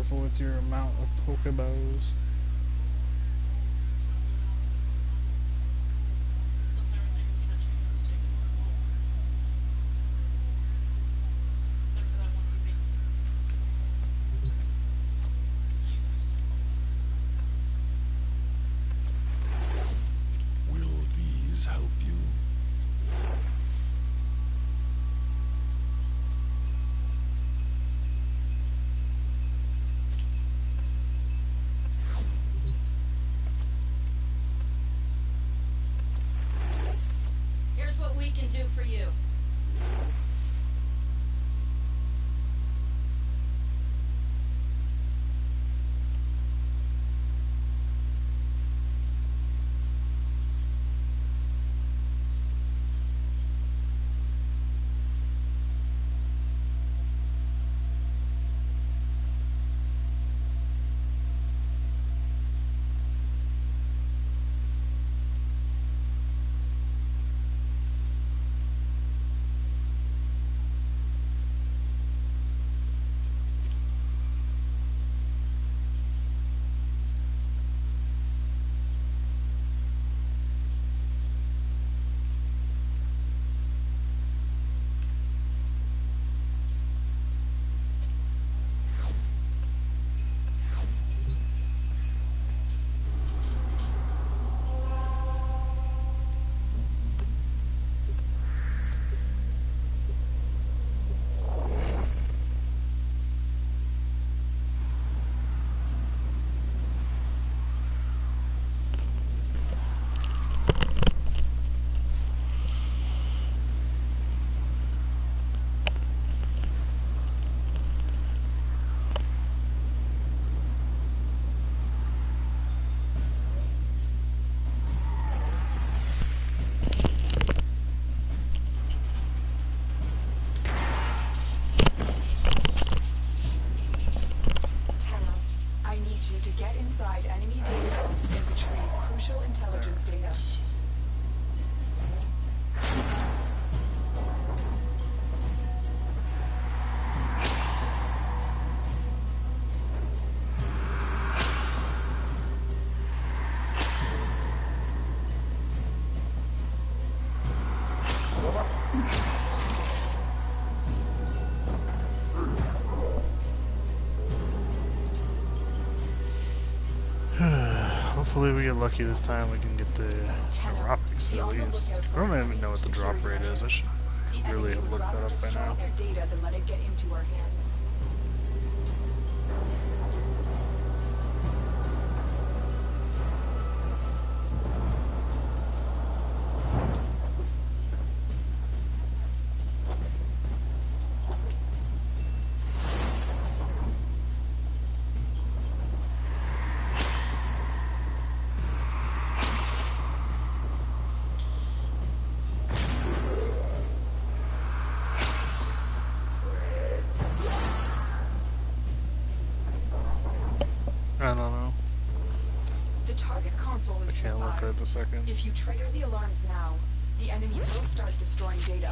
careful with your amount of Pokeballs. Will these help you? Here's what we can do for you. Inside enemy databases and retrieve crucial intelligence data. Hopefully we get lucky this time. We can get the droppings at least. I don't even know what the drop rate is. I should really have looked that up by now. Data than let it get into our hands. I don't know. The target console is I can't look nearby. right this second. If you trigger the alarms now, the enemy will start destroying data.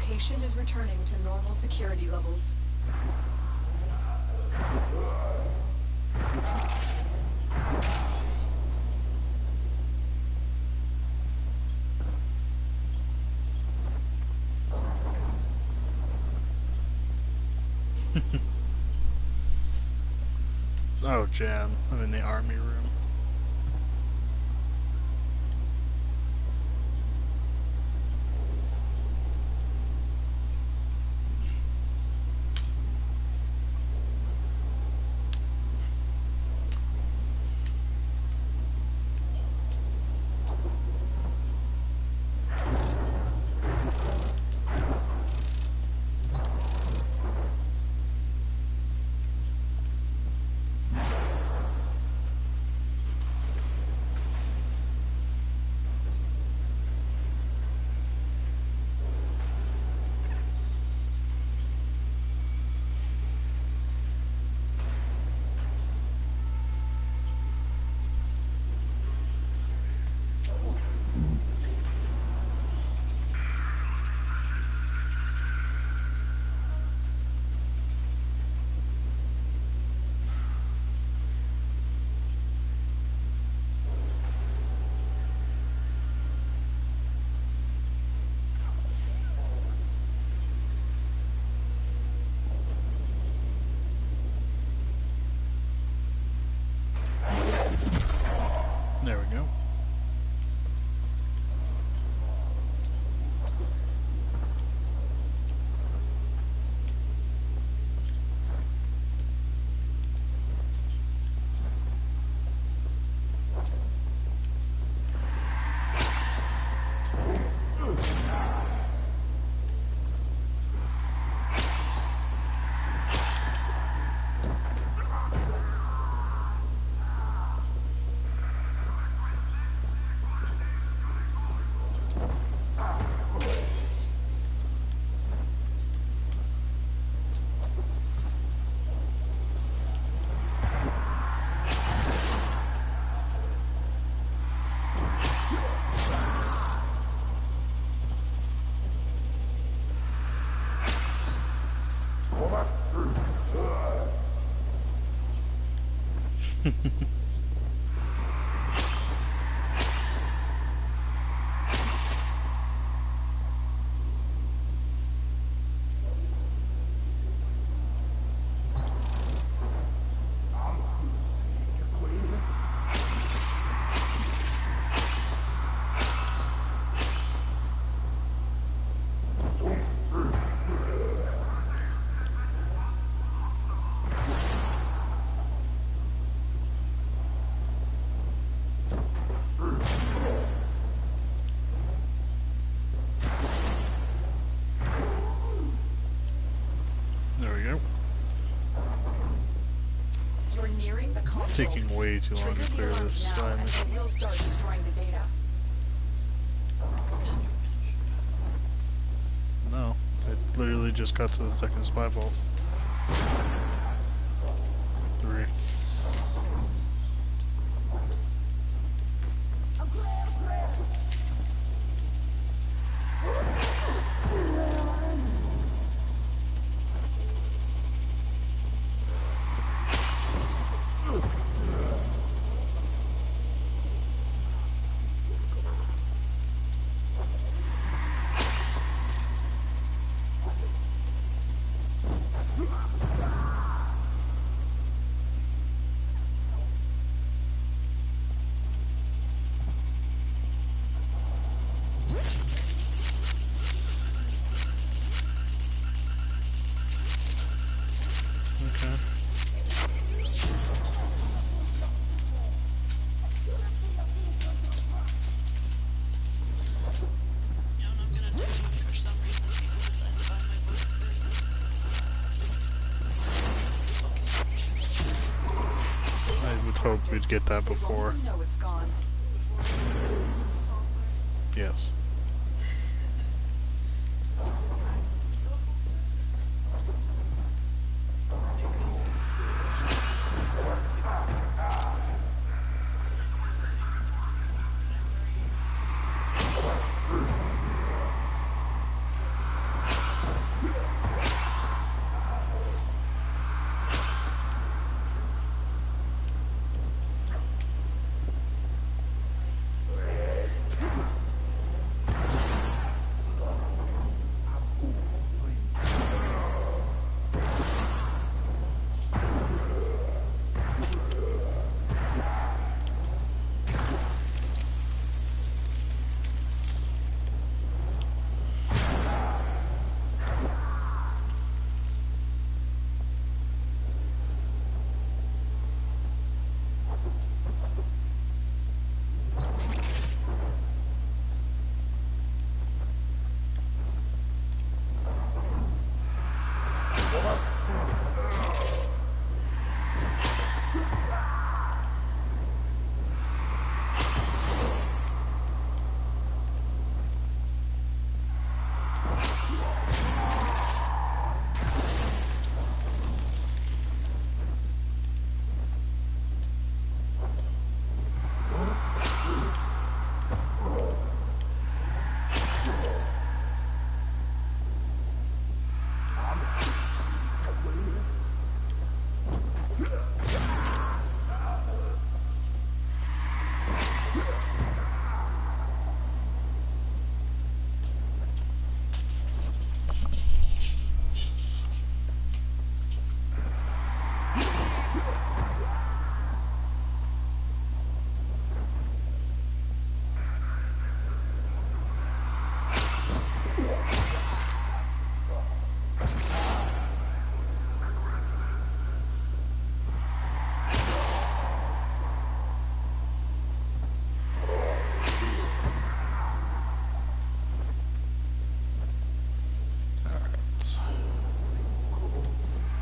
Patient is returning to normal security levels. Oh, Jan, I'm in the army room. There we go. Taking way too long to clear this side. We'll start destroying the data. No, I literally just got to the second spy vault. 3. Hope we'd get that before. No, it's gone. Yes.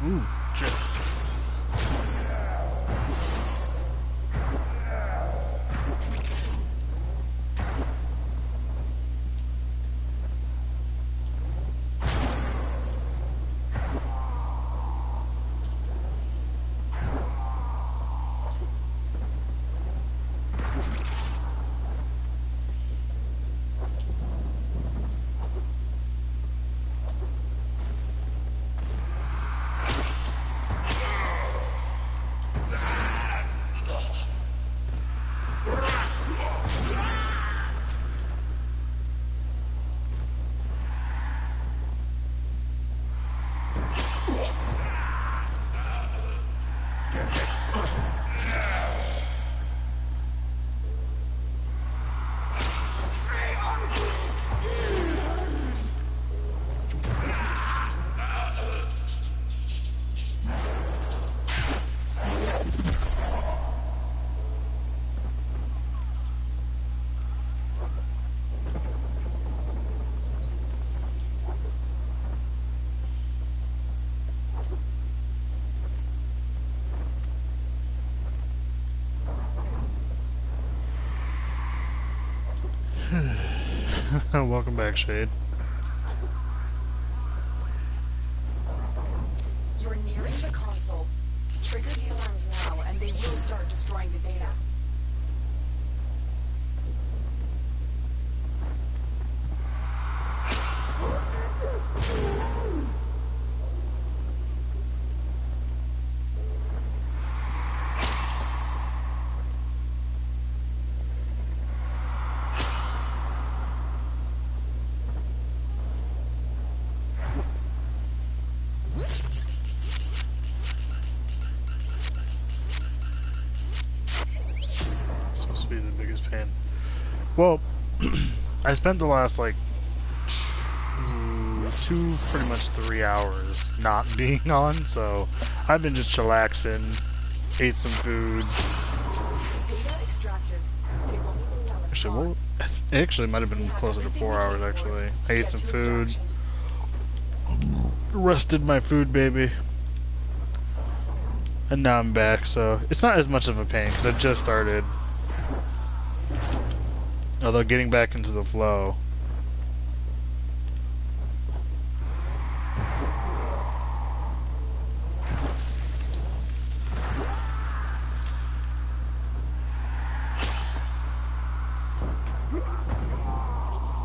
Ooh, shit. Welcome back, Shade. You're nearing the console. Trigger the alarms now, and they will start destroying the data. Supposed to be the biggest pain. Well, I spent the last like pretty much 3 hours not being on, so I've been just chillaxing, ate some food. Data extracted. They won't even know it's Actually, gone. well, it actually might have been closer to 4 hours actually. I ate Get some to food, extraction. rested my food baby, and now I'm back, so it's not as much of a pain because I just started. Although getting back into the flow.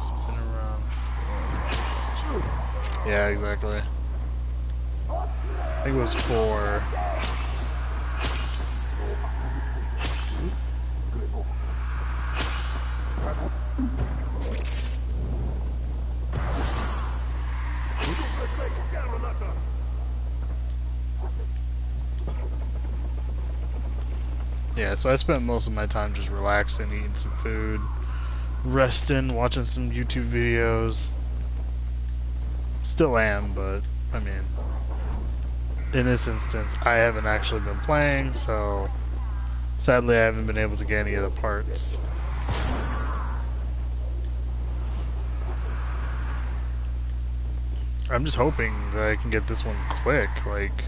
Spin around. Yeah, exactly. I think it was 4. Yeah, so I spent most of my time just relaxing, eating some food, resting, watching some YouTube videos. Still am, but, I mean, in this instance, I haven't actually been playing, so sadly I haven't been able to get any of the parts. I'm just hoping that I can get this one quick. Like,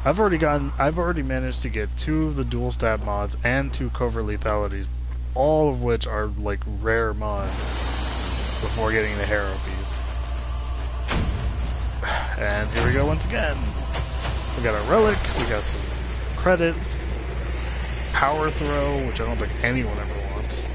I've already managed to get 2 of the dual stab mods and 2 covert lethalities, all of which are like rare mods before getting the Harrow piece. And here we go once again. We got a relic, we got some credits, power throw, which I don't think anyone ever wants.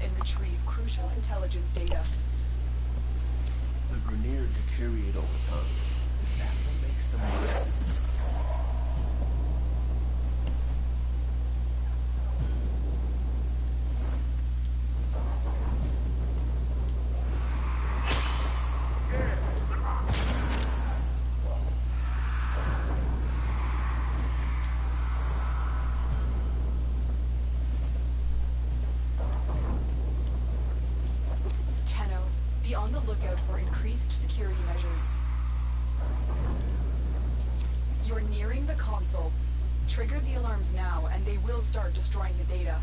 and retrieve crucial intelligence data. The Grenier deteriorate over time. Is that what makes them work? Be on the lookout for increased security measures. You're nearing the console. Trigger the alarms now, and they will start destroying the data.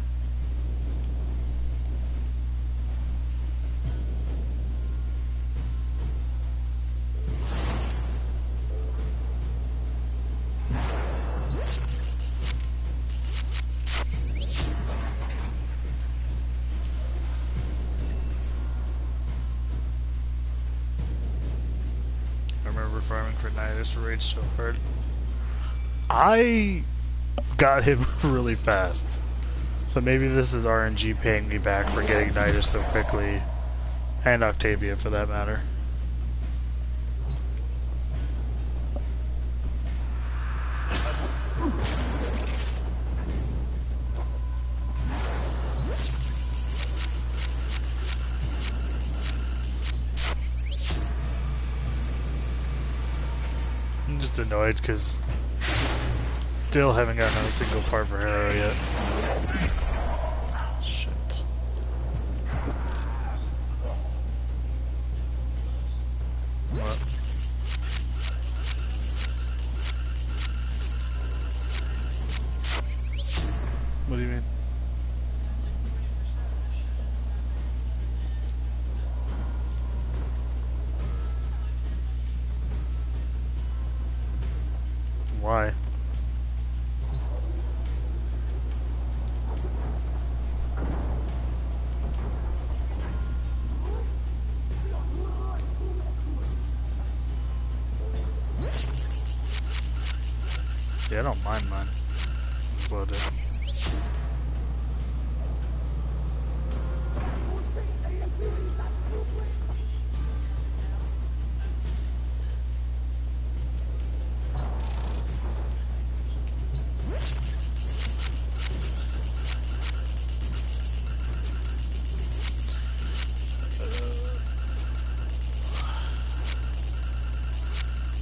Farming for Nidus rage so hard. I got him really fast. So maybe this is RNG paying me back for getting Nidus so quickly. And Octavia for that matter. I'm just annoyed because still haven't gotten a single part for Harrow yet. Oh, shit. What? What do you mean? Why? Yeah, I don't mind mine. Explode it.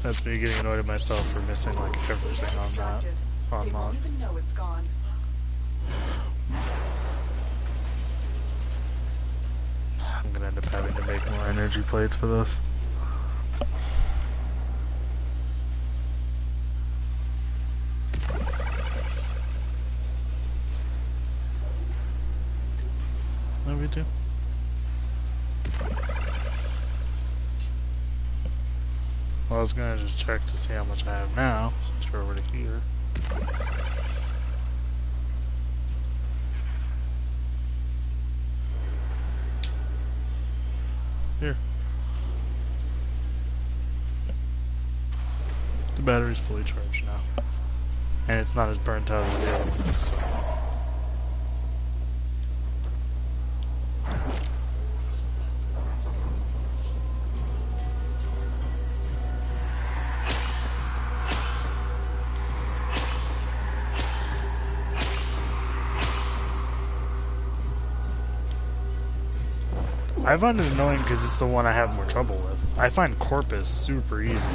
That's me getting annoyed at myself for missing like everything on that on They mod. won't even know it's gone. I'm gonna end up having to make more energy plates for this. No, we do. Well, I was gonna just check to see how much I have now, since we're already here. Here. The battery's fully charged now. And it's not as burnt out as the other one is, so. I find it annoying because it's the one I have more trouble with. I find Corpus super easy.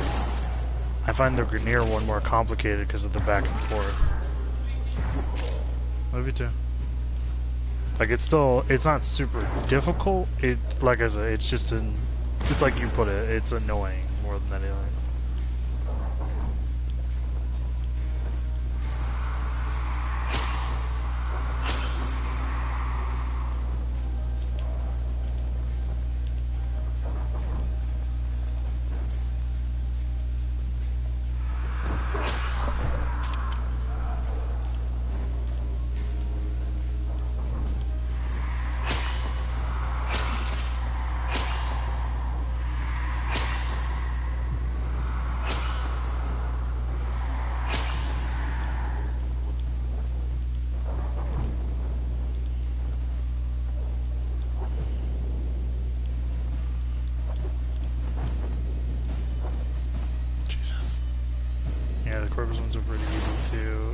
I find the Grenier one more complicated because of the back and forth. Love you too. Like it's not super difficult. Like I said, it's like you put it, it's annoying more than anything.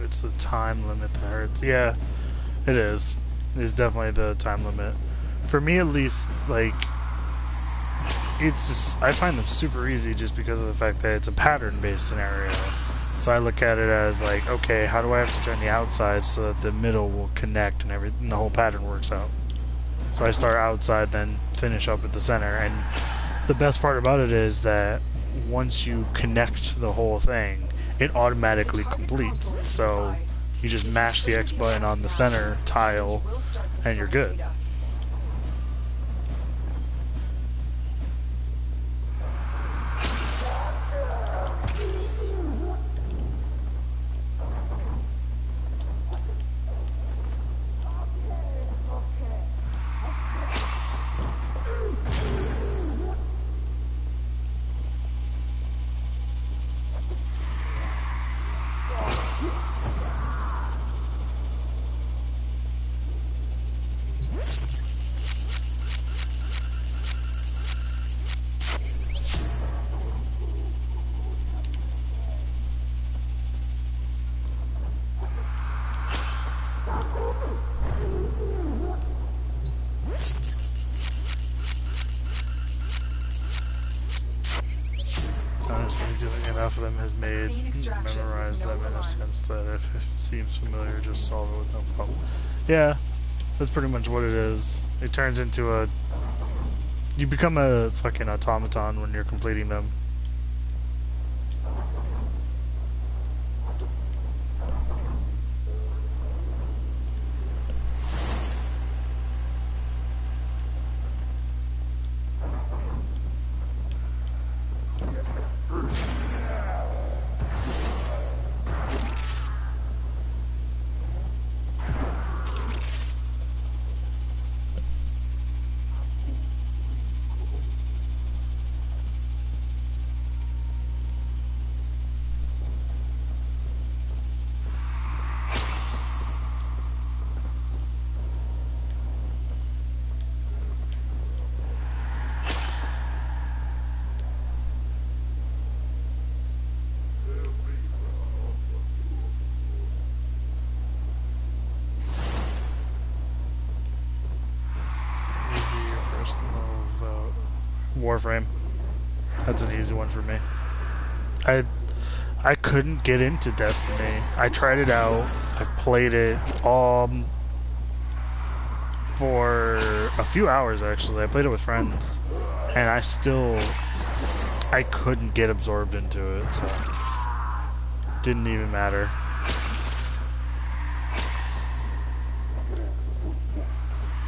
It's the time limit that hurts. Yeah, it is. It's definitely the time limit. For me, at least, like, it's just, I find them super easy just because of the fact that it's a pattern-based scenario. So I look at it as like, okay, how do I have to turn the outside so that the middle will connect and everything, the whole pattern works out. So I start outside, then finish up at the center. And the best part about it is that once you connect the whole thing, it automatically completes. So you just mash the X button on the center tile and you're good. Doing enough of them has made memorize them in a sense that if it seems familiar, just solve it with no problem. Yeah, that's pretty much what it is. It turns into a... You become a fucking automaton when you're completing them. Warframe. That's an easy one for me. I couldn't get into Destiny. I tried it out. I played it for a few hours actually. I played it with friends, and I couldn't get absorbed into it. So didn't even matter.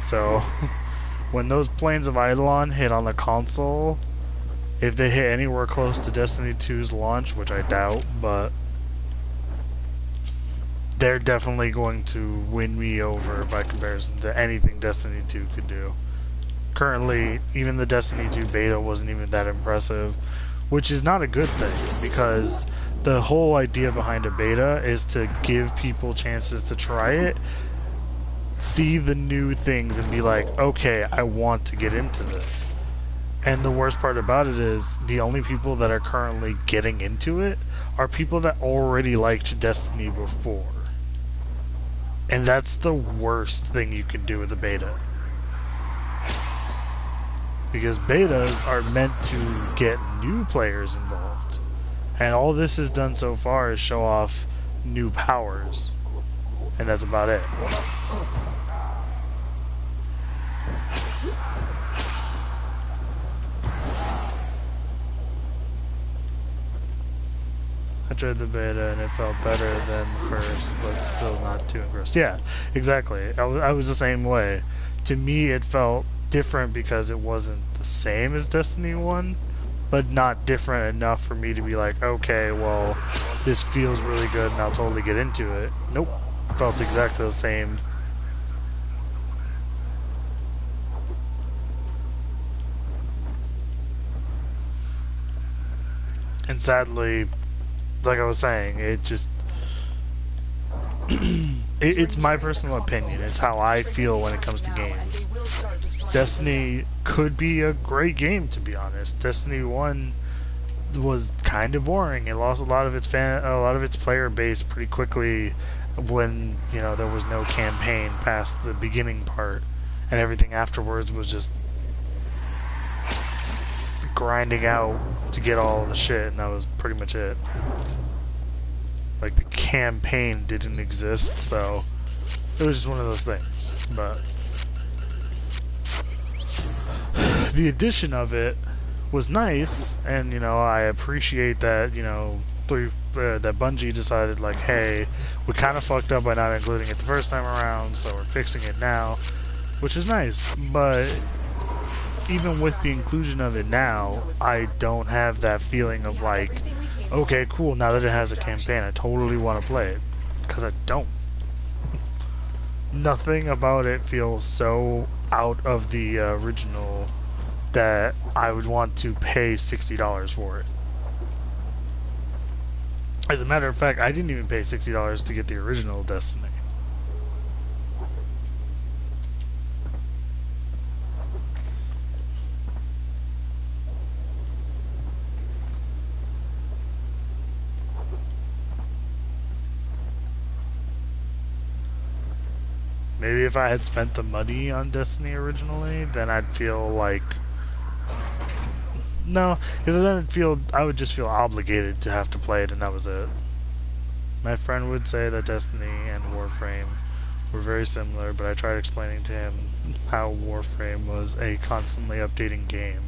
So when those planes of Eidolon hit on the console, if they hit anywhere close to Destiny 2's launch, which I doubt, but they're definitely going to win me over by comparison to anything Destiny 2 could do. Currently, even the Destiny 2 beta wasn't even that impressive, which is not a good thing, because the whole idea behind a beta is to give people chances to try it, see the new things, and be like, okay, I want to get into this. And the worst part about it is, the only people that are currently getting into it are people that already liked Destiny before. And that's the worst thing you can do with a beta. Because betas are meant to get new players involved. And all this has done so far is show off new powers. And that's about it. I tried the beta and it felt better than first, but still not too engrossed. Yeah, exactly. I was the same way. To me, it felt different because it wasn't the same as Destiny 1, but not different enough for me to be like, okay, well, this feels really good and I'll totally get into it. Nope. Felt exactly the same. And sadly, like I was saying, it just it's my personal opinion. It's how I feel when it comes to games. Destiny could be a great game, to be honest. Destiny 1 was kind of boring. It lost a lot of its player base pretty quickly when, you know, there was no campaign past the beginning part, and everything afterwards was just grinding out to get all the shit, and that was pretty much it. Like, the campaign didn't exist, so it was just one of those things. But the addition of it was nice, and, you know, I appreciate that, you know, that Bungie decided, like, hey, we kind of fucked up by not including it the first time around, so we're fixing it now, which is nice. But even with the inclusion of it now, I don't have that feeling of, like, okay, cool, now that it has a campaign, I totally want to play it. Because I don't. Nothing about it feels so out of the original that I would want to pay $60 for it. As a matter of fact, I didn't even pay $60 to get the original Destiny. Maybe if I had spent the money on Destiny originally, then I'd feel like... No, because then I would just feel obligated to have to play it, and that was it. My friend would say that Destiny and Warframe were very similar, but I tried explaining to him how Warframe was a constantly updating game.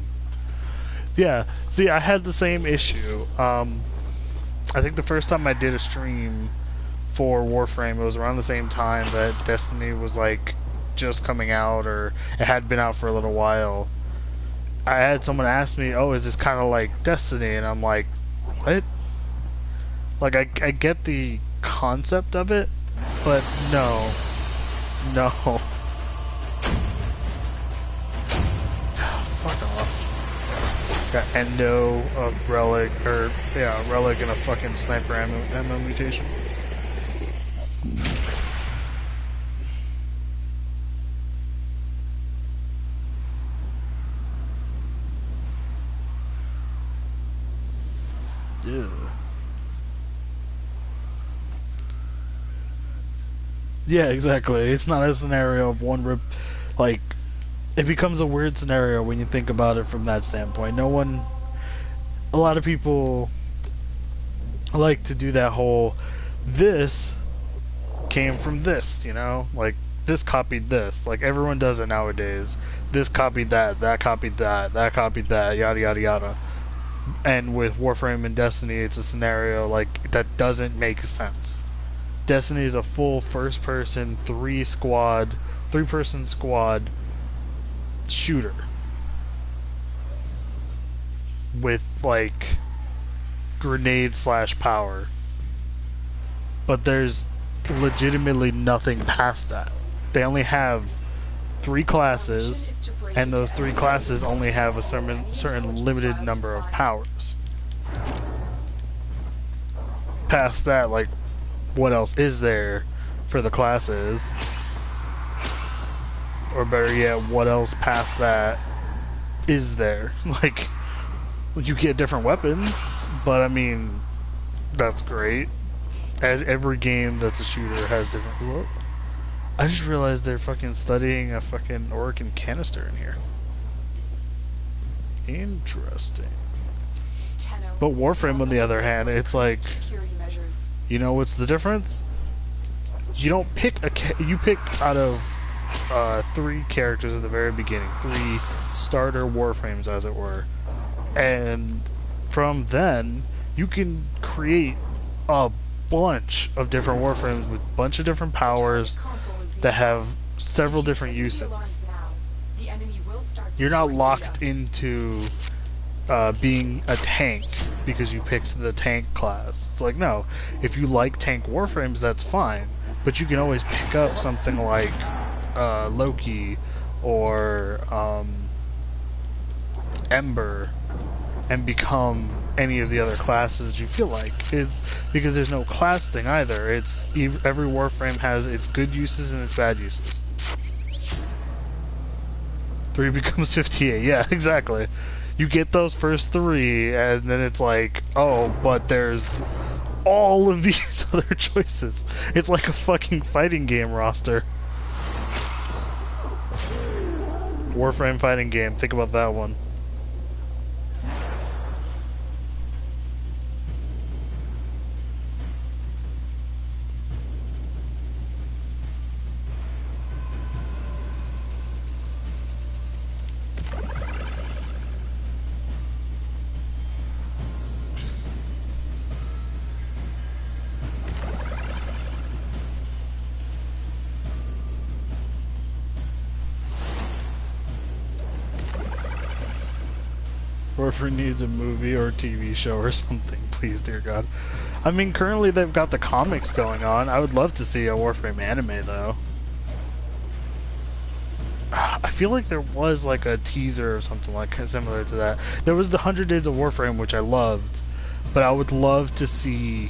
Yeah, see, I had the same issue. I think the first time I did a stream for Warframe, it was around the same time that Destiny was like just coming out, or it had been out for a little while. I had someone ask me, oh, is this kind of like Destiny? And I'm like, what? Like, I get the concept of it, but no. Fuck off. Got Endo, a Relic, Relic and a fucking Sniper ammo mutation. Yeah. Yeah, exactly. It's not a scenario of one rip. Like, it becomes a weird scenario when you think about it from that standpoint. A lot of people like to do that whole, this came from this, you know? Like, this copied this. Like, everyone does it nowadays. This copied that copied that copied that, yada yada yada. And with Warframe and Destiny, it's a scenario like that doesn't make sense. Destiny is a full first-person, three-person squad shooter with like grenade/power. But there's legitimately nothing past that. They only have 3 classes, and those 3 classes only have a certain limited number of powers. Past that, like, what else is there for the classes? Or better yet, what else past that is there? Like, you get different weapons, but I mean, that's great. Every game that's a shooter has different... Whoa. I just realized they're fucking studying a fucking Oregon canister in here. Interesting. But Warframe, on the other hand, it's like, you know what's the difference? You don't pick you pick out of 3 characters at the very beginning, 3 starter Warframes, as it were, and from then you can create a bunch of different Warframes with a bunch of different powers that have several different uses. You're not locked into being a tank because you picked the tank class. It's like, no, if you like tank Warframes, that's fine, but you can always pick up something like Loki or Ember and become any of the other classes you feel like. Because there's no class thing either. It's every Warframe has its good uses and its bad uses. 3 becomes 58. Yeah, exactly. You get those first 3, and then it's like, oh, but there's all of these other choices. It's like a fucking fighting game roster. Warframe fighting game. Think about that one. Warframe needs a movie or TV show or something, please, dear God. I mean, currently they've got the comics going on. I would love to see a Warframe anime, though. I feel like there was like a teaser or something like similar to that. There was the 100 Days of Warframe, which I loved, but I would love to see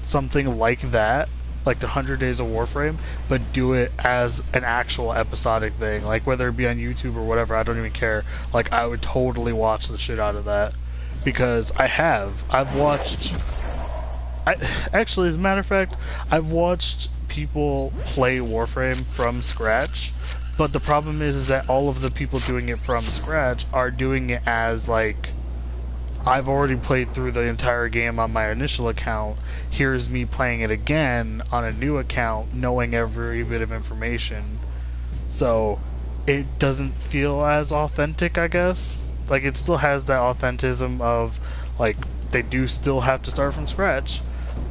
something like that, like the 100 Days of Warframe, but do it as an actual episodic thing, like whether it be on YouTube or whatever. I don't even care. Like, I would totally watch the shit out of that, because I've watched, actually, as a matter of fact, I've watched people play Warframe from scratch, but the problem is that all of the people doing it from scratch are doing it as like, I've already played through the entire game on my initial account. Here's me playing it again on a new account, knowing every bit of information. So it doesn't feel as authentic, I guess. Like, it still has that authentism of, like, they do still have to start from scratch,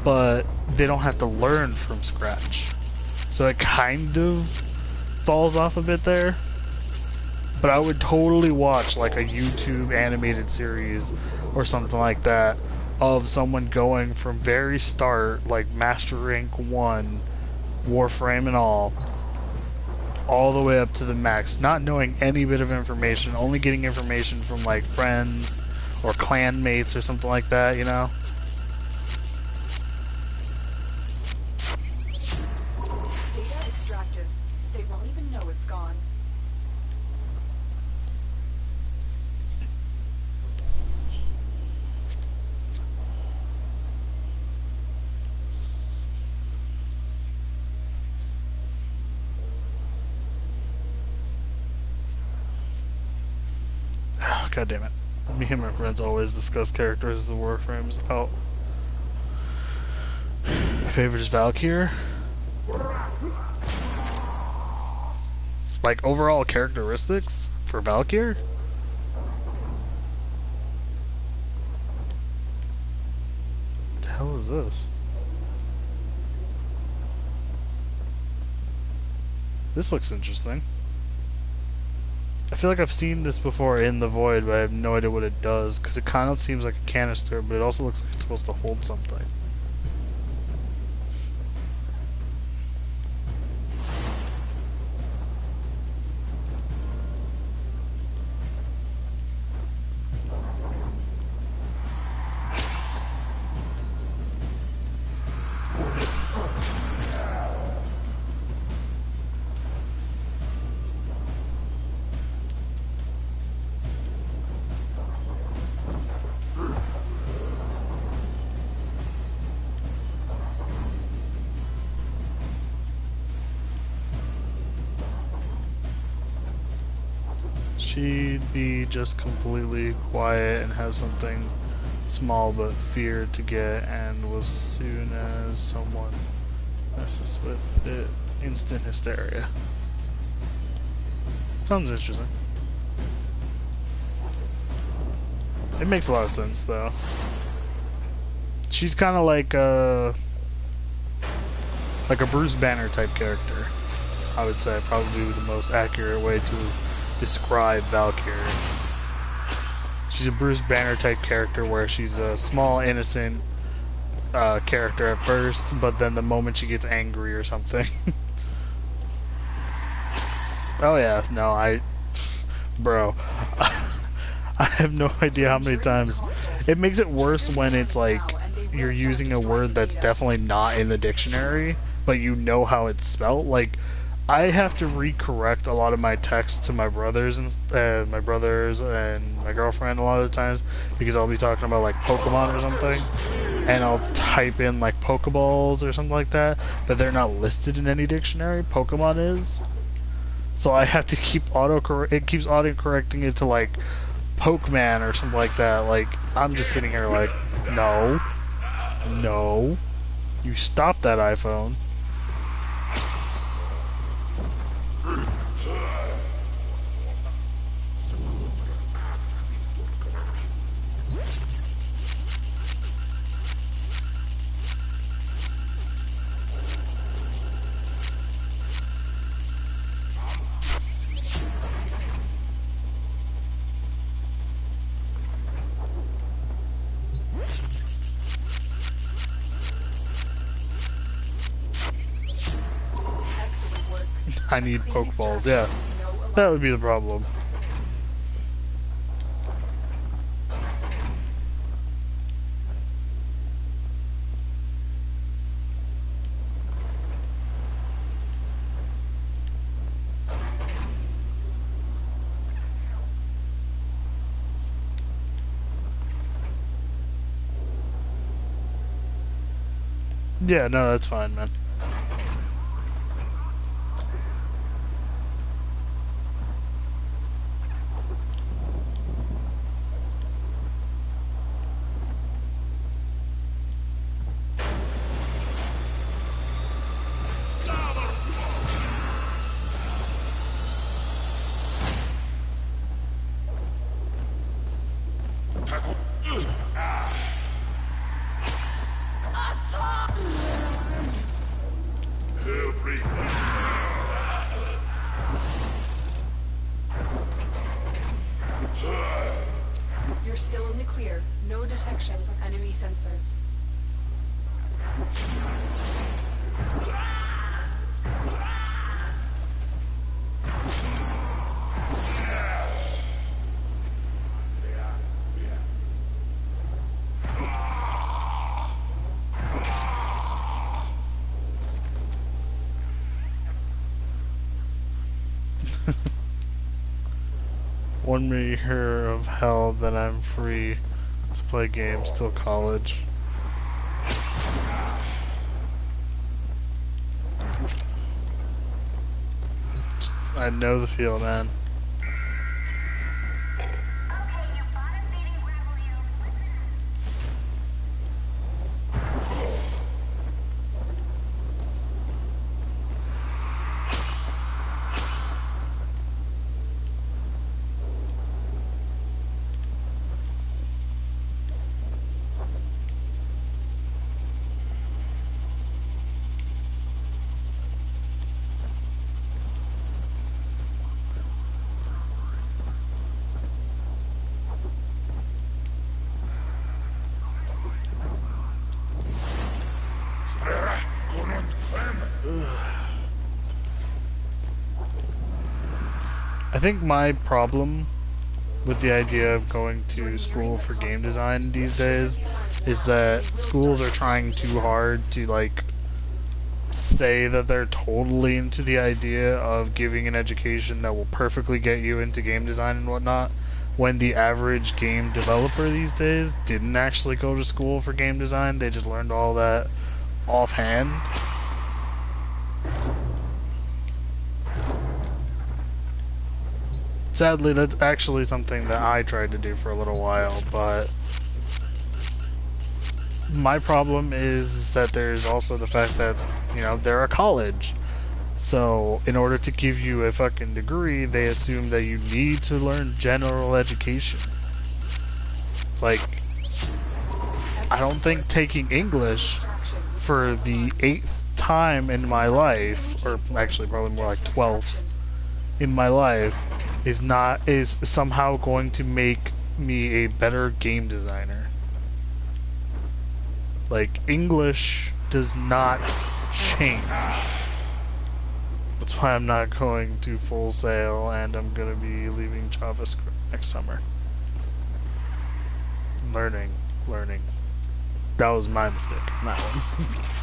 but they don't have to learn from scratch. So it kind of falls off a bit there. But I would totally watch like a YouTube animated series or something like that of someone going from very start, like Master Rank 1, Warframe and all the way up to the max, not knowing any bit of information, only getting information from like friends or clan mates or something like that, you know? Data extracted. They won't even know it's gone. God damn it. Me and my friends always discuss characters as the Warframes. Oh. Favorite is Valkyr? Like, overall characteristics for Valkyr? What the hell is this? This looks interesting. I feel like I've seen this before in the Void, but I have no idea what it does, because it kind of seems like a canister, but it also looks like it's supposed to hold something. She'd be just completely quiet and have something small but feared to get, and as soon as someone messes with it, instant hysteria. Sounds interesting. It makes a lot of sense though. She's kind of like a Bruce Banner type character. I would say probably the most accurate way to describe Valkyrie. She's a Bruce Banner type character where she's a small, innocent character at first, but then the moment she gets angry or something. Oh yeah, no, bro, I have no idea how many times. It makes it worse when it's like you're using a word that's definitely not in the dictionary, but you know how it's spelled. Like, I have to recorrect a lot of my texts to my brothers and my girlfriend a lot of the times, because I'll be talking about like Pokemon or something, and I'll type in like Pokeballs or something like that, but they're not listed in any dictionary. Pokemon is, so I have to keep it keeps auto-correcting it to like Pokeman or something like that. Like, I'm just sitting here like, no, you stop that, iPhone. I need Pokeballs, yeah. That would be the problem. Yeah, no, that's fine, man. You're still in the clear. No detection from enemy sensors. One meter of hell, then I'm free to play games till college. I know the feel, man. I think my problem with the idea of going to school for game design these days is that schools are trying too hard to like say that they're totally into the idea of giving an education that will perfectly get you into game design and whatnot, when the average game developer these days didn't actually go to school for game design. They just learned all that offhand. Sadly, that's actually something that I tried to do for a little while, but my problem is that there's also the fact that, you know, they're a college. So, in order to give you a fucking degree, they assume that you need to learn general education. It's like, I don't think taking English for the 8th time in my life, or actually probably more like 12th in my life, is somehow going to make me a better game designer. Like, English does not change. That's why I'm not going to Full Sail, and I'm going to be leaving JavaScript next summer. Learning. That was my mistake, not one.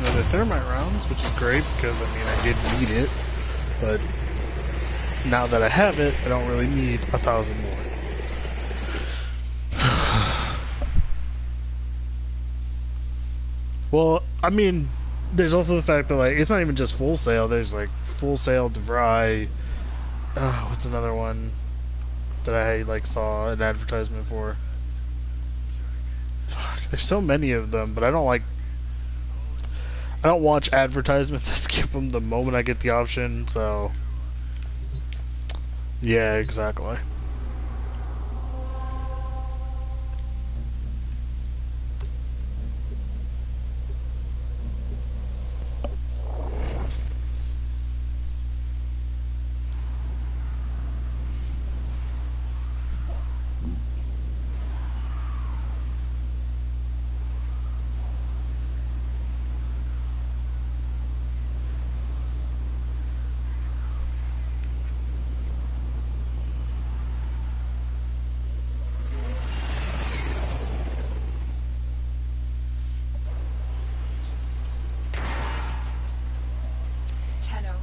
Another thermite rounds, which is great because, I mean, I did need it, but now that I have it, I don't really need 1,000 more. Well, I mean, there's also the fact that, like, it's not even just Full Sail. There's, like, Full Sail, DeVry, what's another one that I, like, saw an advertisement for? Fuck, there's so many of them, but I don't watch advertisements. I skip them the moment I get the option, so... Yeah, exactly.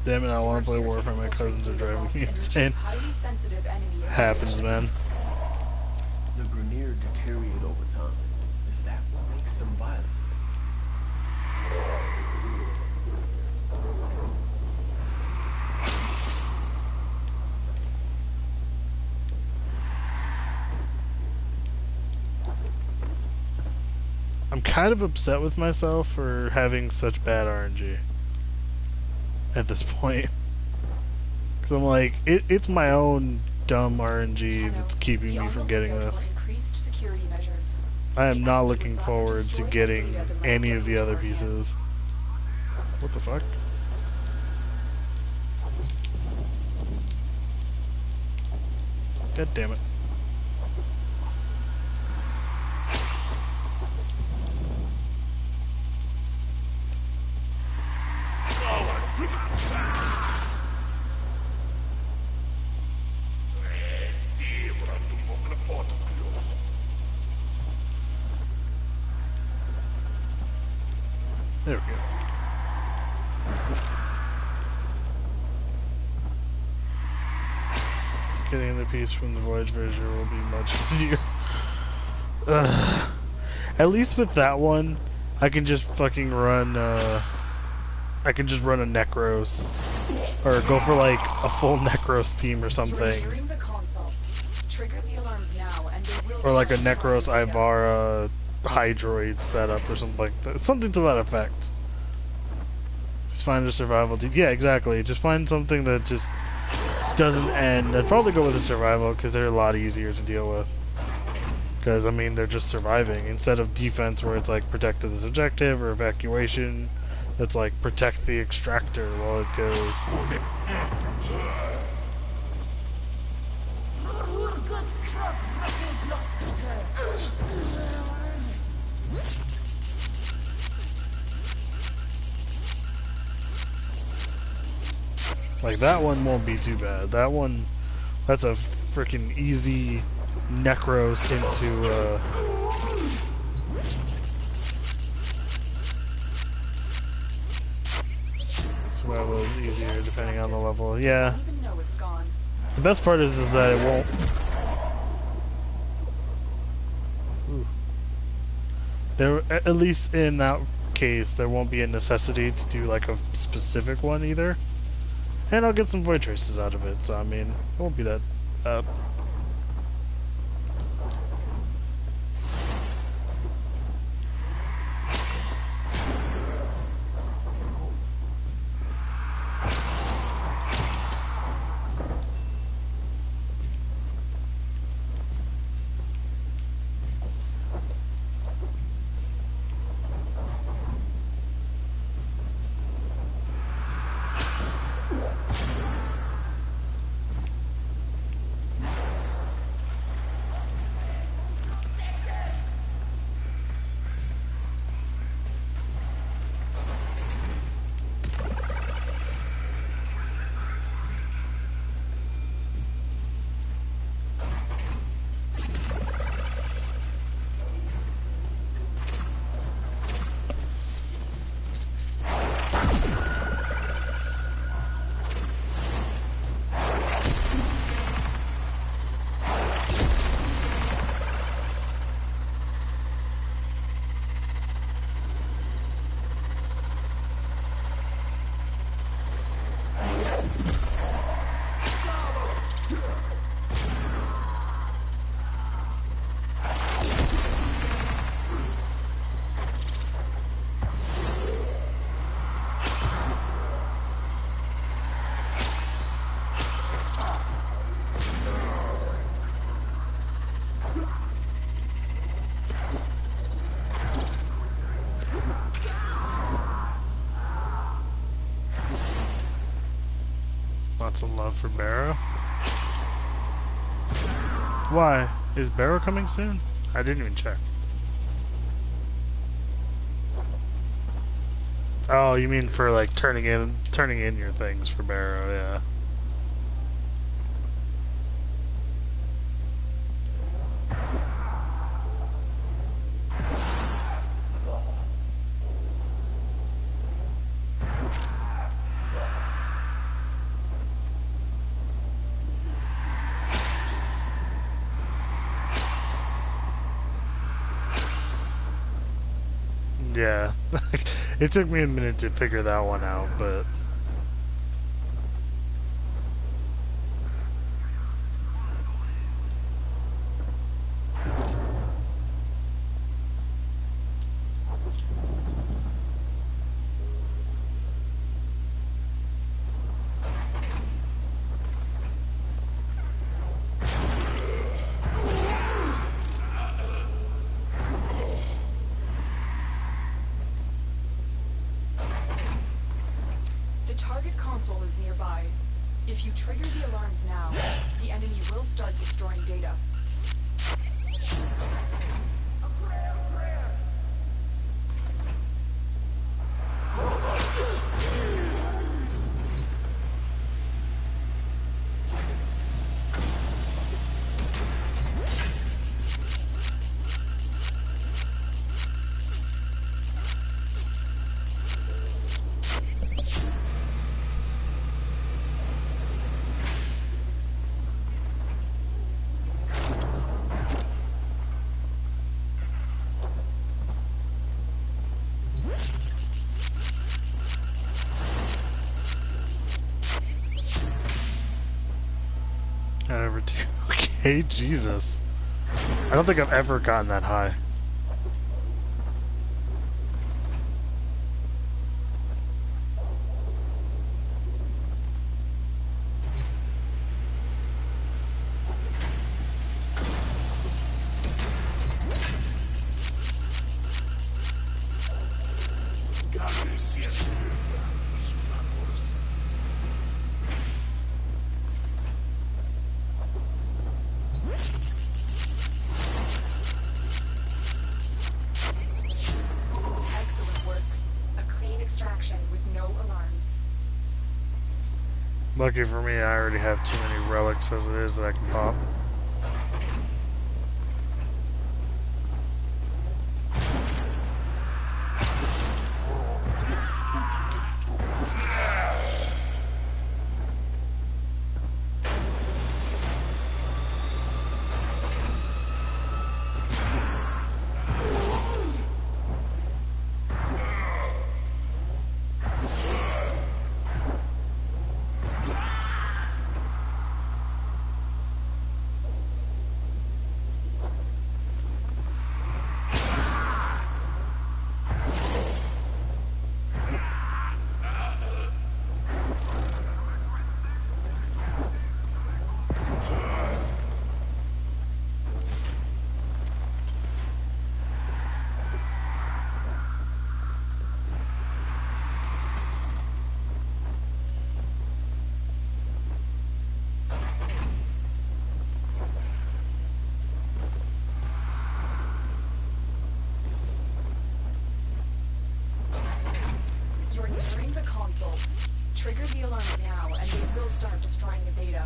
Damn it, I want to play Warframe. My cousins are driving me insane. Happens, man. The Grenier deteriorate over time. Is that what makes them violent? I'm kind of upset with myself for having such bad RNG at this point. Because I'm like, it's my own dumb RNG that's keeping me from getting this. I am not looking forward to getting any of the other pieces. What the fuck? God damn it. There we go. Getting the piece from the Voyage version will be much easier. At least with that one, I can just fucking run, I can just run a Necros. Or go for like a full Necros team or something. Trigger the alarms now, and they will Or like a start Necros destroying the data. Ivara Hydroid setup or something like that. Something to that effect. Just find a survival team. Yeah, exactly. Just find something that just doesn't end. I'd probably go with a survival because they're a lot easier to deal with. Because, I mean, they're just surviving. Instead of defense where it's like protect this objective or evacuation, it's like protect the extractor while it goes. Like, that one won't be too bad. That one, that's a freaking easy Necros into, survival is easier depending on the level. Yeah. Don't even know it's gone. The best part is that it won't... Ooh. There, at least in that case, there won't be a necessity to do like a specific one either. And I'll get some void traces out of it, so I mean, it won't be that bad. Lots of love for Barrow. Why? Is Barrow coming soon? I didn't even check. Oh, you mean for like turning in your things for Barrow, yeah. Yeah, it took me a minute to figure that one out, but... Target console is nearby. If you trigger the alarms now, the enemy will start destroying data. At over 2K? Jesus. I don't think I've ever gotten that high. Excellent work. A clean extraction with no alarms. Lucky for me, I already have too many relics as it is that I can pop. You're nearing the console. Trigger the alarm now, and they will start destroying the data.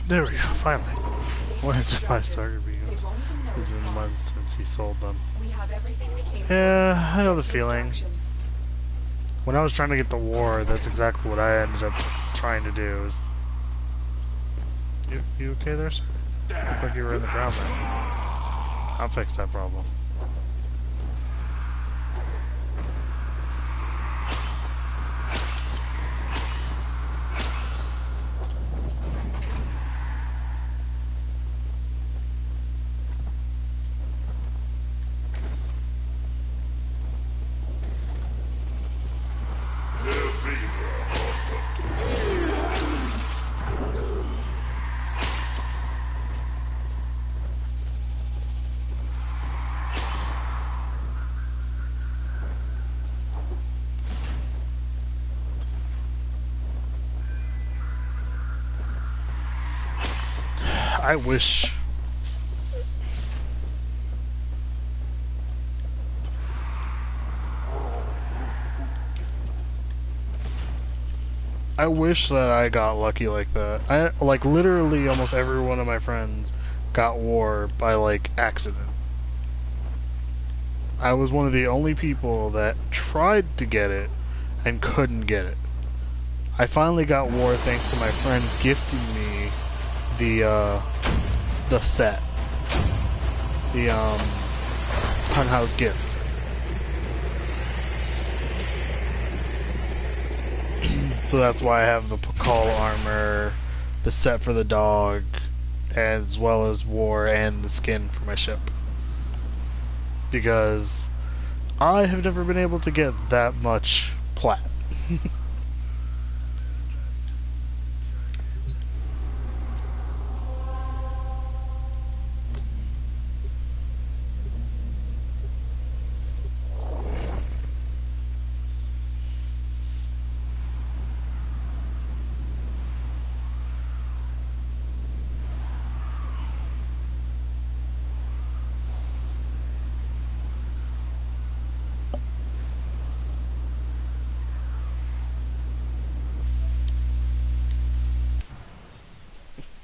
There we go, finally. When did my starter be They used? won't even know It's it's been gone. months since he sold them. We have everything we came for. Yeah, I know the Get to feeling. extraction. When I was trying to get the war, that's exactly what I ended up trying to do. Is you okay there, sir? Looked like you were in the ground there. I'll fix that problem. I wish. I wish that I got lucky like that. I like literally almost every one of my friends got war by like accident. I was one of the only people that tried to get it and couldn't get it. I finally got war thanks to my friend gifting me the set. The Funhouse gift. So that's why I have the Pakal armor, the set for the dog, as well as war and the skin for my ship. Because I have never been able to get that much plat.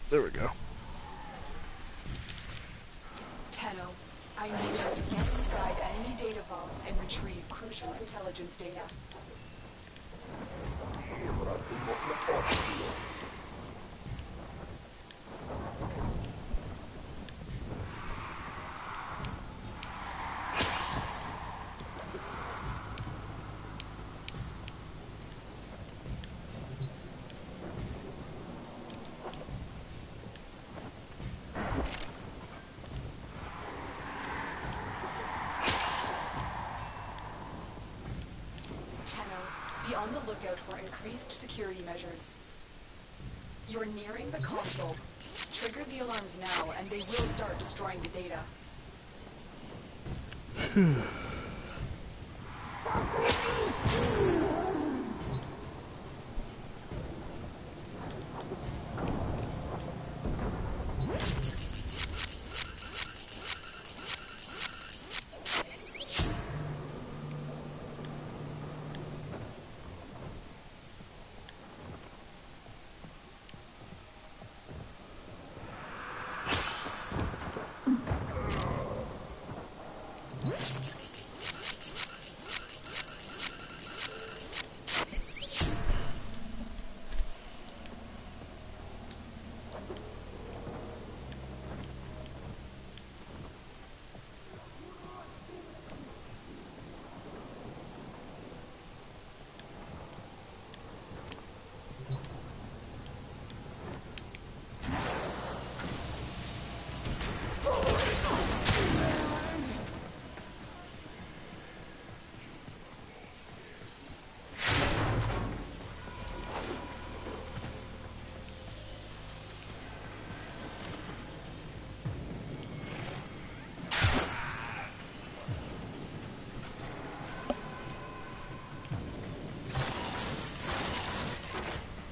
There we go. Tenno, I need you to get inside enemy data vaults and retrieve crucial intelligence data. Be on the lookout for increased security measures. You're nearing the console. Trigger the alarms now, and they will start destroying the data.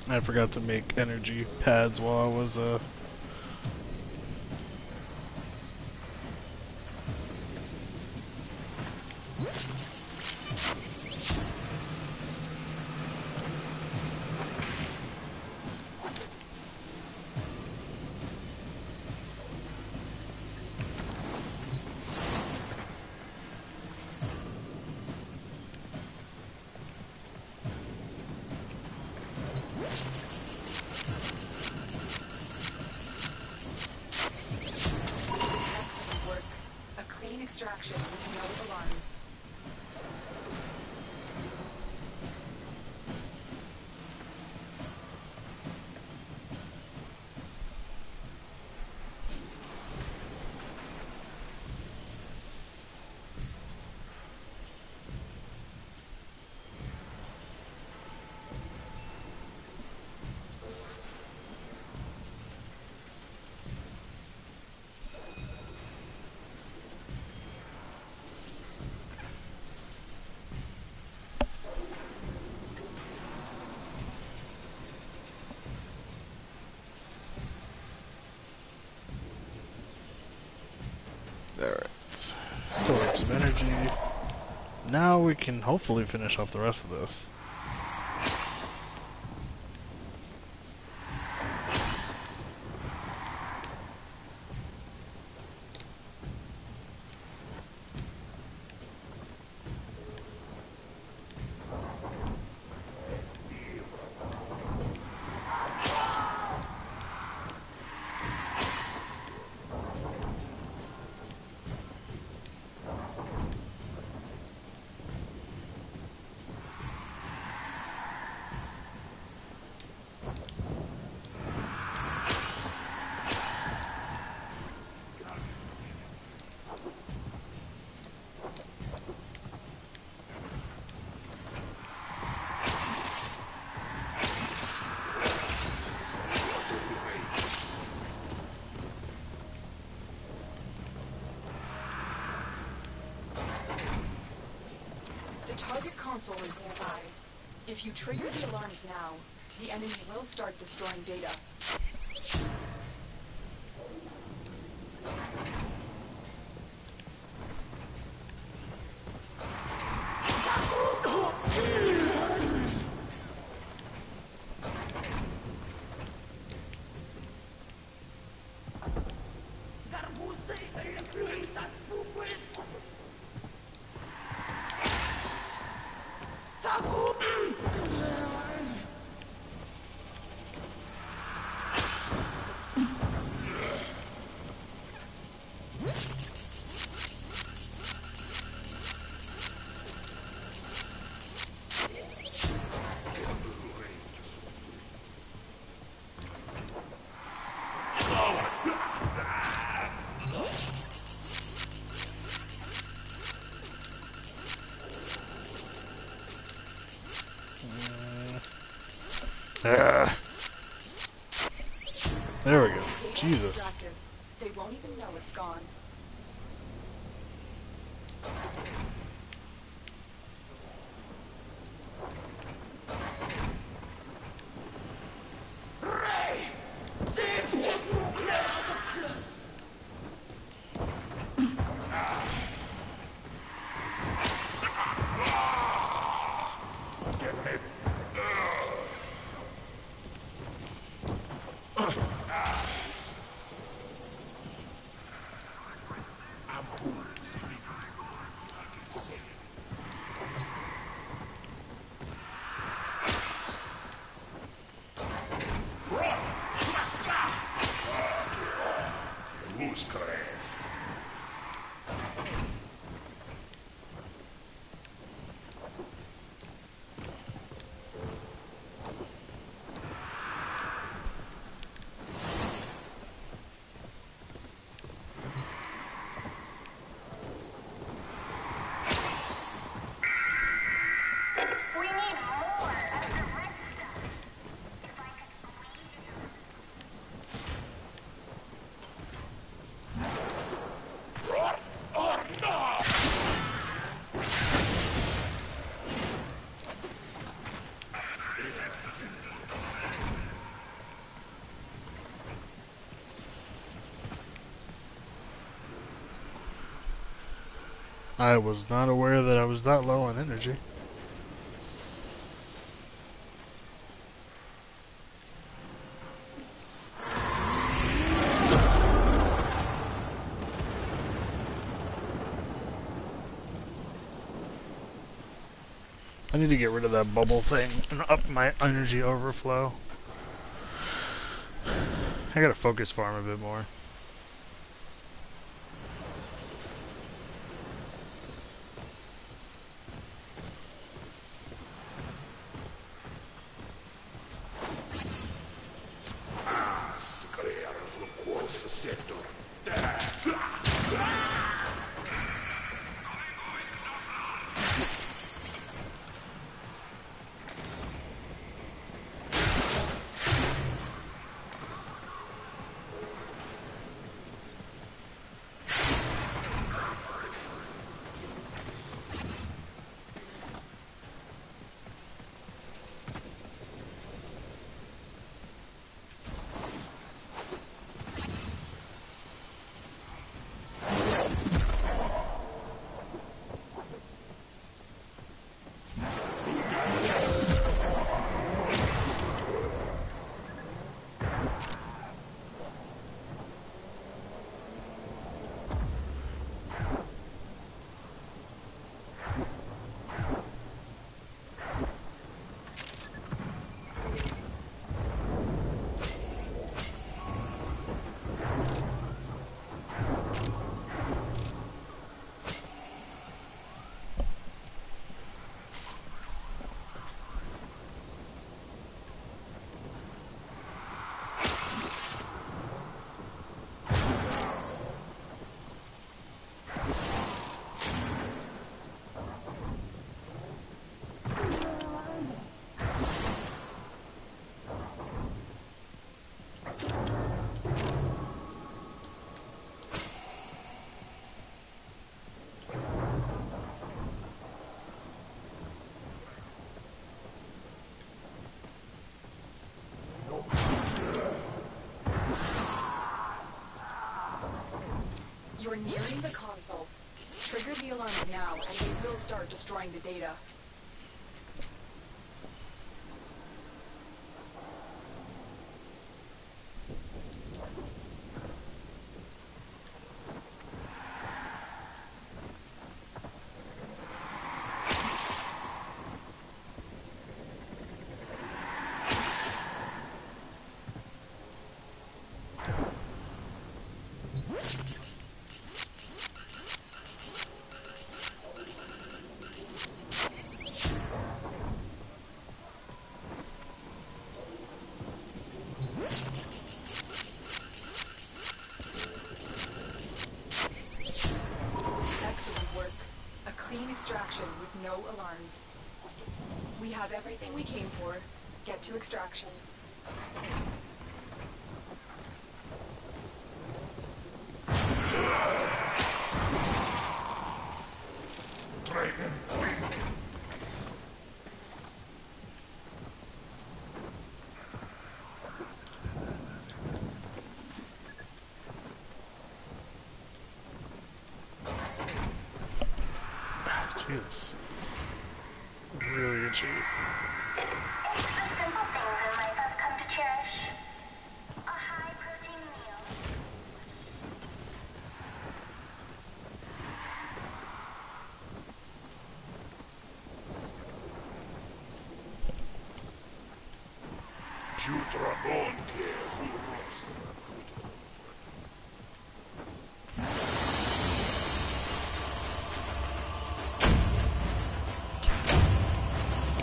I forgot to make energy pads while I was Excellent work. A clean extraction with no alarms. alright. Still have some energy. Now we can hopefully finish off the rest of this. The target console is nearby. If you trigger the alarms now, the enemy will start destroying data. Ah, there we go. Data's Jesus. extracted. They won't even know it's gone. I was not aware that I was that low on energy. I need to get rid of that bubble thing and up my energy overflow. I gotta focus farm a bit more. You're nearing the console. Trigger the alarms now, and they will start destroying the data. Excellent work. A clean extraction with no alarms. We have everything we came for. Get to extraction. Jesus. Really itchy. It's the simple things in life I've come to cherish. A high-protein meal.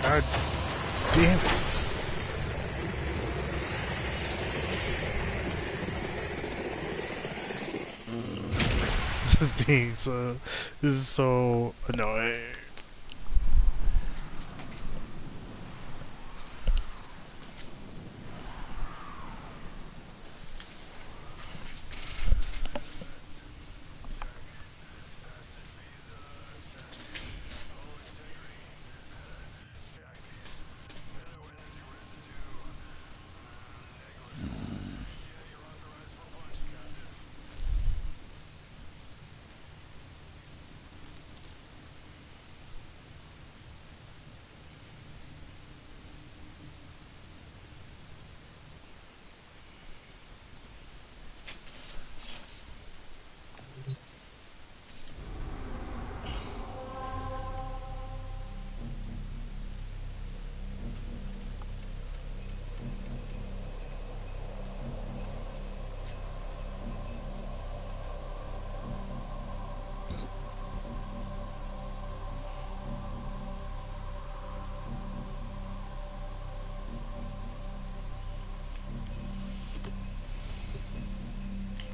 God damn it. This is being so... This is so annoying.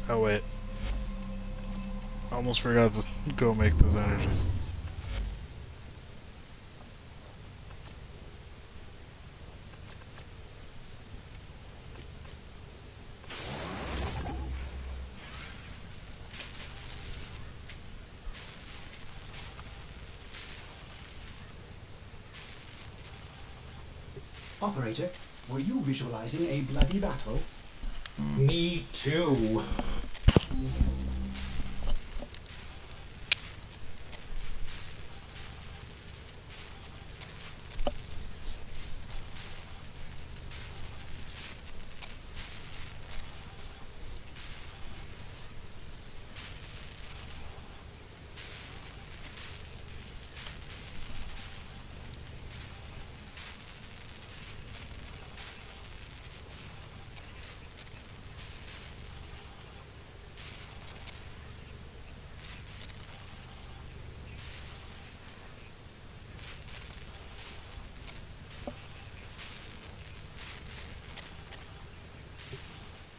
Oh wait. I almost forgot to go make those energies. Operator, were you visualizing a bloody battle? Me too.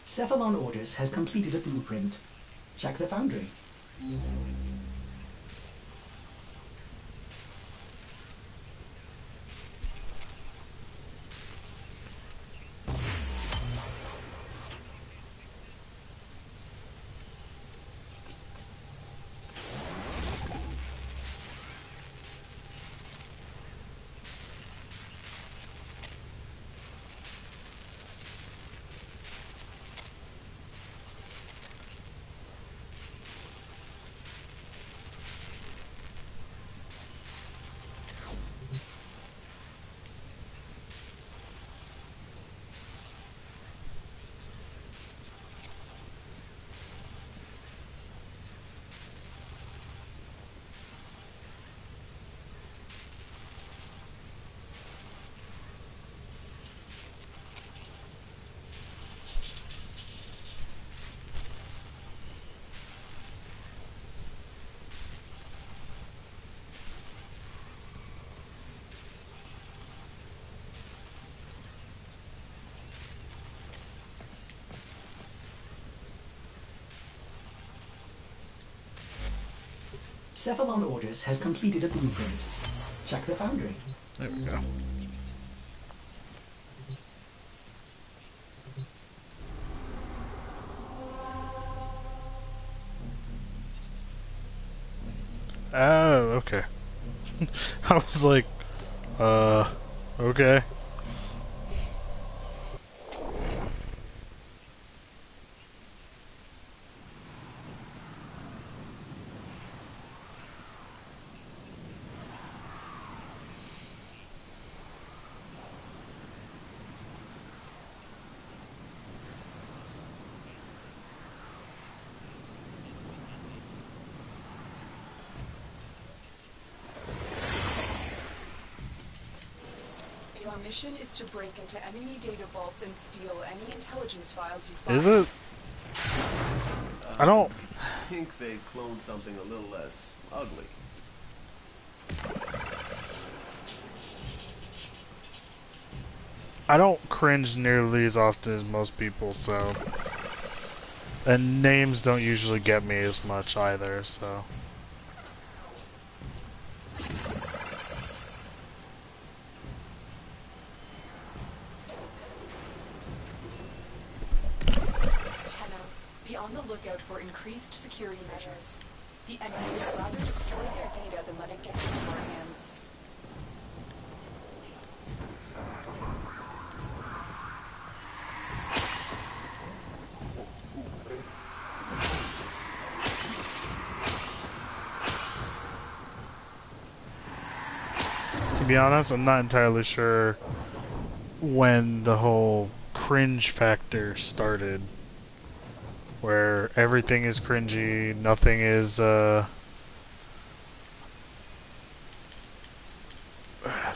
Cephalon Orders has completed a blueprint. Check the foundry. Cephalon Orders has completed a blueprint. Check the foundry. There we go. Oh, okay. I was like, okay. Your mission is to break into enemy data vaults and steal any intelligence files you find. Is it? I don't. I think they cloned something a little less ugly. I don't cringe nearly as often as most people, so. And names don't usually get me as much either, so. Be on the lookout for increased security measures. The enemy would rather destroy their data than let it get into our hands. To be honest, I'm not entirely sure when the whole cringe factor started. Where everything is cringy, nothing is, sorry,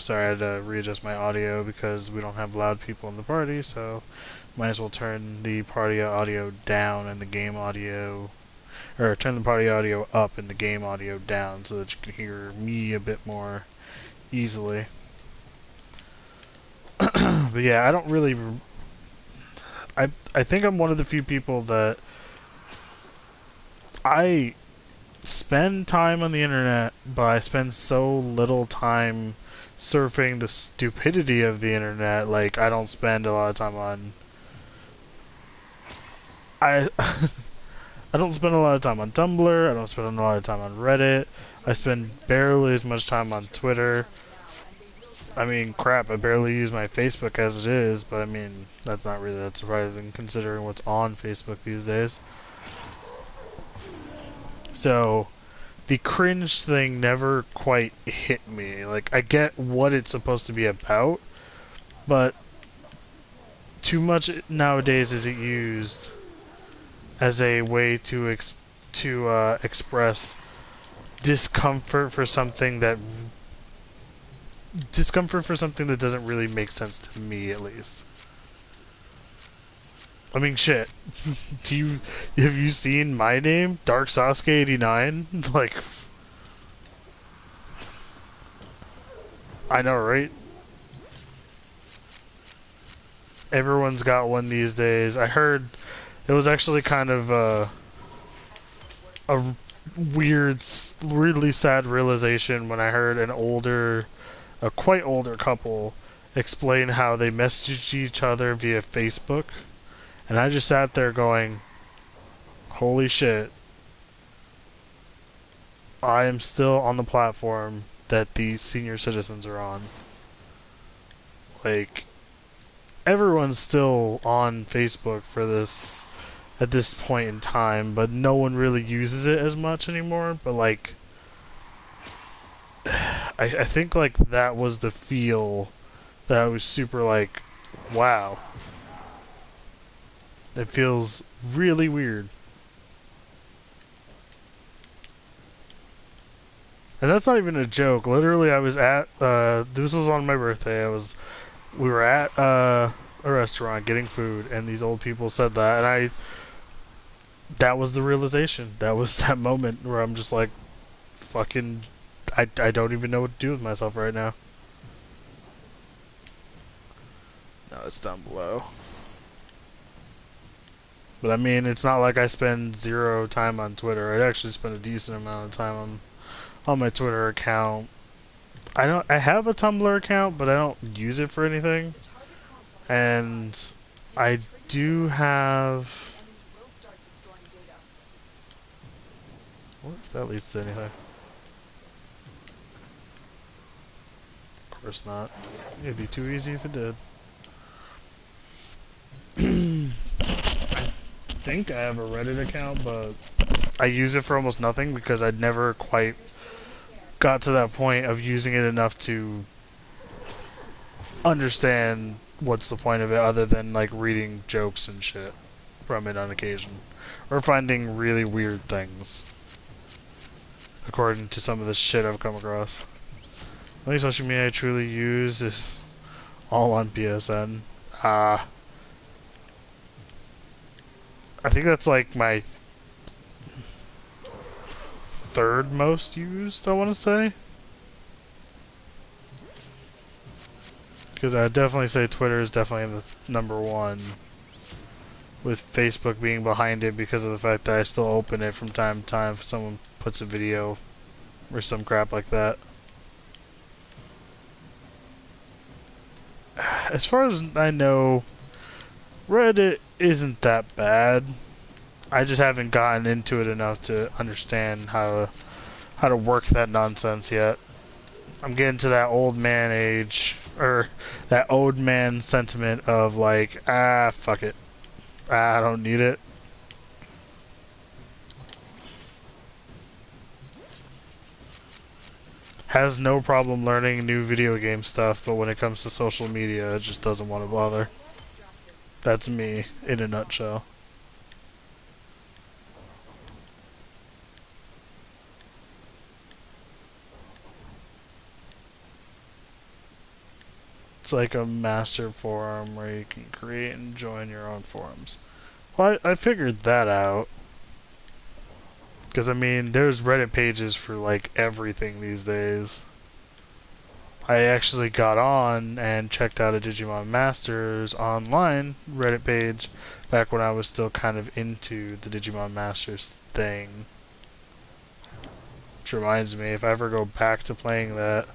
I had to readjust my audio because we don't have loud people in the party, so might as well turn the party audio down and the game audio, or turn the party audio up and the game audio down so that you can hear me a bit more easily. But yeah, I don't really, I think I'm one of the few people that I spend time on the internet, but I spend so little time surfing the stupidity of the internet. Like, I don't spend a lot of time on... I don't spend a lot of time on Tumblr, I don't spend a lot of time on Reddit, I spend barely as much time on Twitter. I mean, crap, I barely use my Facebook as it is, but I mean, that's not really that surprising considering what's on Facebook these days. So, the cringe thing never quite hit me. Like, I get what it's supposed to be about, but too much nowadays is it used as a way to express discomfort for something that doesn't really make sense to me, at least. I mean, shit. Have you seen my name? Dark Sasuke 89? Like, I know, right? Everyone's got one these days. I heard it was actually kind of a weirdly sad realization when I heard a quite older couple explain how they messaged each other via Facebook. And I just sat there going, holy shit, I am still on the platform that these senior citizens are on. Like, everyone's still on Facebook for this, at this point in time, but no one really uses it as much anymore. But, like, I think, like, that was the feel that I was super, like, wow. It feels really weird. And that's not even a joke. Literally, I was at, this was on my birthday. We were at, a restaurant getting food, and these old people said that, and that was the realization. That was that moment where I'm just like, fucking, I don't even know what to do with myself right now. No, it's down below. But I mean, it's not like I spend zero time on Twitter. I actually spend a decent amount of time on my Twitter account. I have a Tumblr account, but I don't use it for anything. And I do have... What if that leads to anything? course not. It'd be too easy if it did. I think I have a Reddit account, but I use it for almost nothing because I'd never quite got to that point of using it enough to understand what's the point of it other than like reading jokes and shit from it on occasion. Or finding really weird things. According to some of the shit I've come across. The only social media I truly use is all on PSN. I think that's like my third most used, I want to say. Because I'd definitely say Twitter is definitely the number one. With Facebook being behind it because of the fact that I still open it from time to time if someone puts a video or some crap like that. As far as I know, Reddit isn't that bad. I just haven't gotten into it enough to understand how to work that nonsense yet. I'm getting to that old man age, or that old man sentiment of like, fuck it. I don't need it. Has no problem learning new video game stuff, but when it comes to social media, it just doesn't want to bother. That's me, in a nutshell. It's like a master forum where you can create and join your own forums. Well, I figured that out. Because, I mean, there's Reddit pages for, like, everything these days. I actually got on and checked out a Digimon Masters online Reddit page back when I was still kind of into the Digimon Masters thing. Which reminds me, if I ever go back to playing that,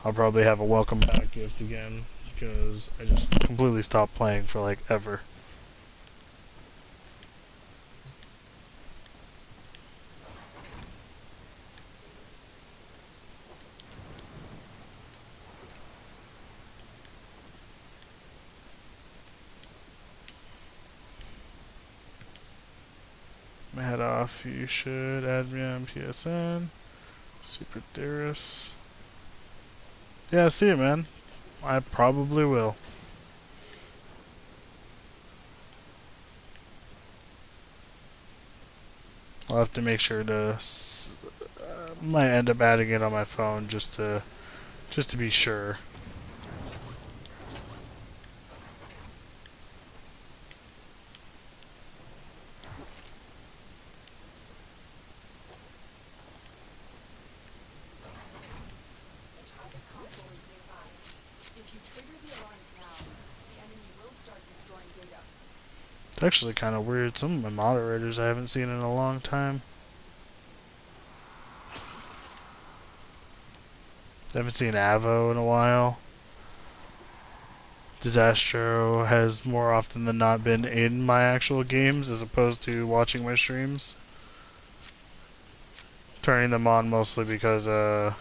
I'll probably have a welcome back gift again. Because I just completely stopped playing for, like, ever. Head off, you should add me on PSN. Super Darius. Yeah, see you, man. I probably will. I'll have to make sure to might end up adding it on my phone just to be sure. It's actually kind of weird. Some of my moderators I haven't seen in a long time. I haven't seen Avo in a while. Disastro has more often than not been in my actual games as opposed to watching my streams. Turning them on mostly because it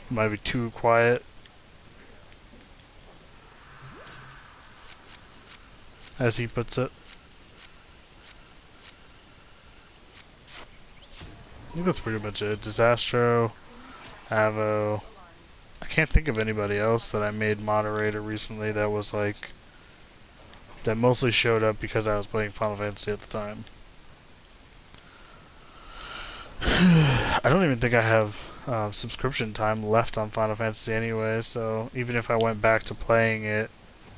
might be too quiet. As he puts it. I think that's pretty much it. Disastro, Avo. I can't think of anybody else that I made moderator recently that was like... that mostly showed up because I was playing Final Fantasy at the time. I don't even think I have subscription time left on Final Fantasy anyway, so even if I went back to playing it,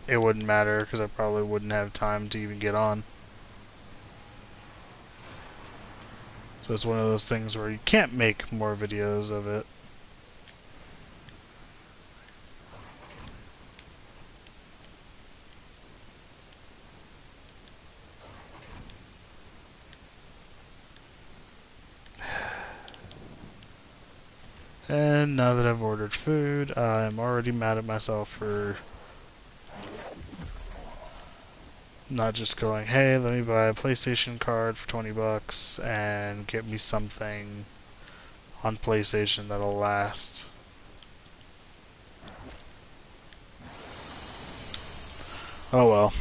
it wouldn't matter because I probably wouldn't have time to even get on. So it's one of those things where you can't make more videos of it. And now that I've ordered food, I'm already mad at myself for not just going, hey, let me buy a PlayStation card for 20 bucks and get me something on PlayStation that'll last. Oh well.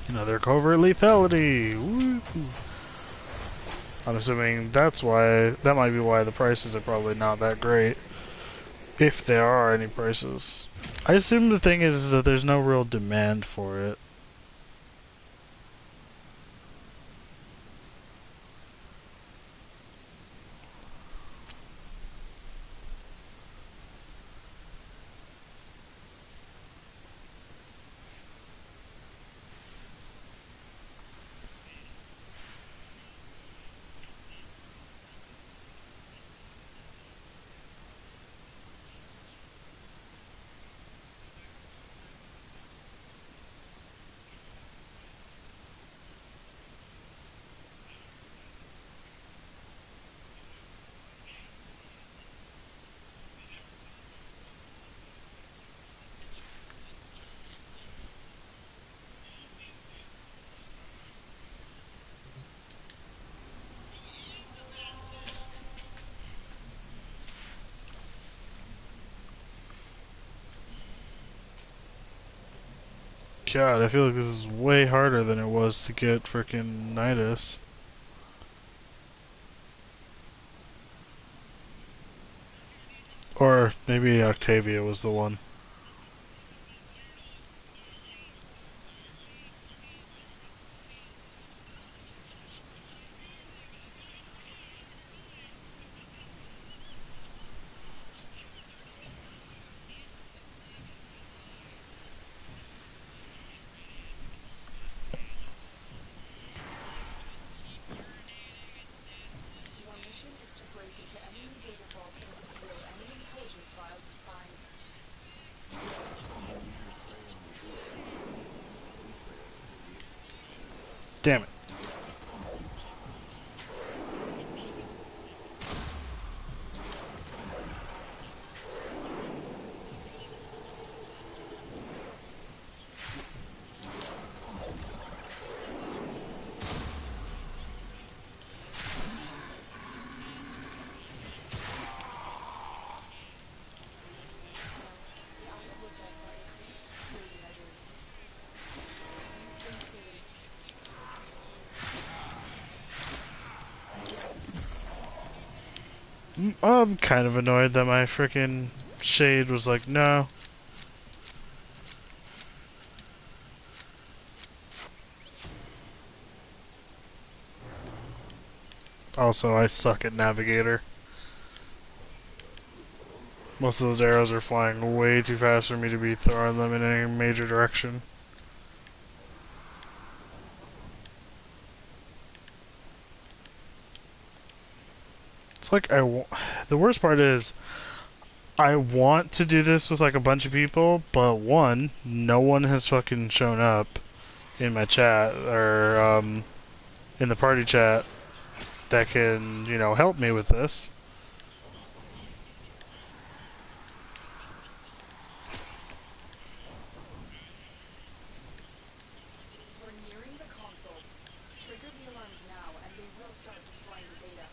Another covert lethality. Woo. I'm assuming that's why. That might be why the prices are probably not that great, if there are any prices. I assume the thing is that there's no real demand for it. God, I feel like this is way harder than it was to get frickin' Nidus. Or maybe Octavia was the one. Your mission is to break into enemy data vaults and steal any intelligence files you find. Damn it. Be on the lookout for increased security measures. You've been seen. I'm kind of annoyed that my frickin' shade was like, no. Also, I suck at Navigator. Most of those arrows are flying way too fast for me to be throwing them in any major direction. It's like the worst part is I want to do this with like a bunch of people, but one, no one has fucking shown up in my chat or in the party chat that can, you know, help me with this. We're nearing the console. Trigger the alarms now, and they will start destroying the data.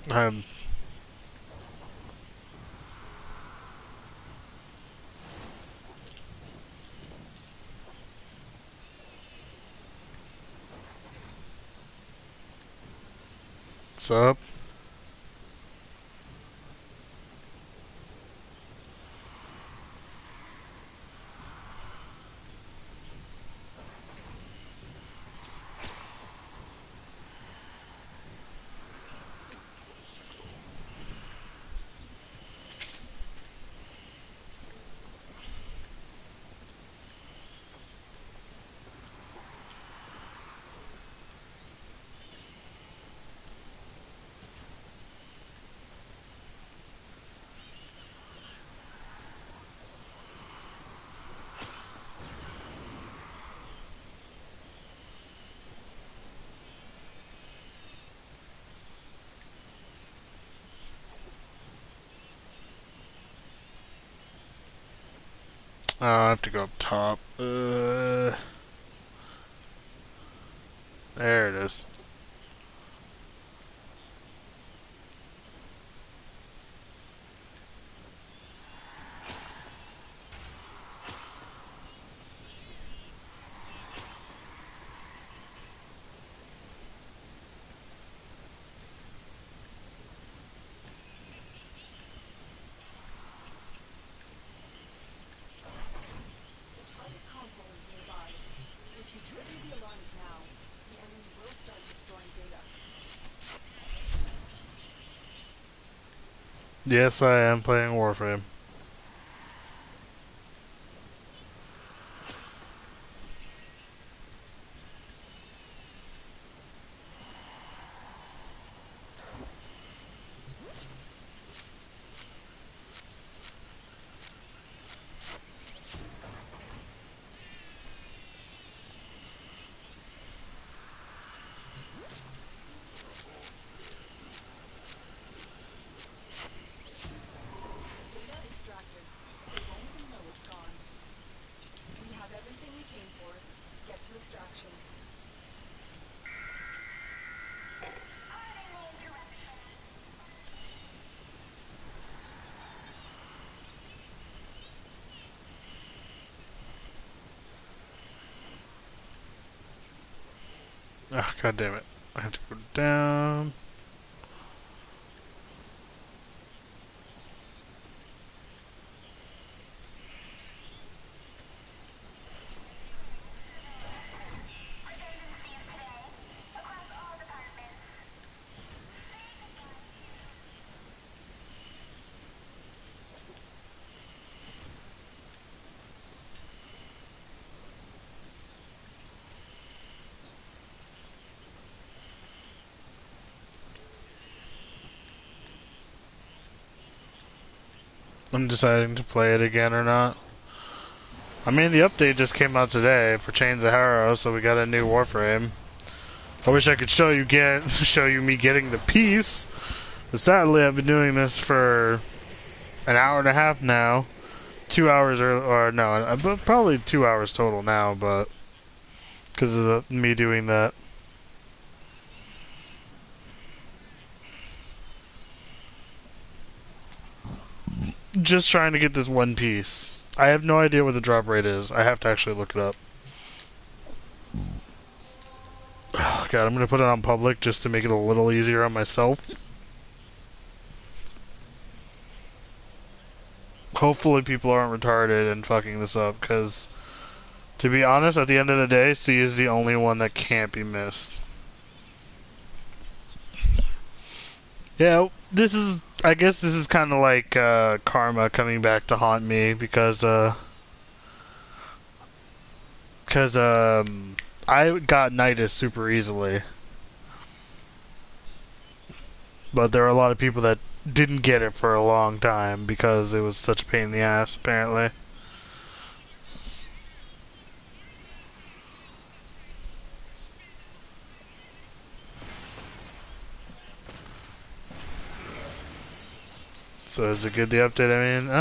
I'm What's up? I have to go up top. There it is. The target console is nearby. If you trigger the alarms now, the enemy will start destroying data. Yes, I am playing Warframe. Data extracted. They won't even know it's gone. We have everything we came for. Get to extraction. Oh, god damn it. I have to go down. I'm deciding to play it again or not. I mean, the update just came out today for Chains of Harrow, so we got a new Warframe. I wish I could show you me getting the piece, but sadly I've been doing this for an hour and a half now. 2 hours or no, but probably 2 hours total now, but because of me doing that. Just trying to get this one piece. I have no idea what the drop rate is. I have to actually look it up. Oh, God, I'm gonna put it on public just to make it a little easier on myself. Hopefully people aren't retarded and fucking this up, because to be honest, at the end of the day, C is the only one that can't be missed. Yeah, I guess this is kind of like karma coming back to haunt me because I got Nidus super easily, but there are a lot of people that didn't get it for a long time because it was such a pain in the ass, apparently. So is it good, the update? I mean,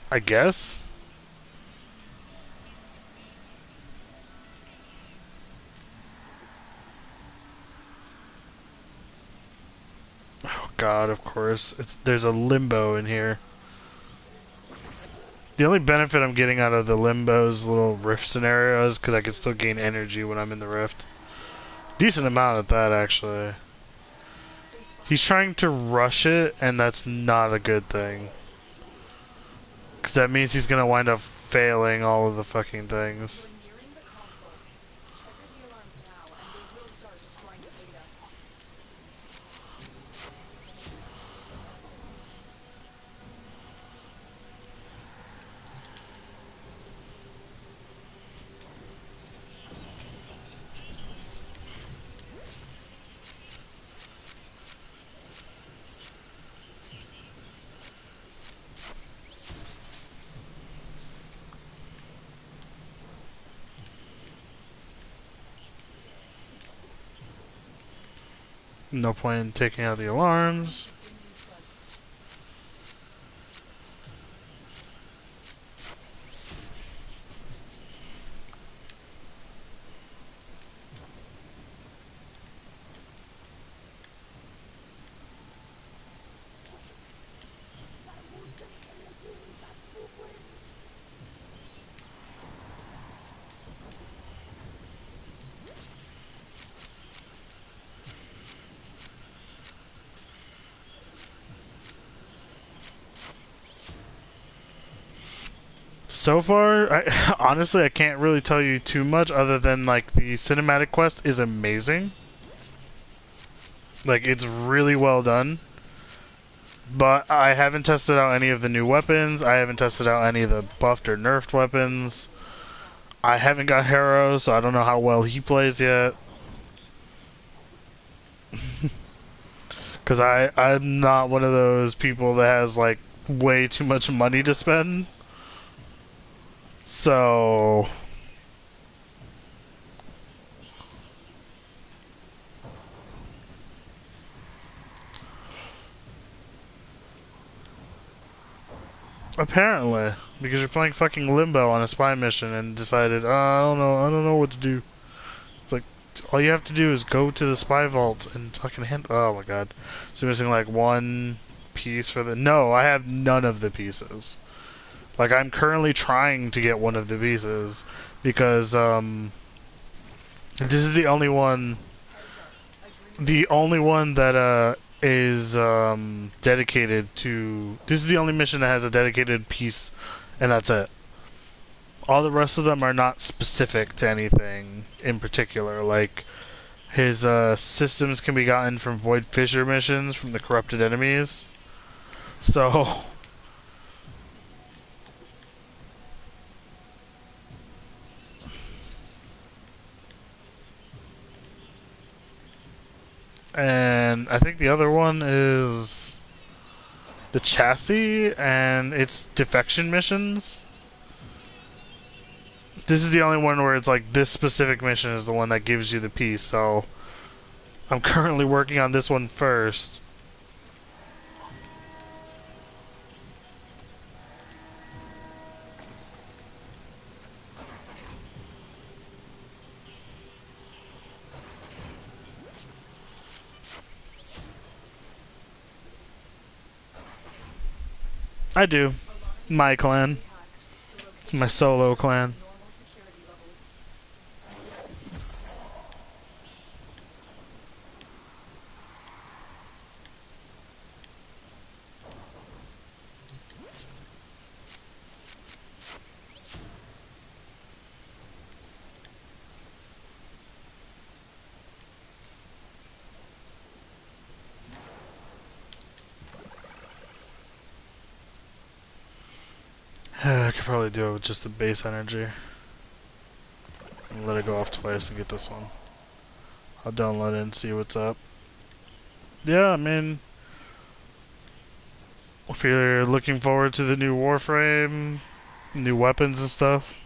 I guess. god, of course. There's a limbo in here. The only benefit I'm getting out of the limbo's little rift scenario is because I can still gain energy when I'm in the rift. Decent amount at that, actually. He's trying to rush it, and that's not a good thing. Because that means he's going to wind up failing all of the fucking things. You're nearing the console. Trigger the alarms now, and they will start destroying the data. No point in taking out the alarms. So far, honestly, I can't really tell you too much other than, like, the cinematic quest is amazing. Like, it's really well done. But I haven't tested out any of the new weapons. I haven't tested out any of the buffed or nerfed weapons. I haven't got Harrow, so I don't know how well he plays yet. Because I'm not one of those people that has, like, way too much money to spend. So apparently, because you're playing fucking Limbo on a spy mission and decided, I don't know what to do. It's like all you have to do is go to the spy vault and fucking oh my god. So you're missing like one piece for the no, I have none of the pieces. Like I'm currently trying to get one of the pieces because this is the only one that is dedicated to this is the only mission that has a dedicated piece, and that's it. All the rest of them are not specific to anything in particular. Like his systems can be gotten from Void Fissure missions from the corrupted enemies. So and I think the other one is the chassis and its defection missions. This is the only one where it's like this specific mission is the one that gives you the piece, so I'm currently working on this one first. I do. My clan. It's my solo clan. Normal security levels. I could probably do it with just the base energy. Let it go off twice and get this one. I'll download it and see what's up. Yeah, I mean, if you're looking forward to the new Warframe, new weapons and stuff.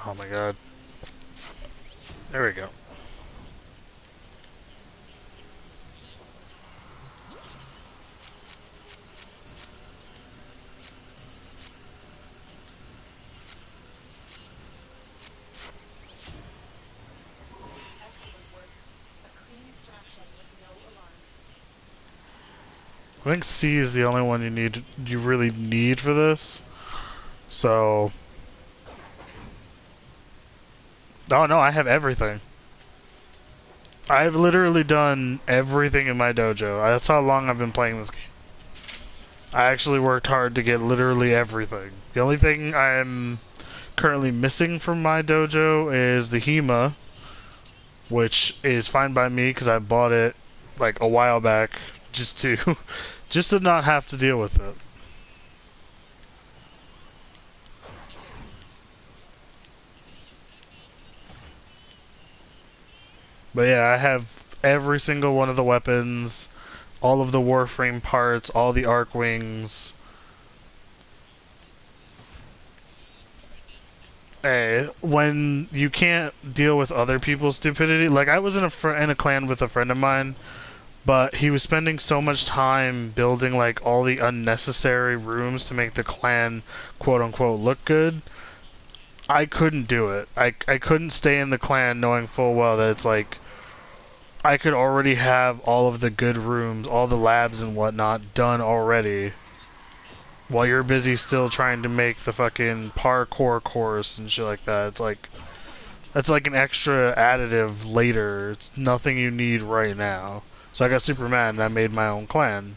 Oh my god. There we go. I think C is the only one you really need for this. So, oh no, I have everything. I've literally done everything in my dojo. That's how long I've been playing this game. I actually worked hard to get literally everything. The only thing I'm currently missing from my dojo is the Hema, which is fine by me because I bought it like a while back just to just to not have to deal with it. But yeah, I have every single one of the weapons, all of the Warframe parts, all the arc wings. Hey, when you can't deal with other people's stupidity, like I was in a clan with a friend of mine, but he was spending so much time building like all the unnecessary rooms to make the clan quote unquote look good. I couldn't do it. I couldn't stay in the clan knowing full well that it's like I could already have all of the good rooms, all the labs and whatnot done already, while you're busy still trying to make the fucking parkour course and shit like that. It's like that's like an extra additive later. It's nothing you need right now. So I got super mad and I made my own clan.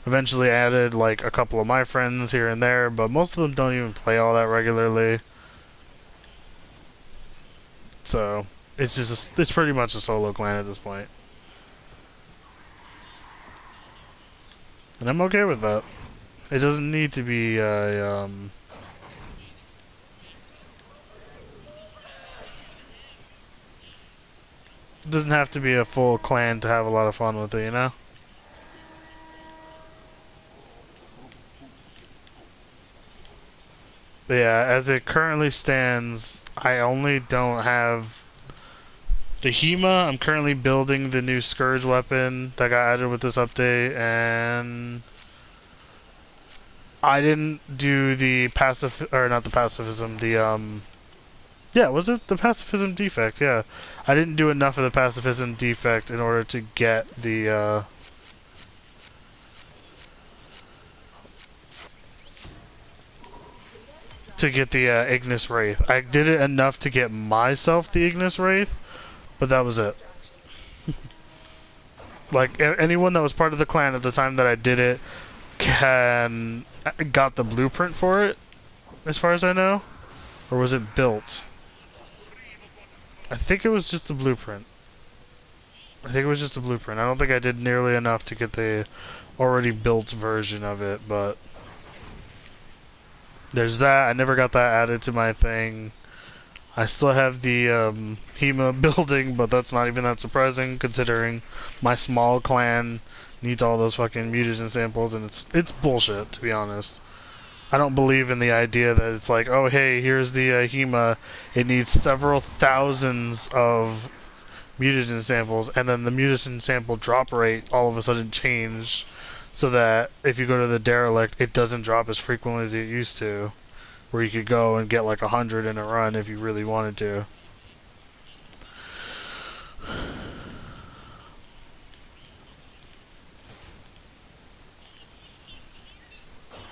Eventually added like a couple of my friends here and there, but most of them don't even play all that regularly. So it's pretty much a solo clan at this point. And I'm okay with that. It doesn't need to be it doesn't have to be a full clan to have a lot of fun with it, you know? But yeah, as it currently stands, I only don't have the Hema. I'm currently building the new Scourge weapon that got added with this update, and I didn't do the not the pacifism, yeah, was it the pacifism defect? Yeah. I didn't do enough of the pacifism defect in order to get the, Ignis Wraith. I did it enough to get myself the Ignis Wraith, but that was it. Like, anyone that was part of the clan at the time that I did it got the blueprint for it, as far as I know? Or was it built? I think it was just the blueprint. I think it was just a blueprint. I don't think I did nearly enough to get the already built version of it, but there's that. I never got that added to my thing. I still have the Hema building, but that's not even that surprising considering my small clan needs all those fucking mutagen samples, and it's bullshit, to be honest. I don't believe in the idea that it's like, oh hey, here's the Hema. It needs several thousands of mutagen samples, and then the mutagen sample drop rate all of a sudden changed so that if you go to the derelict, it doesn't drop as frequently as it used to, where you could go and get like 100 in a run if you really wanted to.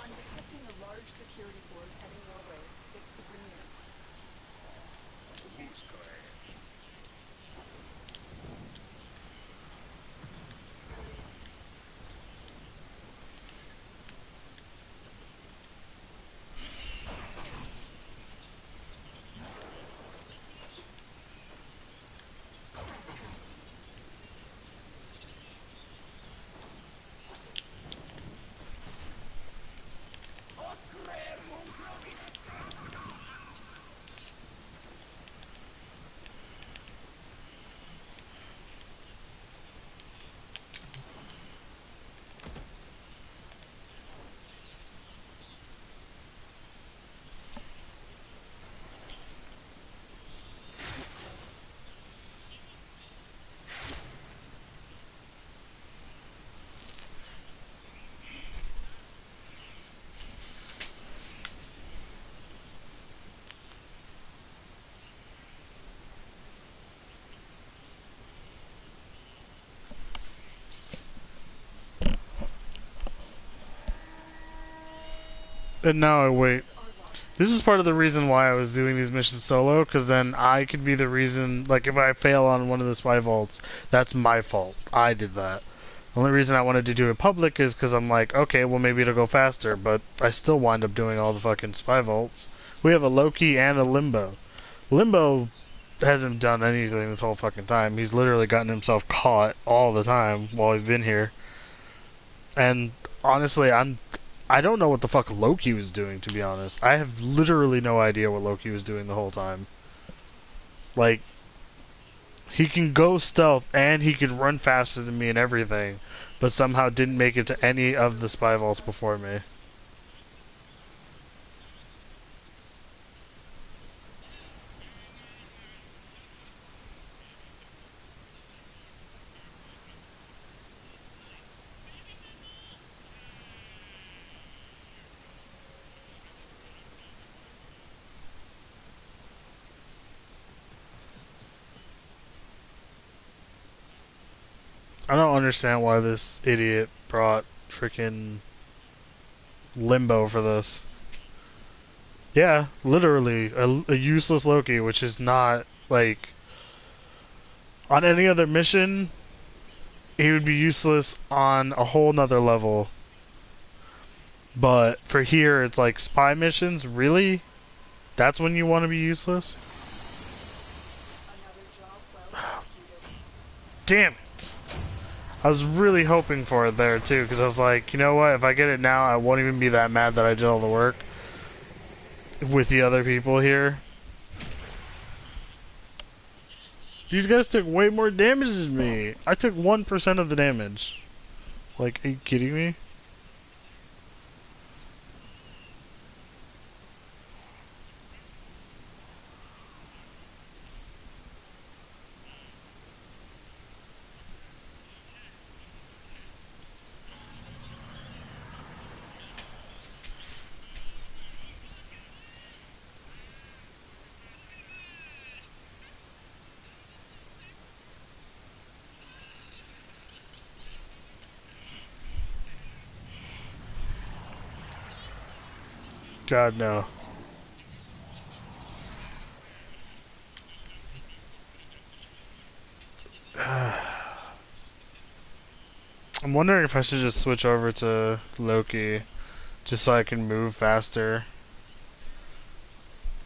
I'm detecting a large security force heading your way. It's the Grenier. And now I wait. This is part of the reason why I was doing these missions solo, because then I could be the reason, like if I fail on one of the spy vaults, that's my fault. I did that. The only reason I wanted to do it public is because I'm like, okay, well maybe it'll go faster, but I still wind up doing all the fucking spy vaults. We have a Loki and a Limbo. Limbo hasn't done anything this whole fucking time. He's literally gotten himself caught all the time while he's been here. And honestly, I don't know what the fuck Loki was doing, to be honest. I have literally no idea what Loki was doing the whole time. Like, he can go stealth and he can run faster than me and everything, but somehow didn't make it to any of the spy vaults before me. I don't understand why this idiot brought freaking Limbo for this. Yeah, literally, a useless Loki, which is not, like... On any other mission, he would be useless on a whole nother level. But for here, it's like, spy missions? Really? That's when you want to be useless? Damn it! I was really hoping for it there, too, because I was like, you know what, if I get it now, I won't even be that mad that I did all the work with the other people here. These guys took way more damage than me. I took 1% of the damage. Like, are you kidding me? God, no. I'm wondering if I should just switch over to Loki, just so I can move faster.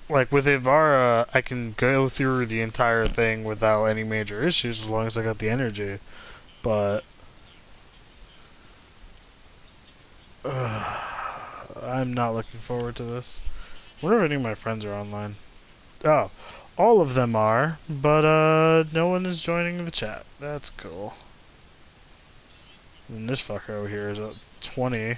Like, with Ivara, I can go through the entire thing without any major issues, as long as I got the energy. But... I'm not looking forward to this. I wonder if any of my friends are online. Oh, all of them are, but no one is joining the chat. That's cool. And this fucker over here is at 20.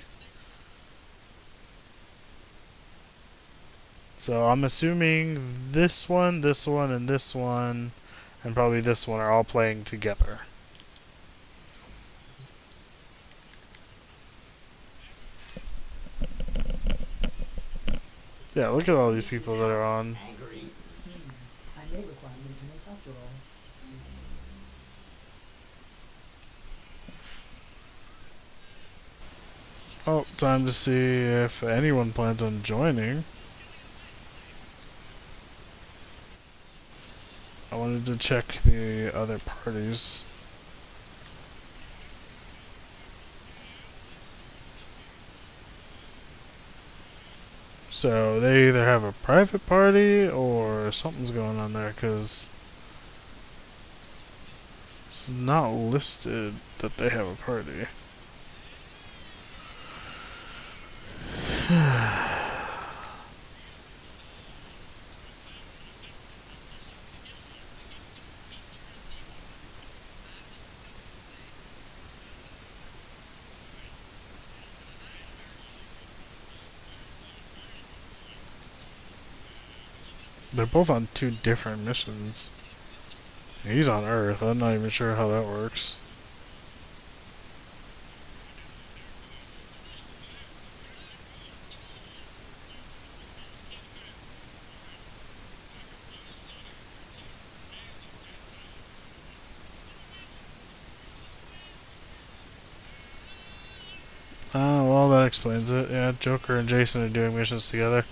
So I'm assuming this one, and this one, and probably this one are all playing together. Yeah, look at all these people that are on. Angry. I may require maintenance after all. Oh, time to see if anyone plans on joining. I wanted to check the other parties. So they either have a private party or something's going on there, because it's not listed that they have a party. They're both on two different missions. He's on Earth. I'm not even sure how that works. Well, then that explains it. Yeah, Joker and Jason are doing missions together.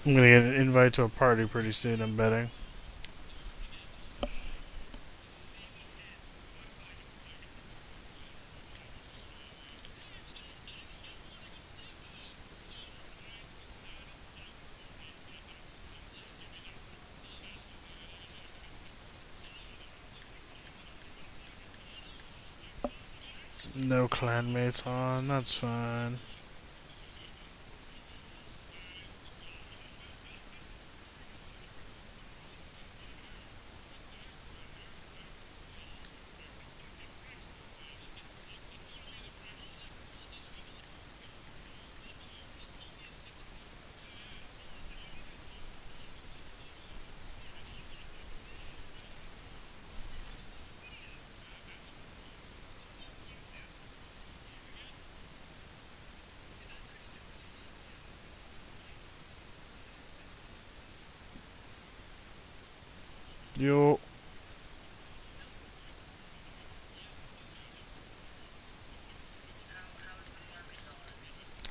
I'm gonna get an invite to a party pretty soon, I'm betting. No clanmates on, that's fine. Yo.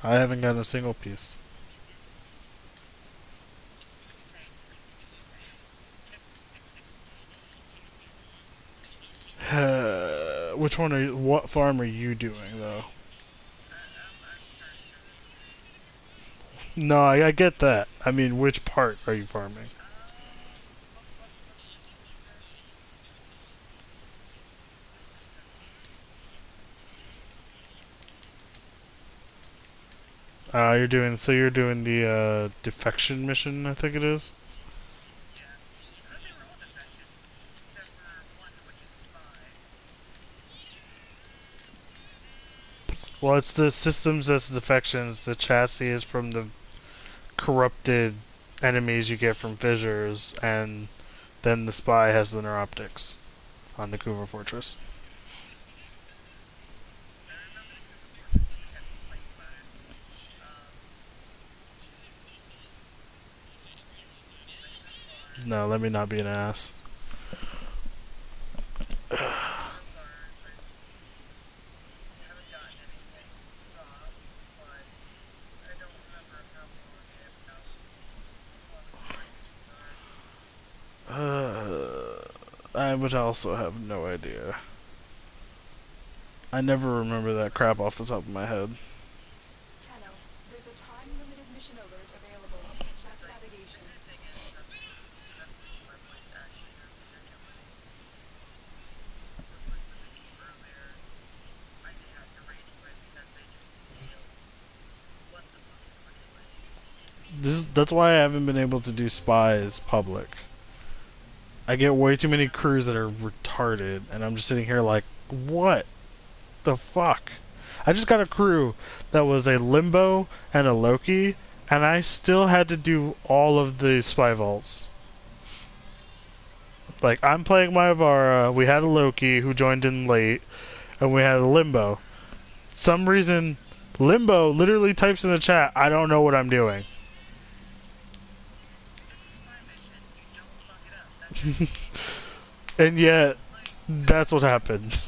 I haven't gotten a single piece. Which one are you, what farm are you doing though? No, I get that. I mean, which part are you farming? You're doing the defection mission, I think it is. Well, it's the systems that's defections. The chassis is from the corrupted enemies you get from fissures, and then the spy has the neuroptics on the Kuva Fortress. No, let me not be an ass. I would also have no idea. I never remember that crap off the top of my head. Tenno, there's a time-limited mission alert available. Check navigation. That's why I haven't been able to do spies public. I get way too many crews that are retarded, and I'm just sitting here like, what the fuck? I just got a crew that was a Limbo and a Loki, and I still had to do all of the spy vaults. Like, I'm playing my Avara, we had a Loki who joined in late, and we had a Limbo. Some reason, Limbo literally types in the chat, I don't know what I'm doing. And yet, that's what happened.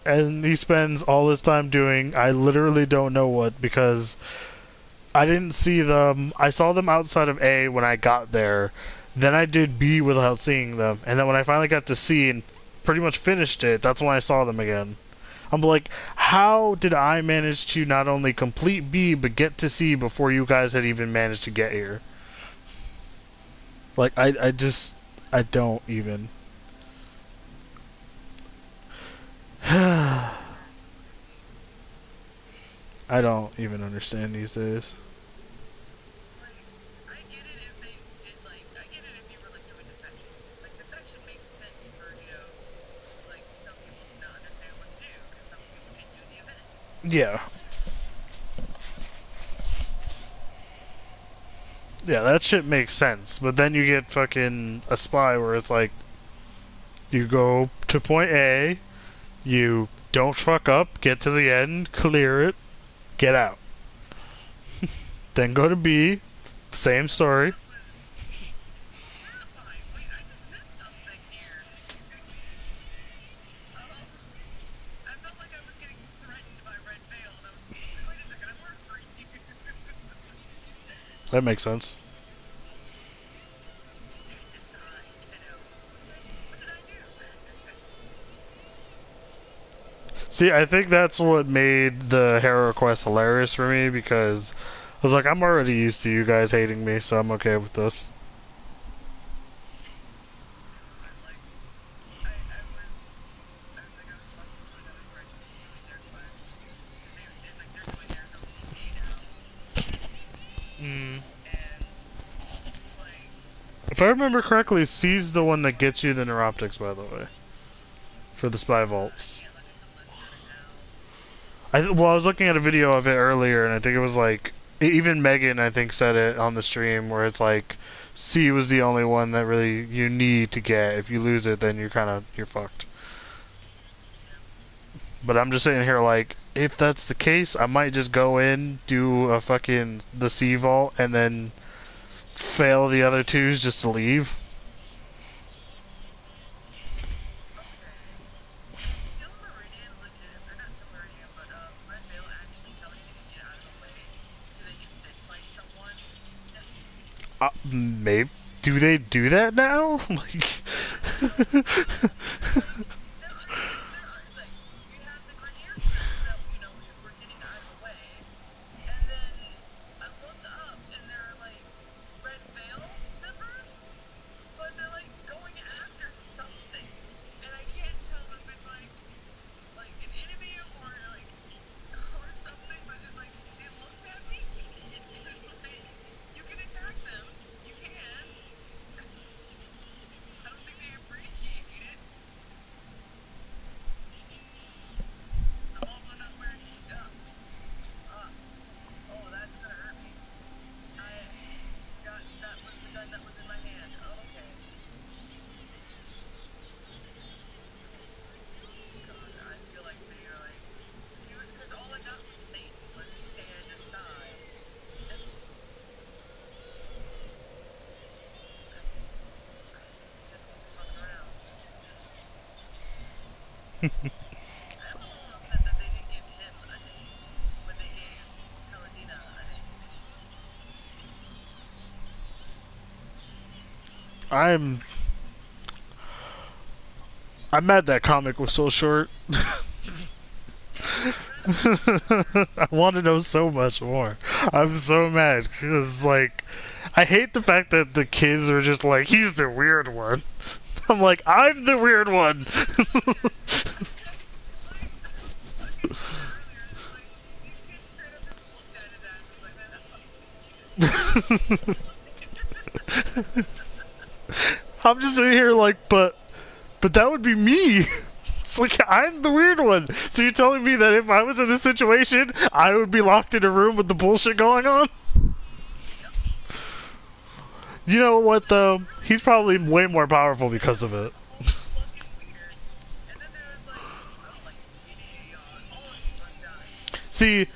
And he spends all his time doing I literally don't know what, because I didn't see them. I saw them outside of A when I got there. Then I did B without seeing them. And then when I finally got to C and pretty much finished it, that's when I saw them again. I'm like, how did I manage to not only complete B but get to C before you guys had even managed to get here? Like, I don't even. I don't even understand these days. Yeah. Yeah, that shit makes sense. But then you get fucking a spy where it's like, you go to point A, you don't fuck up, get to the end, clear it, get out. Then go to B, same story. That makes sense. See, I think that's what made the Harrow quest hilarious for me, because I was like, I'm already used to you guys hating me, so I'm okay with this. Mm. If I remember correctly, C's the one that gets you the neuroptics, by the way, for the spy vaults. Well, I was looking at a video of it earlier, and I think it was like, even Megan, I think, said it on the stream, where it's like, C was the only one that really you need to get. If you lose it, then you're fucked. But I'm just sitting here like, if that's the case, I might just go in, do a fucking the C vault, and then fail the other twos just to leave. Maybe. Do they do that now? Like. I'm mad that comic was so short. I want to know so much more. I'm so mad because, like, I hate the fact that the kids are just like, he's the weird one. I'm like, I'm the weird one. I'm just sitting here like, but that would be me. It's like, I'm the weird one. So you're telling me that if I was in this situation, I would be locked in a room with the bullshit going on? You know what, though? He's probably way more powerful because of it. See...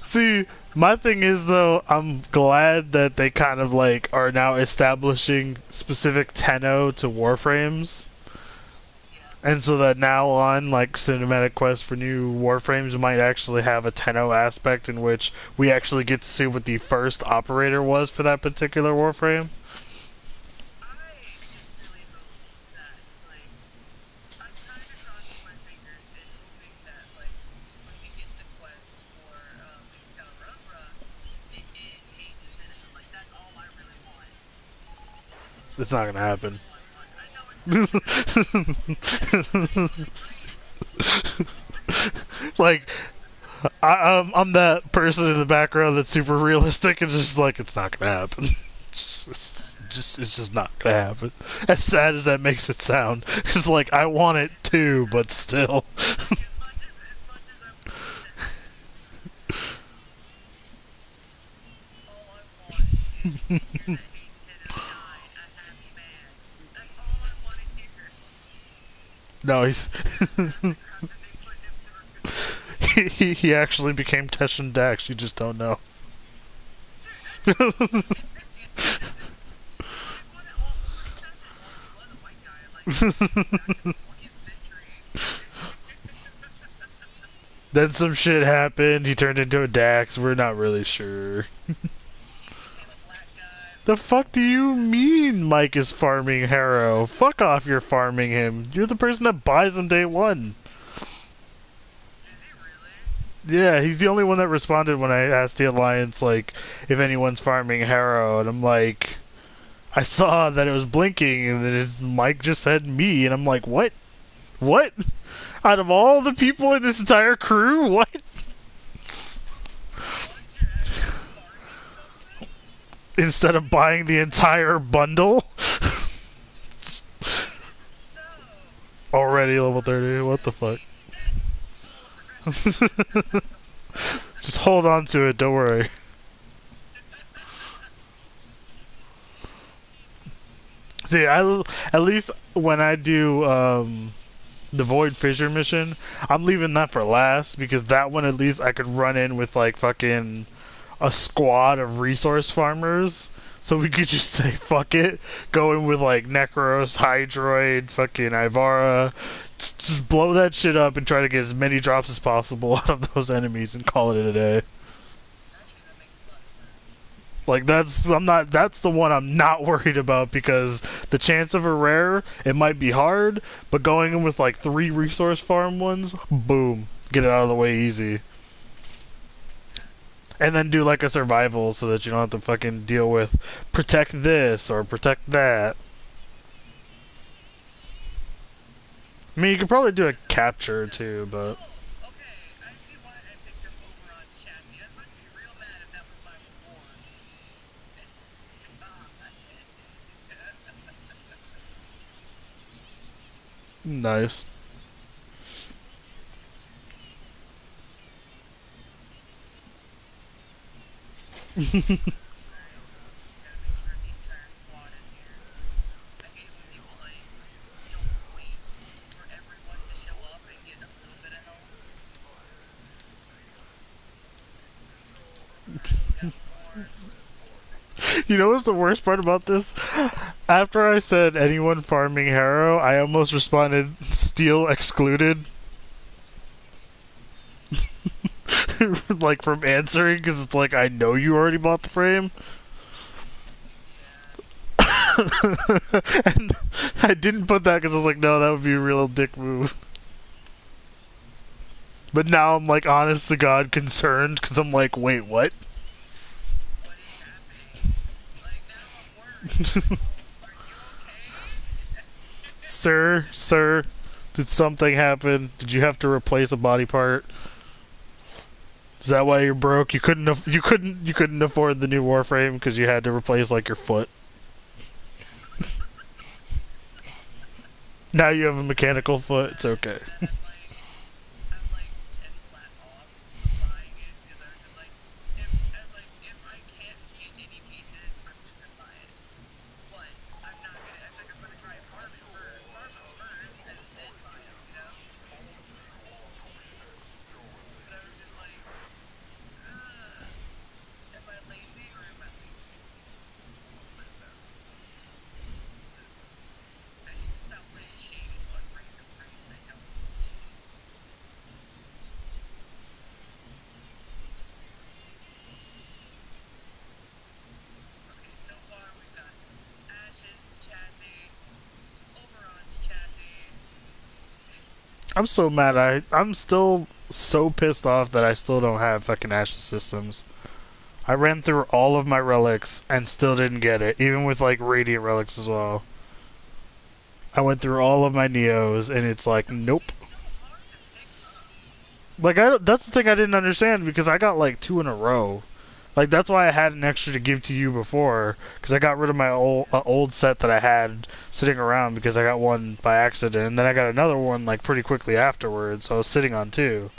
See, my thing is, though, I'm glad that they kind of, like, are now establishing specific tenno to Warframes. And so that now on, like, cinematic quests for new Warframes might actually have a tenno aspect in which we actually get to see what the first operator was for that particular Warframe. It's not gonna happen. Like, I'm that person in the background that's super realistic and just like, it's not gonna happen. It's just not gonna happen. As sad as that makes it sound, it's like I want it too, but still. No, he's he actually became Tesh and Dax. You just don't know. Then some shit happened. He turned into a Dax. We're not really sure. The fuck do you mean Mike is farming Harrow? Fuck off, you're farming him. You're the person that buys him day one. Yeah, he's the only one that responded when I asked the Alliance, like, if anyone's farming Harrow, and I'm like, I saw that it was blinking, and then Mike just said me, and I'm like, what? What? Out of all the people in this entire crew, what? Instead of buying the entire bundle? Already level 30, what the fuck? Just hold on to it, don't worry. See, at least when I do the Void Fissure mission, I'm leaving that for last because that one at least I could run in with like fucking a squad of resource farmers. So we could just say fuck it, go in with like Necros, Hydroid, fucking Ivara, just blow that shit up and try to get as many drops as possible out of those enemies and call it a day. Like that's the one I'm not worried about because the chance of a rare, it might be hard, but going in with like 3 resource farm ones, boom, get it out of the way easy. And then do like a survival so that you don't have to fucking deal with protect this or protect that. I mean, you could probably do a capture too, but nice. You know what's the worst part about this? After I said anyone farming Harrow, I almost responded steel excluded. Like from answering, because it's like I know you already bought the frame. And I didn't put that because I was like, no, that would be a real dick move. But now I'm like, honest to God, concerned because I'm like, wait, what? Sir, did something happen? Did you have to replace a body part? Is that why you're broke? You couldn't afford the new Warframe because you had to replace like your foot. Now you have a mechanical foot. It's okay. I'm so mad. I'm still so pissed off that I still don't have fucking Ashes systems. I ran through all of my relics and still didn't get it, even with like Radiant relics as well. I went through all of my Neos and it's like, nope. Like that's the thing I didn't understand because I got like 2 in a row. Like that's why I had an extra to give to you before because I got rid of my old set that I had sitting around because I got one by accident and then I got another one like pretty quickly afterwards, so I was sitting on 2.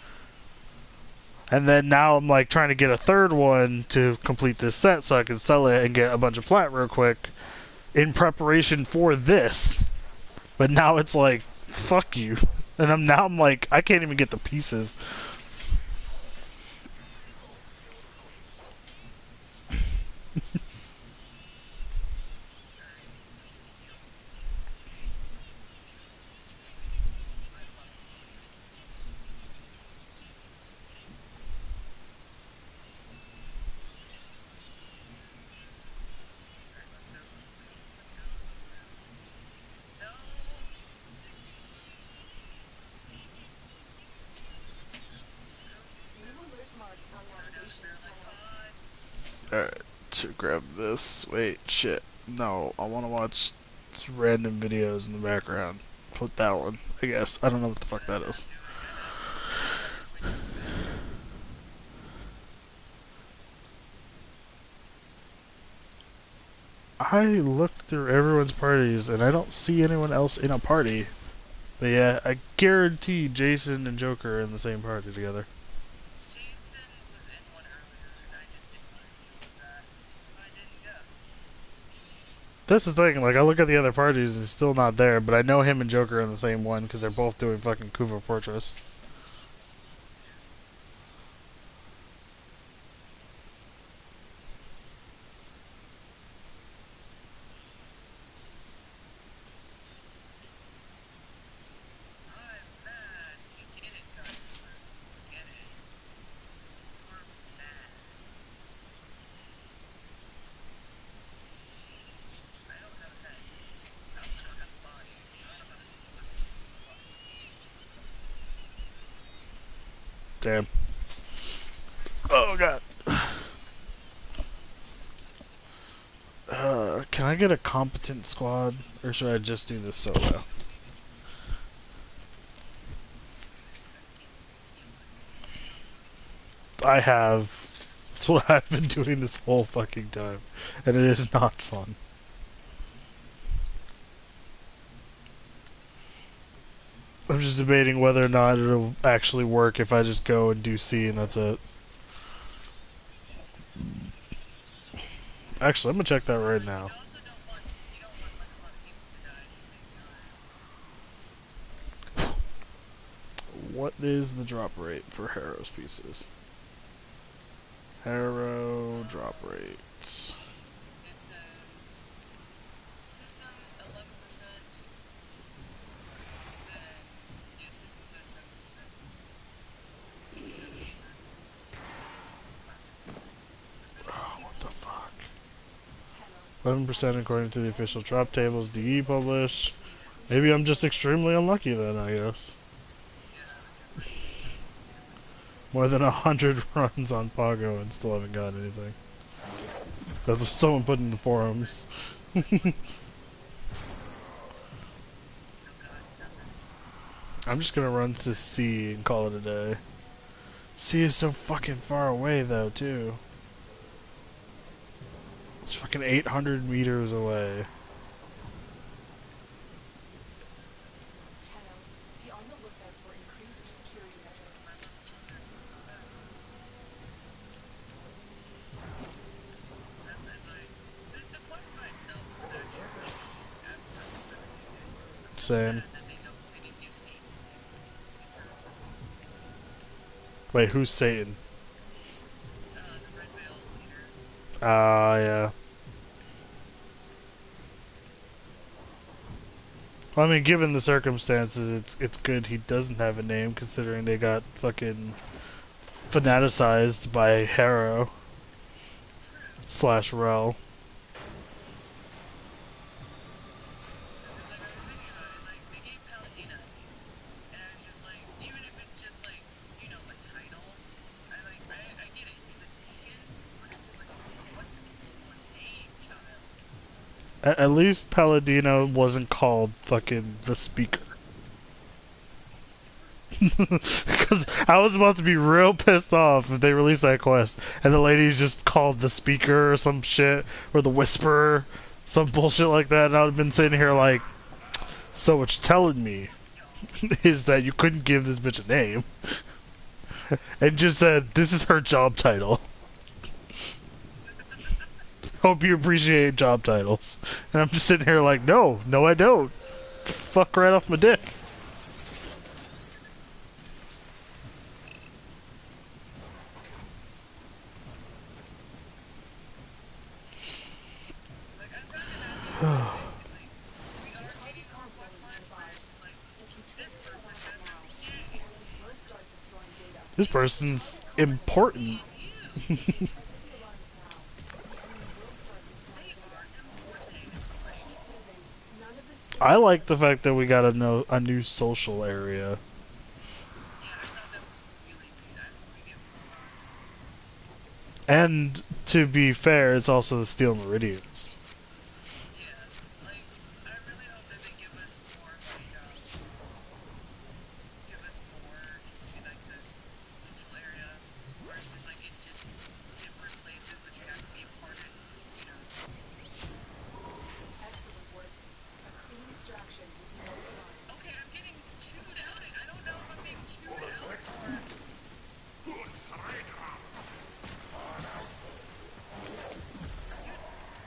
And then now I'm like trying to get a third one to complete this set so I can sell it and get a bunch of plat real quick in preparation for this. But now it's like, fuck you. And I'm like, I can't even get the pieces. Alright, to grab this. Wait, shit. No, I want to watch random videos in the background. Put that one, I guess. I don't know what the fuck that is. I looked through everyone's parties and I don't see anyone else in a party. But yeah, I guarantee Jason and Joker are in the same party together. Jason was in one earlier, and I just didn't want to deal with that, so I didn't go. That's the thing, like, I look at the other parties and he's still not there, but I know him and Joker are in the same one because they're both doing fucking Kuva Fortress. I'm mad. You get it, Tyler. Get it. You're mad. I don't have a head. I also don't have a body. I don't know how this is Damn. fucked. Oh god. Can I get a competent squad, or should I just do this solo? I have. That's what I've been doing this whole fucking time, and it is not fun. I'm just debating whether or not it'll actually work if I just go and do C and that's it. Actually, I'm gonna check that right now. What is the drop rate for Harrow's pieces? Harrow drop rates. It says systems 11%, then yeah, systems at 7%. 7%. Oh, what the fuck? 11% according to the official drop tables DE published. Maybe I'm just extremely unlucky then, I guess. More than 100 runs on Pago and still haven't gotten anything. That's what someone put in the forums. I'm just gonna run to C and call it a day. C is so fucking far away though, too. It's fucking 800 meters away. Be on the lookout for increased security measures. The quest by itself was actually Same. that they didn't give Satan these terms. Wait, who's Satan? The Red Veil leader. Ah, yeah. Well, I mean, given the circumstances, it's good he doesn't have a name, considering they got fucking fanaticized by Harrow / Rel. It's like I was thinking about it, it's like they gave Paladina a name. And it's just like, even if it's just like, you know, a title, I get it, he's a deacon, but it's just like, what is your name, child? At least Palladino wasn't called fucking the Speaker. Because I was about to be real pissed off if they released that quest and the lady's just called the Speaker or some shit, or the Whisperer, some bullshit like that, and I would have been sitting here like, so what you're telling me is that you couldn't give this bitch a name and just said, this is her job title. Hope you appreciate job titles. And I'm just sitting here like, no, I don't. Fuck right off my dick. This person's important. I like the fact that we got a new social area. And to be fair, it's also the Steel Meridians. Yeah, like, I really hope that they give us more, like, give us more into, like, this social area, where it's just, like, it's just different places, but you have to be a part of it, you know? Excellent work. A clean extraction will be both alarms. Okay, I'm getting chewed out. I don't know if I'm being chewed out or...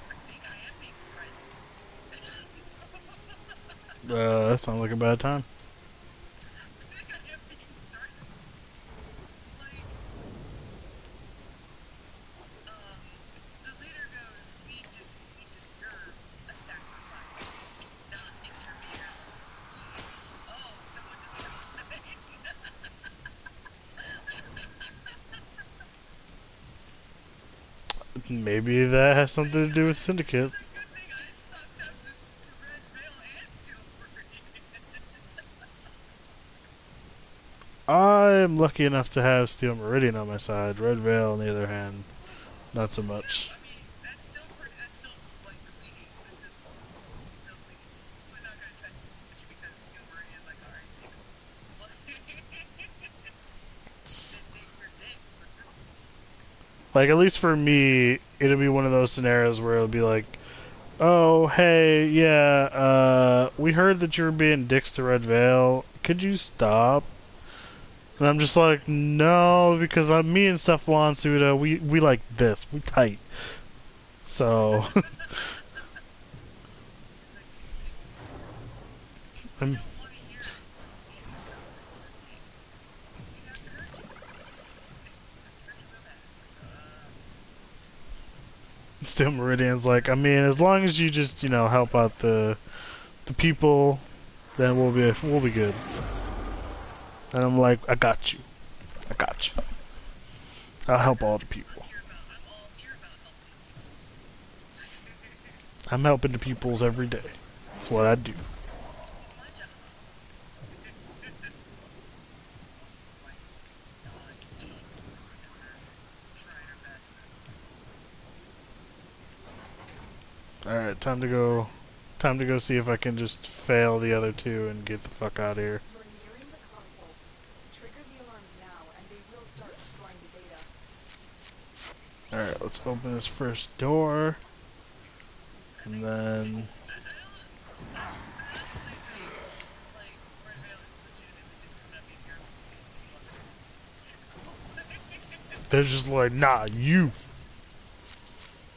I think I am being threatened. That sounds like a bad time. I think I am being threatened. Like, the leader goes, we deserve a sacrifice, not interference. Oh, someone just died. Maybe that has something to do with Syndicate. It's a good thing I sucked up to Red Veil and Steel I'm lucky enough to have Steel Meridian on my side. Red Veil, on the other hand, not so much. I mean, that's still like, bleeding. It's just still bleeding. We're not gonna touch you because Steel Meridian is like, alright, be cool. We're dicks, but we're cool. Like, at least for me, it'll be one of those scenarios where it'll be like, oh, hey, yeah, we heard that you're being dicks to Red Veil. Could you stop? And I'm just like, no, because me and Cephalon Suda, we like this. We tight. So... I'm... Steel Meridian's like, I mean, as long as you just, help out the people, then we'll be good. And I'm like, I got you. I'll help all the people. I'm helping the peoples every day. That's what I do. Alright, time to go see if I can just fail the other two and get the fuck out of here. You're nearing the console. Trigger the alarms now, and they will start destroying the data. Alright, let's open this first door. And then... They're just like, nah, you!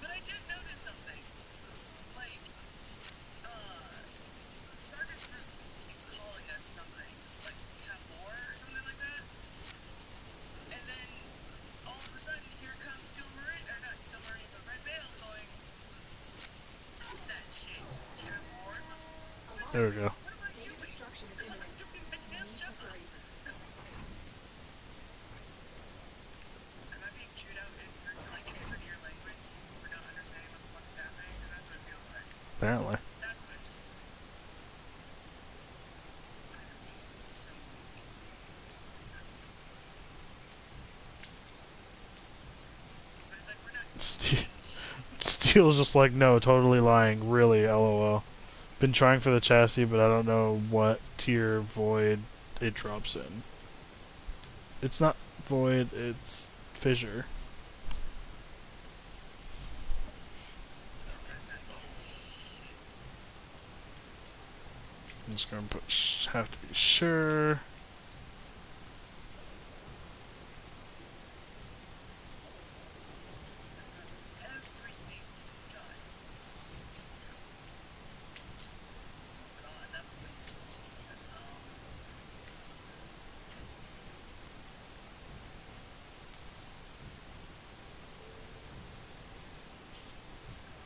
But I did notice something. Like, Sarge's group keeps calling us something, like galore or something like that. And then, all of a sudden, here comes Steel Meridian, or not Steel Meridian, but Red Veil going, that shit, galore. There we go. What am I Data doing? destruction is imminent. I'm doing my You damn need to job. hurry. Am I being chewed out in, like, in Grenier language for not understanding what the fuck is happening? Because that's what it feels like. Apparently. That's what it feels like. I am so weak. But it's like, we're not... Steel's just like, no, totally lying. Really, lol. Been trying for the chassis, but I don't know what tier void it drops in. It's not void, it's fissure. I'm just gonna put have to be sure. Everything is done. God, that place is cheap as hell.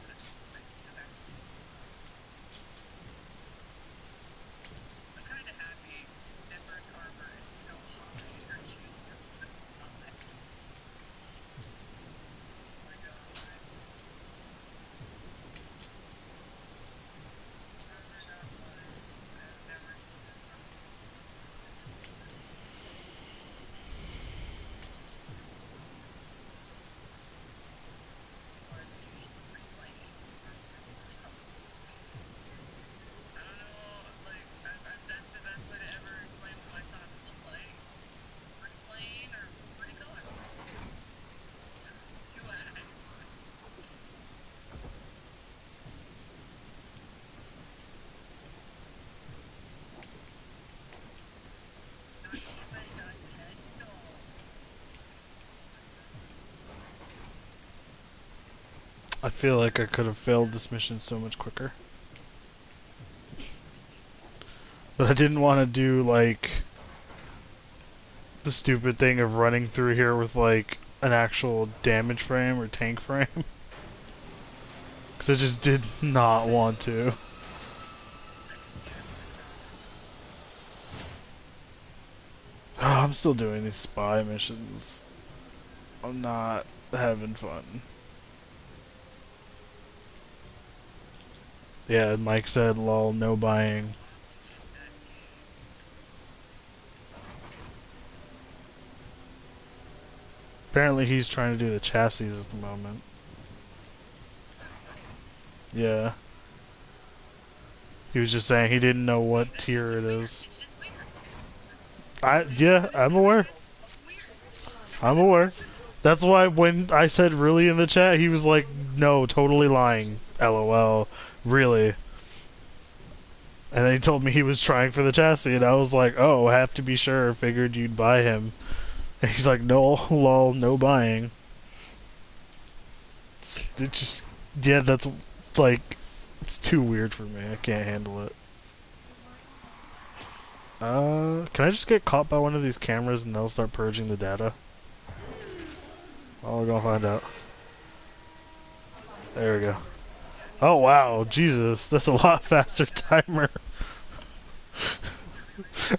I just, like, get back to sea. I'm kinda happy that we're I feel like I could have failed this mission so much quicker. But I didn't want to do, like, the stupid thing of running through here with, like, an actual damage frame or tank frame. Because I just did not want to. Oh, I'm still doing these spy missions. I'm not having fun. Yeah, Mike said, lol, no buying. Apparently he's trying to do the chassis at the moment. Yeah. He was just saying he didn't know what tier it is. Yeah, I'm aware. I'm aware. That's why when I said really in the chat, he was like, no, totally lying. LOL. Really. And then he told me he was trying for the chassis, and I was like, oh, have to be sure. Figured you'd buy him. And he's like, no, lol, no buying. It just, yeah, that's like, it's too weird for me. I can't handle it. Can I just get caught by one of these cameras and they'll start purging the data? Well, we're gonna find out. There we go. Oh wow, Jesus, that's a lot faster timer.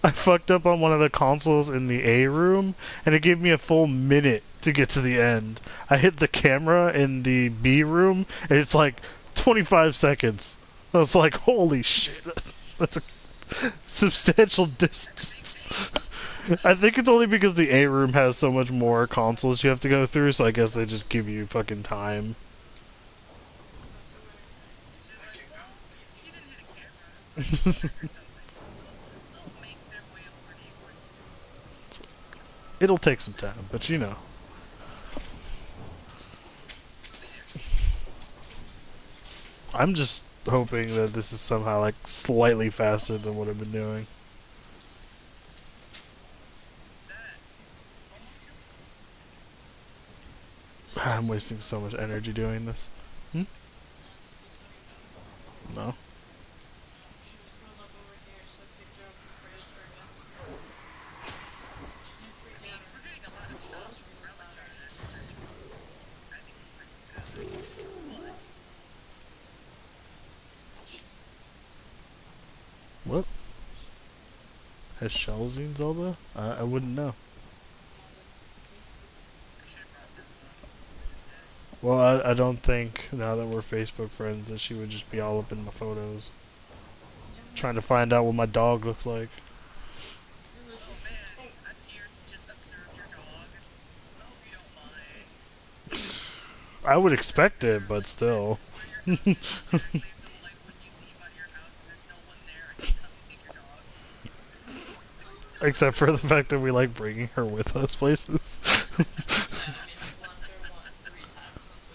I fucked up on one of the consoles in the A room, and it gave me a full minute to get to the end. I hit the camera in the B room, and it's like 25 seconds. I was like, holy shit, that's a substantial distance. I think it's only because the A room has so much more consoles you have to go through, so I guess they just give you fucking time. It'll take some time, but you know. I'm just hoping that this is somehow like slightly faster than what I've been doing. I'm wasting so much energy doing this. No. What? Has shells in Zelda? I wouldn't know. Well, I don't think, now that we're Facebook friends, that she would just be all up in my photos. Trying to find out what my dog looks like. I would expect it, but still. Except for the fact that we like bringing her with us places.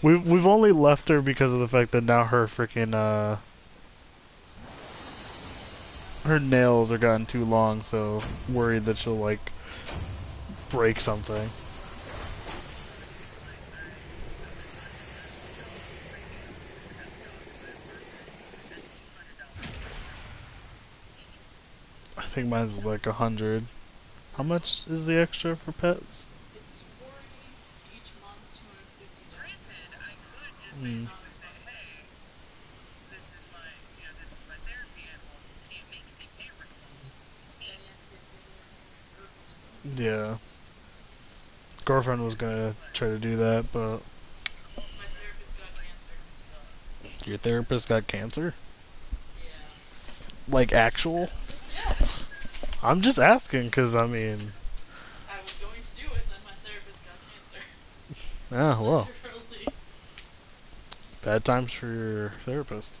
We've only left her because of the fact that now her freaking her nails are gotten too long, so worried that she'll like break something. I think mine's like 100. How much is the extra for pets? It's 40 each month, $250. Granted, I could just basically say, hey, this is my therapy animal. You can't make me pay rent. You can't. Yeah. Girlfriend was gonna try to do that, but My therapist got cancer. your therapist got cancer? Yeah. Like actual? Yes. I'm just asking, because I mean... I was going to do it, then my therapist got cancer. Ah, well. Literally. Bad times for your therapist.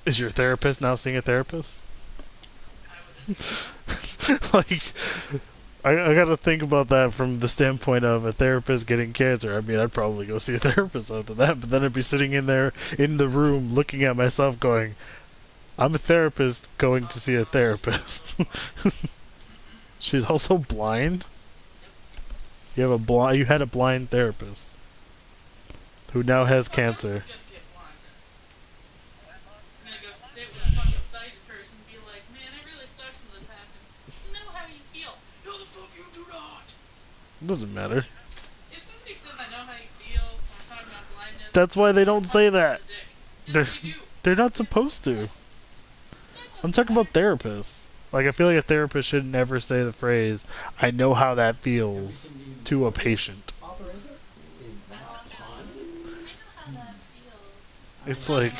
Is your therapist now seeing a therapist? Like, I gotta think about that from the standpoint of a therapist getting cancer. I mean, I'd probably go see a therapist after that, but then I'd be sitting in there, in the room, looking at myself going, I'm a therapist going to see a therapist. She's also blind? You had a blind therapist. who now has Someone else cancer. is gonna get blindness. I'm gonna go sit with a fucking sighted person and be like, man, it really sucks when this happens. You know how you feel. No, the fuck you do not. Doesn't matter. If somebody says I know how you feel when we're talking about blindness, That's why they I'm don't say punching them that. in the dick. They're, Yes, they do. they're not supposed to. That I'm doesn't talking about matter. therapists. Like, I feel like a therapist should never say the phrase, I know how that feels, to a patient. Operator? Is that fun? I know how that feels. It's like...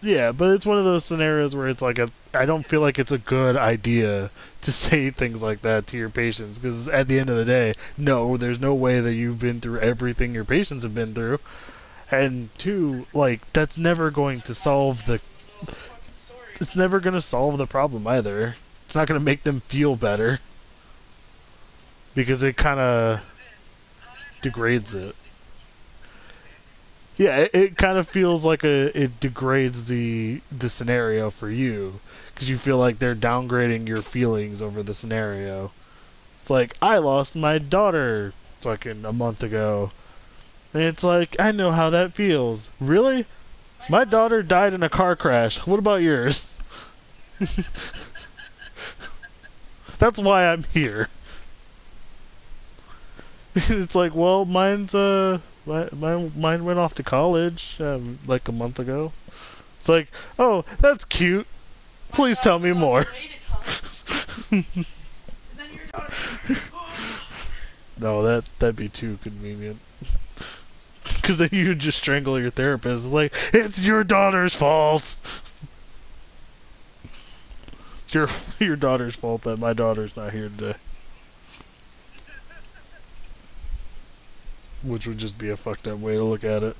Yeah, but it's one of those scenarios where it's like I don't feel like it's a good idea to say things like that to your patients, because at the end of the day, no, there's no way that you've been through everything your patients have been through. And two, like, that's never going to solve the... It's never going to solve the problem either. It's not going to make them feel better. Because it kind of degrades it. Yeah, it kind of feels like it degrades the scenario for you, because you feel like they're downgrading your feelings over the scenario. It's like, I lost my daughter fucking a month ago, and it's like, I know how that feels. Really? My daughter died in a car crash. What about yours? That's why I'm here. It's like, well, mine went off to college like a month ago. It's like, oh, that's cute. Please tell me more. No, that'd be too convenient. Because then you just strangle your therapist. It's like, it's your daughter's fault. It's your daughter's fault that my daughter's not here today. Which would just be a fucked up way to look at it.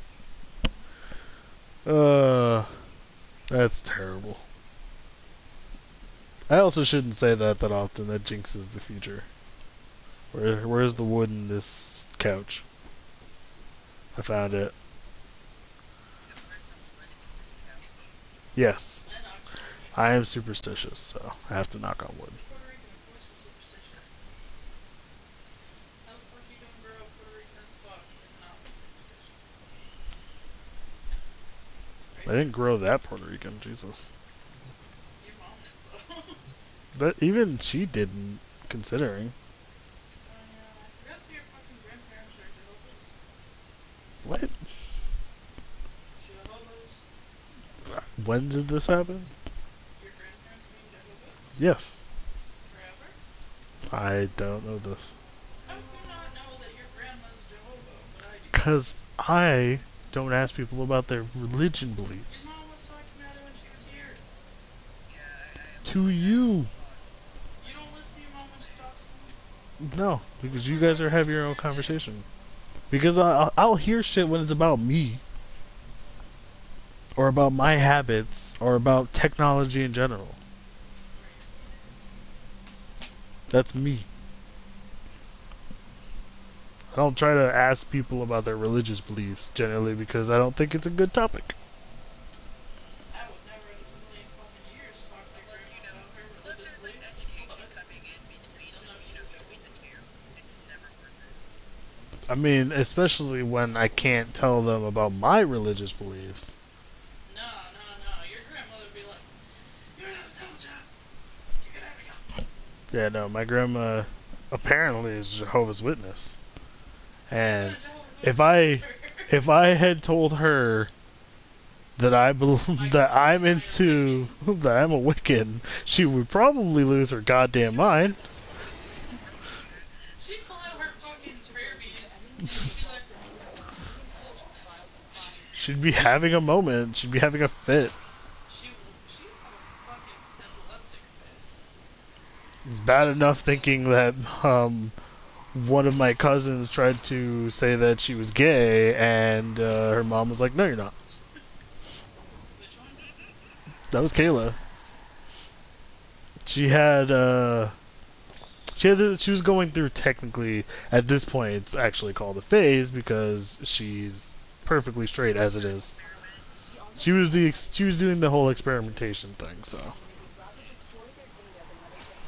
That's terrible. I also shouldn't say that often. That jinxes the future. Where's the wood in this couch? I found it. Yes. I am superstitious, so I have to knock on wood. I didn't grow that Puerto Rican, Jesus. That even she didn't, considering. What? When did this happen? Yes. I don't know this. How do you not know that your grandma's Jehovah, but I do? Because I don't ask people about their religion beliefs. Your mom was talking about it when she was here. To you. You don't listen to your mom when she talks to me? No, because you guys are having your own conversation. Because I'll hear shit when it's about me. Or about my habits. Or about technology in general. That's me. I don't try to ask people about their religious beliefs, generally, because I don't think it's a good topic. I would never in a million fucking years talk to your grandma about her religious beliefs. But I still know she was Jehovah. I mean, especially when I can't tell them about my religious beliefs. No. Your grandmother would be like, you're not a tell. You can have it. Yeah, no, my grandma apparently is Jehovah's Witness. And if I had told her that I believe that I'm into that I'm a Wiccan, she would probably lose her goddamn mind. She'd pull out her fucking prayer beads and she'd be like, She'd be having a moment. She'd be having a fit. she'd have a fucking epileptic fit. It's bad enough thinking that one of my cousins tried to say that she was gay, and her mom was like, "No, you're not." Which one? That was Kayla. She was going through, technically at this point it's actually called a phase because she's perfectly straight as it is. She was doing the whole experimentation thing, so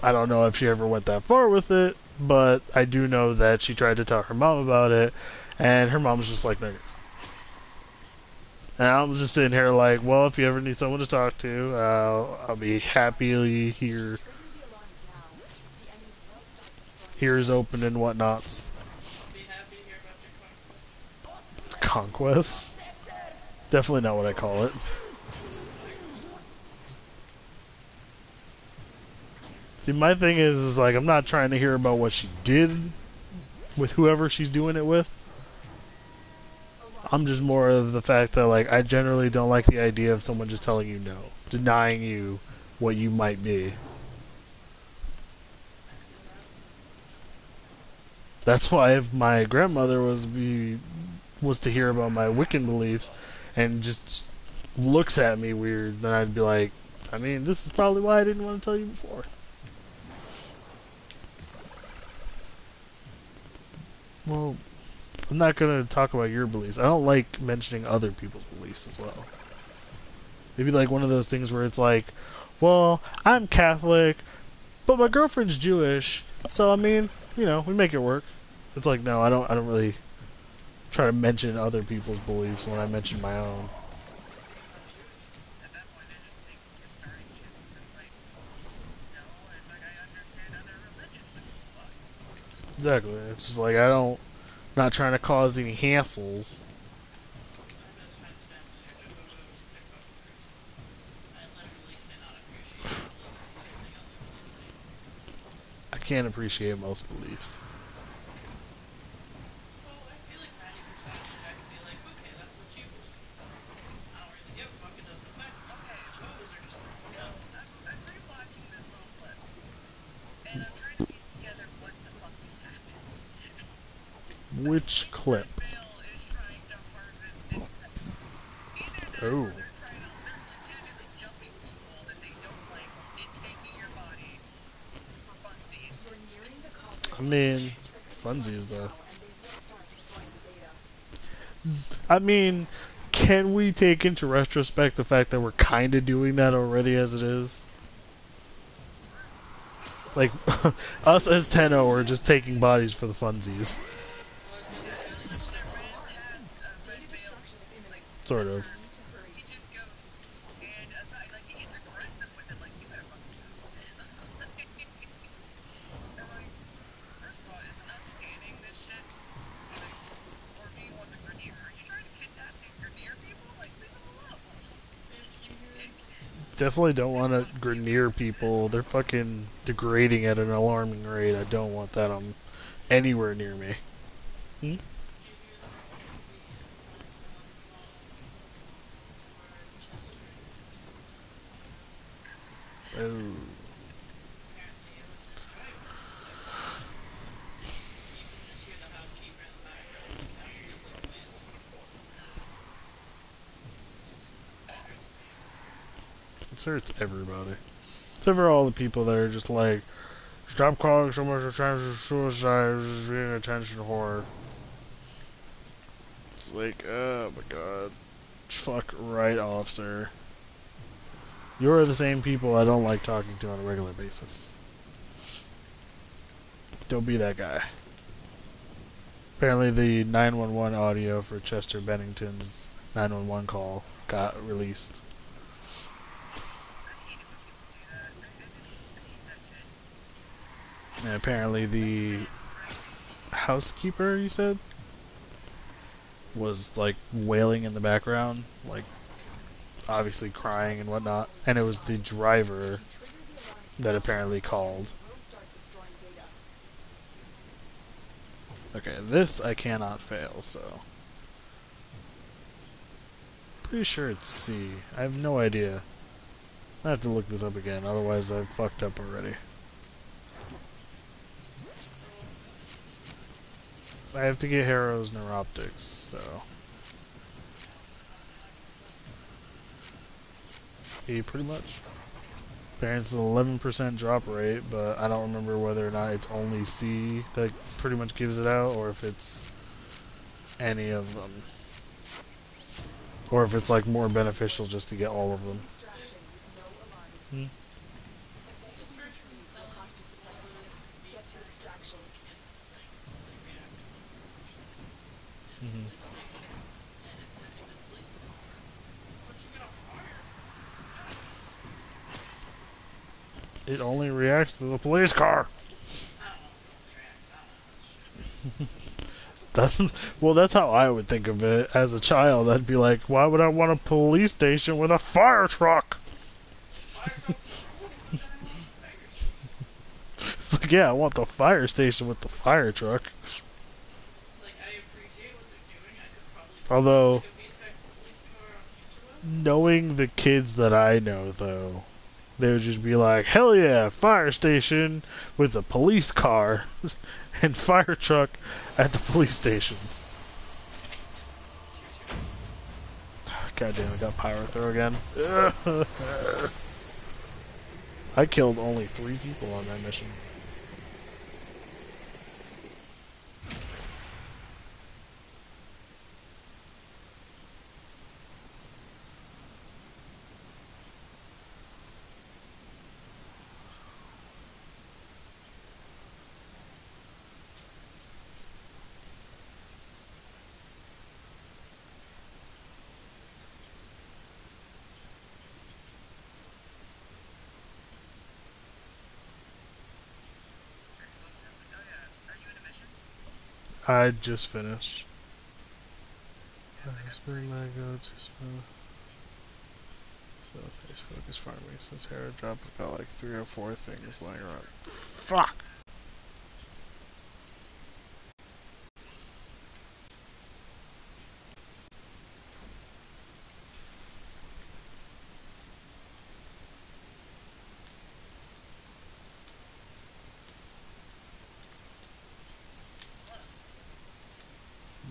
I don't know if she ever went that far with it, but I do know that she tried to tell her mom about it, and her mom was just like, no. And I was just sitting here like, well, if you ever need someone to talk to, I'll be happily here. Here is open and whatnots. I'll be happy to hear about your conquest. Conquest? Definitely not what I call it. See, my thing is like, I'm not trying to hear about what she did with whoever she's doing it with. I'm just more of the fact that, like, I generally don't like the idea of someone just telling you no, denying you what you might be. That's why if my grandmother was to hear about my Wiccan beliefs and just looks at me weird, then I'd be like, I mean, this is probably why I didn't want to tell you before. Well, I'm not going to talk about your beliefs. I don't like mentioning other people's beliefs as well. Maybe like one of those things where it's like, well, I'm Catholic, but my girlfriend's Jewish, so I mean, you know, we make it work. It's like, no, I don't really try to mention other people's beliefs when I mention my own. At that point, I just think you're starting shit because, like, no, it's like I understand other religions, but fuck. Exactly. It's just like, not trying to cause any hassles. My best friend's family are Jehovah's. They're fucking crazy. I literally cannot appreciate the beliefs of anything other than insane. I can't appreciate most beliefs. Well, I feel like 90% of shit I can be like, okay, that's what you believe. I don't really give a fuck, it doesn't affect me. Okay, Jehovah's are just fucking nuts. I'm rewatching this little clip, and I'm trying to piece together what the fuck just happened. Which clip? Male is trying to harvest insects. Either that Oh. or they're legitimately jumping people that they don't like and taking your body for funsies. I mean, funsies though. I mean, can we take into retrospect the fact that we're kind of doing that already as it is? Like, us as Tenno are just taking bodies for the funsies. Sort of. He just goes, stand aside, like he gets aggressive with it, like you better fucking move. I'm like, first of all, isn't us scanning this shit? Like, or do you want the Grenier? Are you trying to kidnap the Grenier people? Like, leave them alone. You dick. Definitely don't want to Grenier people. They're fucking degrading at an alarming rate. I don't want that on anywhere near me. Hmm? Oh. It hurts everybody. Except for all the people that are just like, stop calling so much attention to suicide, just being attention to horror. It's like, oh my god. Fuck right off, sir. You're the same people I don't like talking to on a regular basis. Don't be that guy. Apparently the 911 audio for Chester Bennington's 911 call got released. And apparently the housekeeper, you said, was like wailing in the background, like obviously crying and whatnot, and it was the driver that apparently called. Okay, this I cannot fail, so pretty sure it's C. I have no idea. I have to look this up again, otherwise I've fucked up already. I have to get Harrow's neuroptics, so E pretty much. Apparently it's an 11% drop rate, but I don't remember whether or not it's only C that pretty much gives it out, or if it's any of them. Or if it's like more beneficial just to get all of them. Hmm? Mhm. It's mixing, and it's missing the police car. Once you get on fire, It only reacts to the police car. I don't know if it only reacts. I don't know how this shit works. That's how I would think of it as a child. I'd be like, why would I want a police station with a fire truck? Fire trucks are cool, but then I want the fire station. It's like, yeah, I want the fire station with the fire truck. Like, I appreciate what they're doing. I could probably put Although, like a VTEC police car on the interwebs. knowing the kids that I know, though, they would just be like, hell yeah, fire station with a police car and fire truck at the police station. God damn, I got pyro throw again. I killed only 3 people on that mission. I just finished. So face focus farming since Harrow dropped about like 3 or 4 things lying around. Fuck!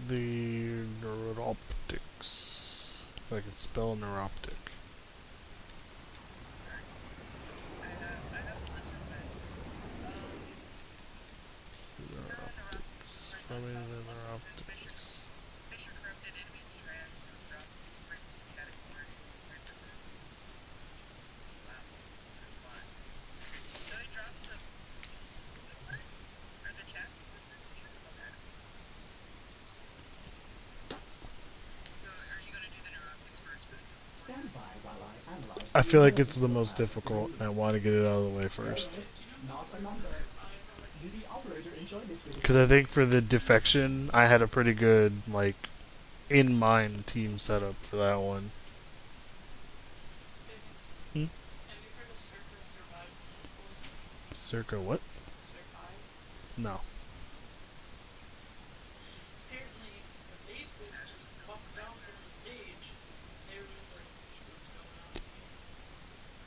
The neuroptics. If I can spell neuroptic. Neuroptics. Farming the neuroptics. Fisher corrupted enemy trans and drop blueprint category 3%. Wow, that's a lot. So they dropped the blueprint? Or the chassis blueprint too? Okay. So are you gonna do the neuroptics first, but Stand by while I analyze. I feel like it's the most difficult, and I want to get it out of the way first. Not a number. Did the operator enjoy this with Because I think for the defection, I had a pretty good, like, in-mind team setup for that one. Have you heard of Circa Survive before? Circa what? Survive? No. Apparently, the bassist just walked down from the stage. Everyone's like, what's going on here?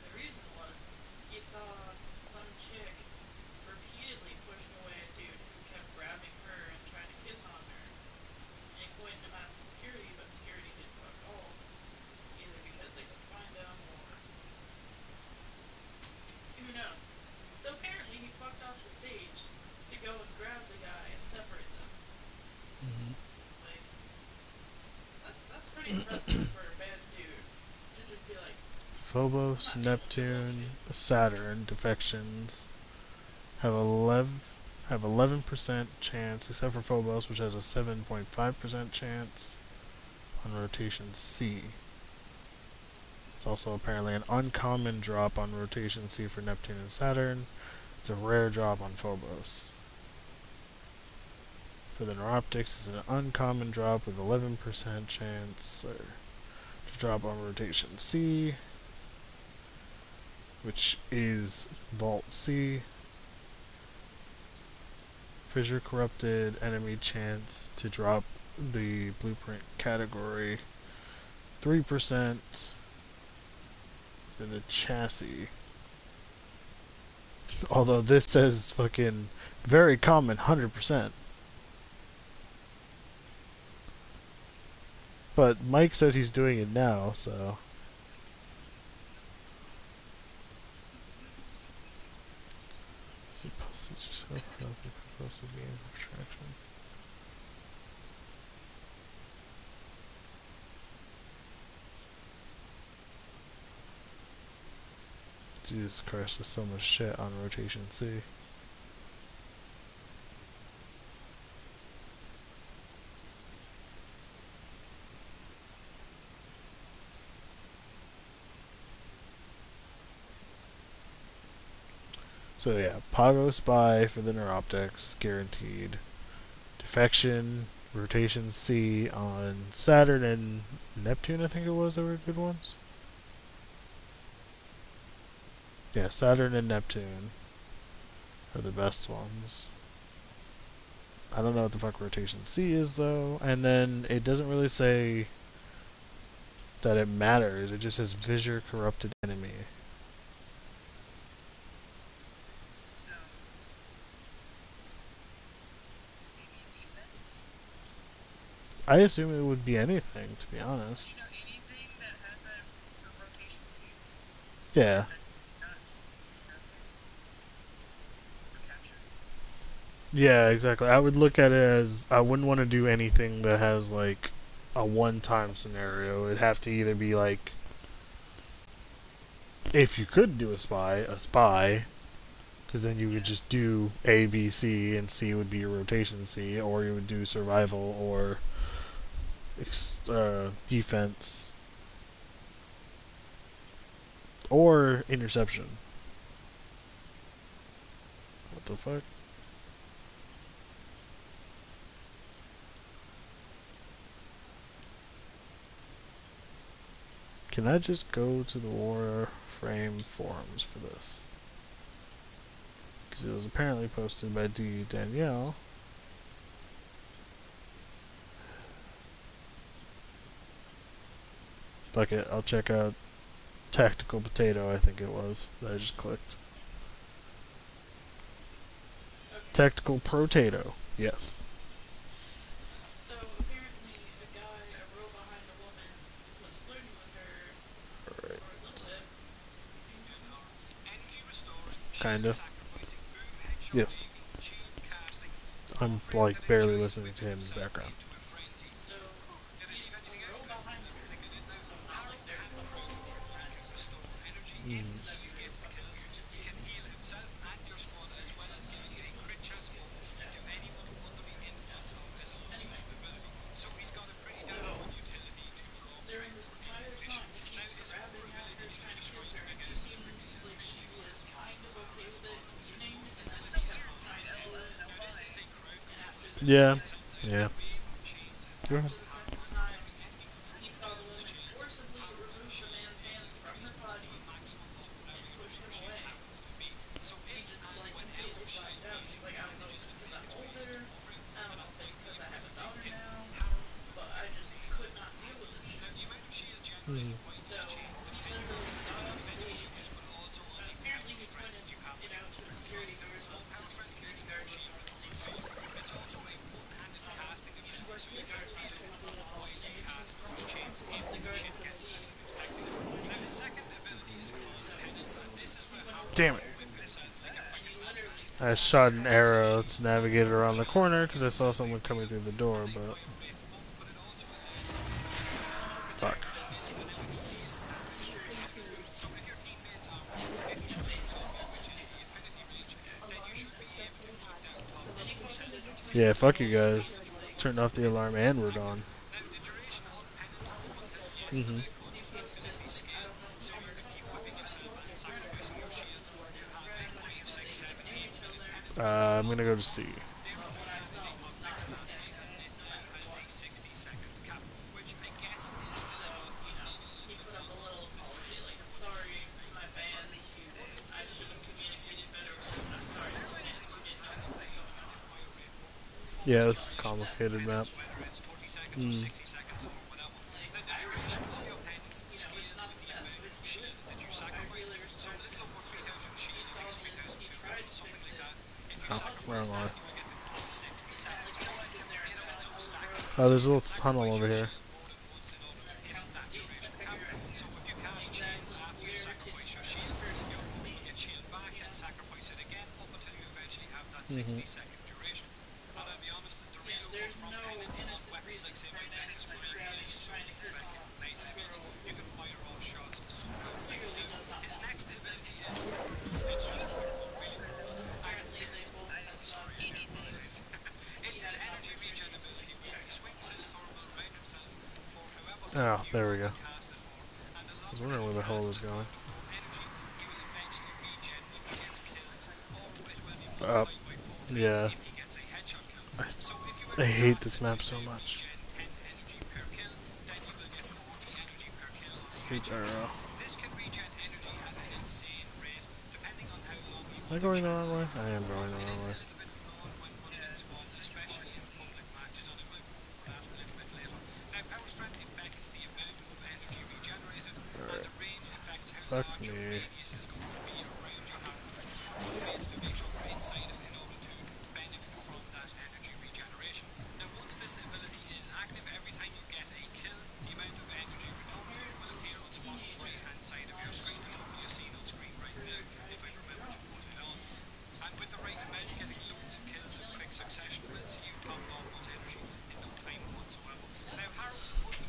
The reason was, he saw some chick repeatedly pushing away a dude who kept grabbing her and trying to kiss on her. And he pointed him out to security, but security didn't fuck all. Either because they couldn't find them, or who knows. So apparently he fucked off the stage to go and grab the guy and separate them. Like, that's pretty impressive for a bad dude to just be like, Phobos, Neptune, Saturn defections have 11% chance, except for Phobos, which has a 7.5% chance on rotation C. It's also apparently an uncommon drop on rotation C for Neptune and Saturn. It's a rare drop on Phobos. For the Neuroptics, it's an uncommon drop with 11% chance to drop on rotation C, which is Vault C. Fissure corrupted enemy chance to drop the blueprint category 3% in the chassis. Although this says fucking very common 100%. But Mike says he's doing it now, so. Jesus Christ, there's so much shit on rotation C. So yeah, Pago Spy for the Neuroptics, guaranteed. Defection, Rotation C on Saturn and Neptune, I think it was, that were good ones. Yeah, Saturn and Neptune are the best ones. I don't know what the fuck Rotation C is, though. And then it doesn't really say that it matters. It just says Visor Corrupted Enemy. So, maybe defense? I assume it would be anything, to be honest. You know, anything that has a rotation speed. Yeah. It's not there. For capture. Yeah, exactly. I would look at it as I wouldn't want to do anything that has like a one-time scenario. It'd have to either be like, if you could do a spy, because then you would just do A, B, C, and C would be your rotation C, or you would do survival or defense or interception. What the fuck? Can I just go to the Warframe forums for this? Because it was apparently posted by Danielle. Fuck it, I'll check out Tactical Potato, I think it was, that I just clicked. Tactical Potato, yes. So apparently a guy, a row behind a woman, was flirting with her Alright. for a little bit. Kinda. Yes. I'm like barely listening to him in the background. So he's a row behind her. So not like they're couple or friends. Mm. Is that weird? Fucking weird to do. Anyway. So during this entire time he keeps grabbing at her, trying to kiss her, and she seemed like she was kind of okay with it in the beginning, and then he kept trying to do it. And after the Yeah. second Yeah. Go ahead. After the second time, he saw the woman forcibly remove the man's hands from her body and push him away. He just like completely blacked out. He's like, I don't know if it's because I'm older, I don't know if it's because I have a daughter now, but I just could not deal with this shit. Mm. So he literally got off stage. Apparently he pointed it out to a security guard, but the security guard wasn't on the same page. Of course, the guard's not going to do it on stage. The guard with the C tactic is pointing at him. So he went over Damn it. and he literally I shot an arrow to navigate around the corner because I saw someone coming through the door, but... Fuck. Yeah, fuck you guys. Turned off the alarm and we're gone. Mm-hmm. I'm gonna go to C. he put up a little apology, like, I'm sorry to my fans, I should have communicated better with them, I'm sorry to the fans who didn't know what was going on. Yeah, this is a complicated map. Mm. Like, I respect it. It's not the best, but he did it. I really respect it. He saw this, he tried to fix it, Oh, wrong one. it's not like he was sitting there in the middle of the road, Oh, there's a little tunnel over here. and then count the seats to figure exactly where his person was to be. Mm-hmm. Yeah, there's no innocent reason for a man to start grabbing and trying to kiss a girl who clearly does not want to. Apparently they both had enough. He had enough for him to check out. Oh, there we go. I was wondering where the hell it was going. Yeah. I hate this map so much. Sleep arrow. Am I going the wrong way? I am going the wrong way. Alright. Fuck me.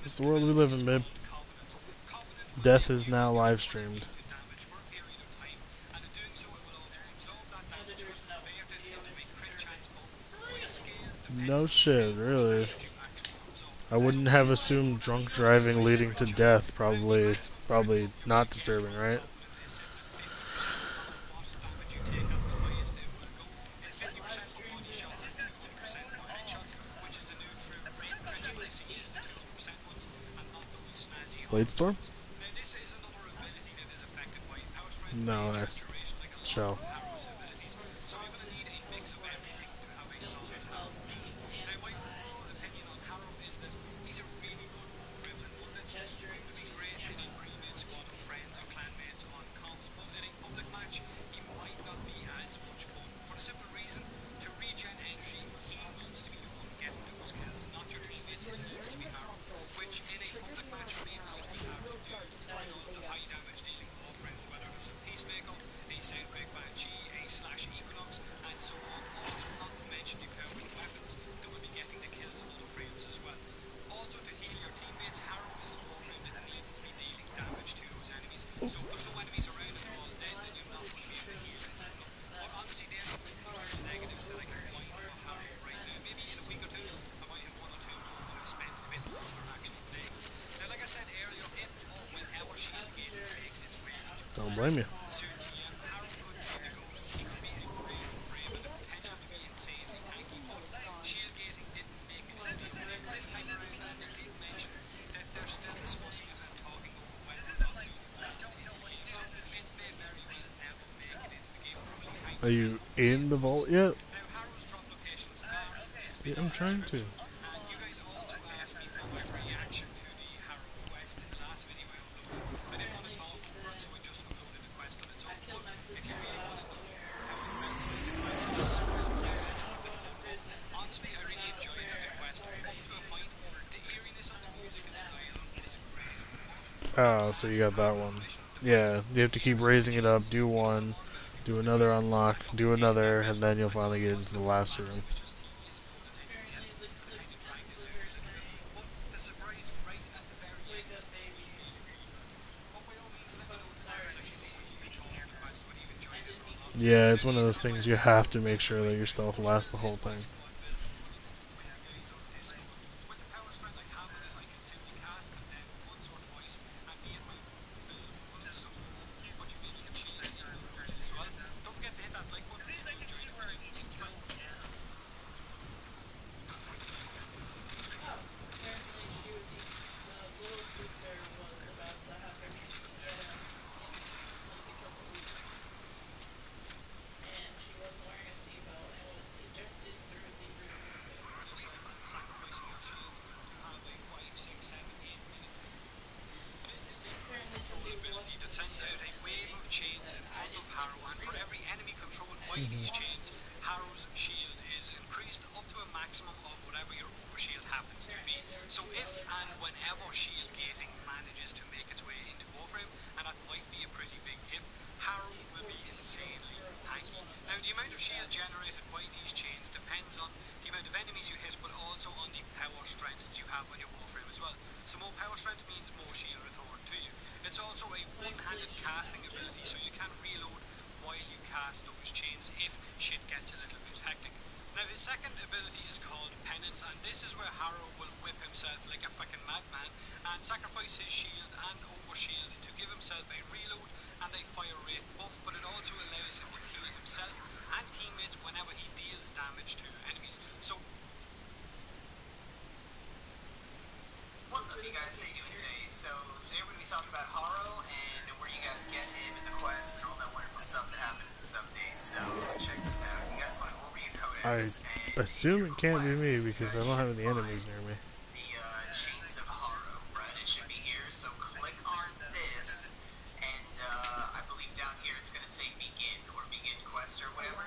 It's the world we live in, babe. Death is now live streamed. Editors know. Video is disturbing. No shit, really. I wouldn't have assumed drunk driving leading to death. Probably not disturbing, right? Blade Storm? No, that's shell. Don't blame you. Are you in the vault yet? Yeah, I'm trying to. Oh, so you got that one. Yeah, you have to keep raising it up, do one, do another unlock, do another, and then you'll finally get into the last room. Yeah, it's one of those things you have to make sure that your stealth lasts the whole thing. these chains, Harrow's shield is increased up to a maximum of whatever your overshield happens to be. So if and whenever shield gating manages to make its way into Warframe, and that might be a pretty big if, Harrow will be insanely tanky. Now the amount of shield generated by these chains depends on the amount of enemies you hit, but also on the power strength that you have on your Warframe as well. So more power strength means more shield return to you. It's also a one-handed casting ability, so you can reload while you cast those chains if shit gets a little bit hectic. Now his second ability is called Penance, and this is where Harrow will whip himself like a fucking madman and sacrifice his shield and overshield to give himself a reload and a fire rate buff, but it also allows him to heal himself and teammates whenever he deals damage to enemies. So what's up, you guys? How you doing today? So today we're going to be talking about Harrow and where you guys get him and the quests and all that wonderful stuff that happened in this update. So check this out. You guys want to go over your I codex and assume it can't be me quests. because I You don't guys have any should enemies find near me. the chains of Harrow, right? It should be here. So click on this, and I believe down here it's going to say begin or begin quest or whatever.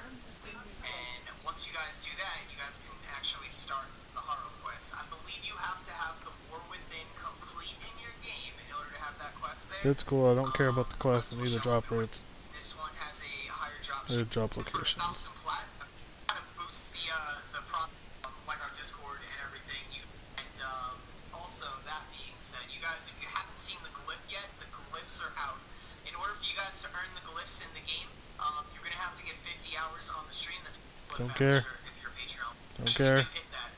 And once you guys do that, you guys can actually start the Harrow quest. I believe you have to have the War Within complete in your game in order to have that quest there. That's cool. I don't care about the quest. I need the drop rates. This one has a higher drop Or rate. drop For locations. 1,000 plat, kind of boosts the pro like our Discord and everything. And also, that being said, you guys, if you haven't seen the glyph yet, the glyphs are out. In order for you guys to earn the glyphs in the game, you're gonna have to get 50 hours on the stream. That's Don't care. if you're a Patreon. Don't care. You do hit that.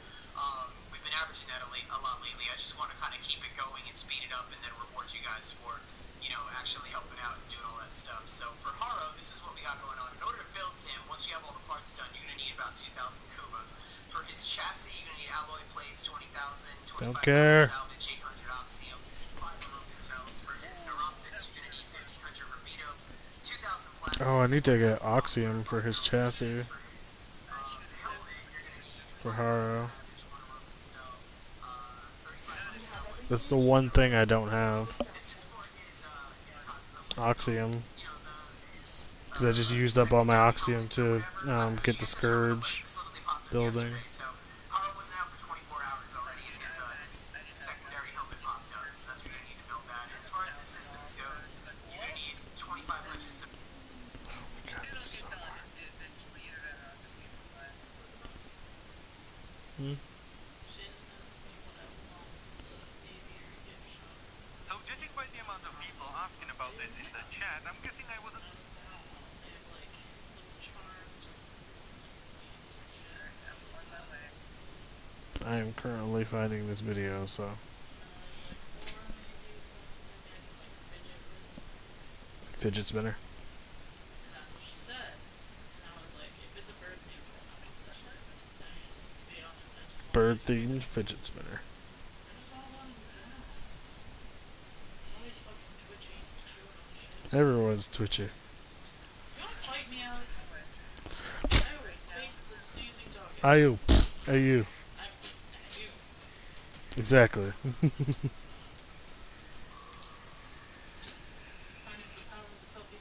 We've been averaging that a lot lately. I just want to kind of keep it going and speed it up, and then reward you guys for, actually helping out and doing all that stuff. So for Harrow, this is what we got going on. In order to build him, once you have all the parts done, you're gonna need about 2,000 Kuba. For his chassis, you're gonna need alloy plates, 20,000, Don't 25,000 care. salvage, 800 oxium, 5 rocket cells. For his neuroptics, you're gonna need 1,500 Rabido, 2,000 plastic. Oh, I need to get Oxium for his chassis. For Harrow. That's the one thing I don't have. Oxium. Because I just used up all my Oxium to get the Scourge building. Harrow wasn't out for 24 hours already, and his secondary helmet popped up, so that's what you're gonna need to build that. And as far as his systems goes, you're gonna need 2,500. So judging by the amount of people asking about this in the chat, I'm guessing I wasn't. I am currently finding this video, so. Fidget spinner. That's what she said. And I was like, if it's a bird thing, to be honest, I just Bird themed fidget spinner. always fucking twitchy, chewing on shit. Everyone's twitchy. You wanna fight me, Alex? I will face the sneezing dog. Ayu. Ayu. I'm you. Exactly. Minus the power of the puppy.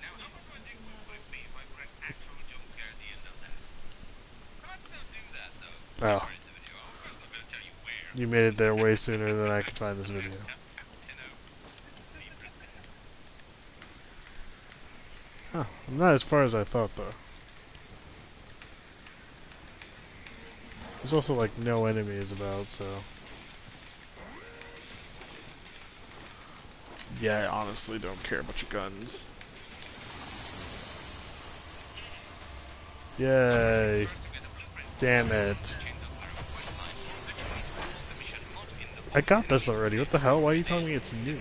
Now, how much would you see if I were an actual jump scare at the end of that? I'd still do that, though. Oh. Somewhere in the video. Of course, I'm not going to tell you where. You made it there way sooner than I could find this video. Huh. I'm not as far as I thought, though. There's also, like, no enemies about, so... Yeah, I honestly don't care about your guns. Yay. Damn it. I got this already. What the hell? Why are you telling me it's new?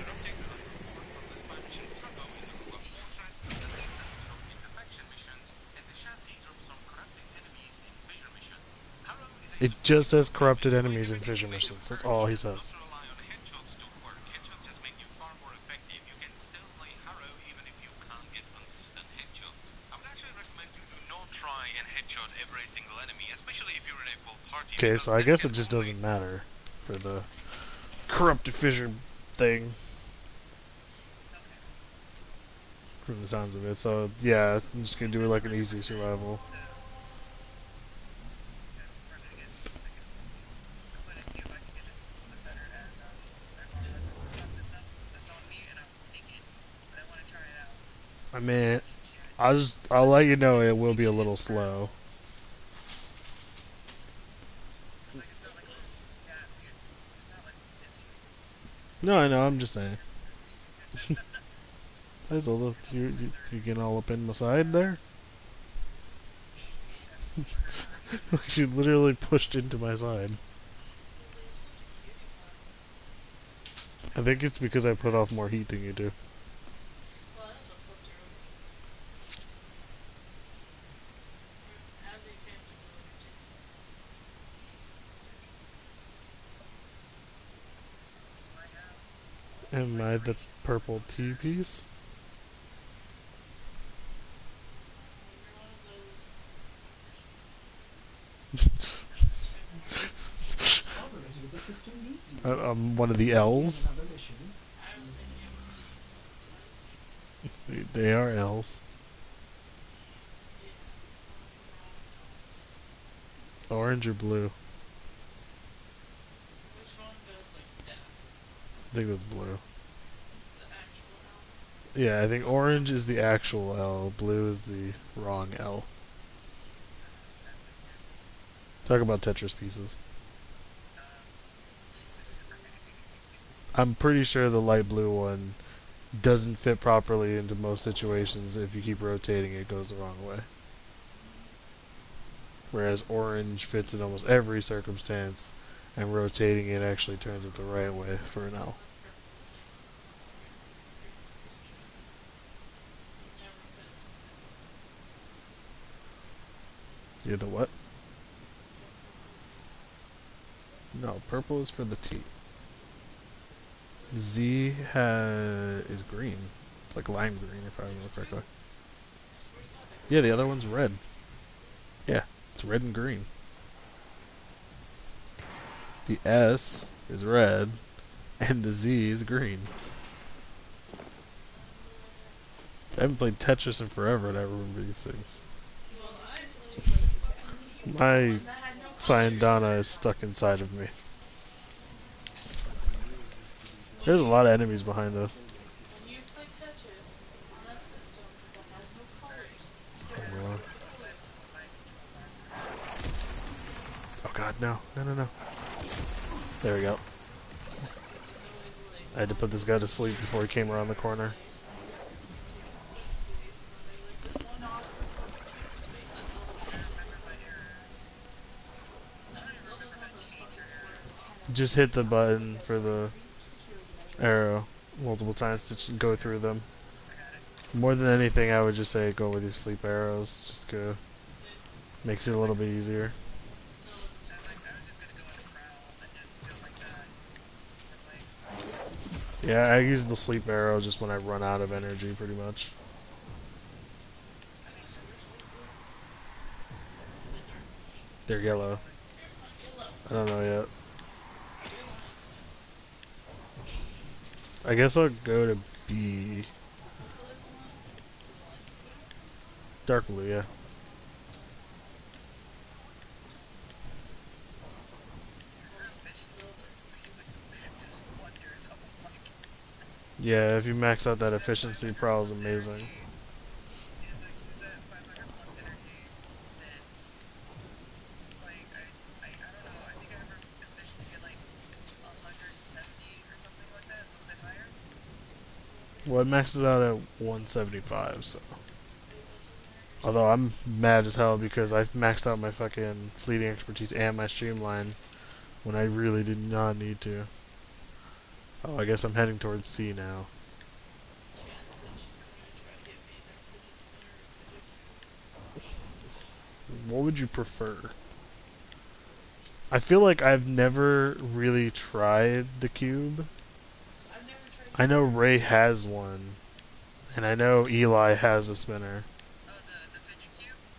It just says corrupted enemies in fissure missions. That's all he says. Okay, so I guess it just doesn't matter for the corrupted fissure thing. From the sounds of it. So, yeah, I'm just gonna do it like an easy survival. I mean, I'll let you know it will be a little slow. No, I know, I'm just saying. Hazel, you getting all up in my side there? She literally pushed into my side. I think it's because I put off more heat than you do. Well, I also flipped her over. Am I the purple T piece? Operator, the system needs you. I'm one of the L's. Another mission. I was thinking of the They are L's. Orange or blue? which one goes like death? I think that's blue. The actual L? Yeah, I think orange is the actual L, blue is the wrong L. Talk about Tetris pieces. I'm pretty sure the light blue one doesn't fit properly into most situations. If you keep rotating, it goes the wrong way. Whereas orange fits in almost every circumstance, and rotating it actually turns it the right way for an L. You're the what? No, purple is for the T. Z is green. It's like lime green, if I remember correctly. Yeah, the other one's red. Yeah, it's red and green. The S is red, and the Z is green. I haven't played Tetris in forever, and I remember these things. My Sayandana is stuck inside of me. There's a lot of enemies behind us. When you play Tetris on a system that has no colors, Oh god, no. No, no, no. There we go. I had to put this guy to sleep before he came around the corner. Just hit the button for the arrow multiple times to go through them. More than anything, I would just say go with your sleep arrows. Just go. Makes it a little bit easier. Yeah, I use the sleep arrow just when I run out of energy, pretty much. They're yellow. I don't know yet. I guess I'll go to B. Dark blue, yeah. Yeah, if you max out that efficiency, Prowl is amazing. Well, it maxes out at 175, so. Although I'm mad as hell because I've maxed out my fucking fleeting expertise and my streamline when I really did not need to. Oh, I guess I'm heading towards C now. What would you prefer? I feel like I've never really tried the cube. I know Ray has one, and I know Eli has a spinner.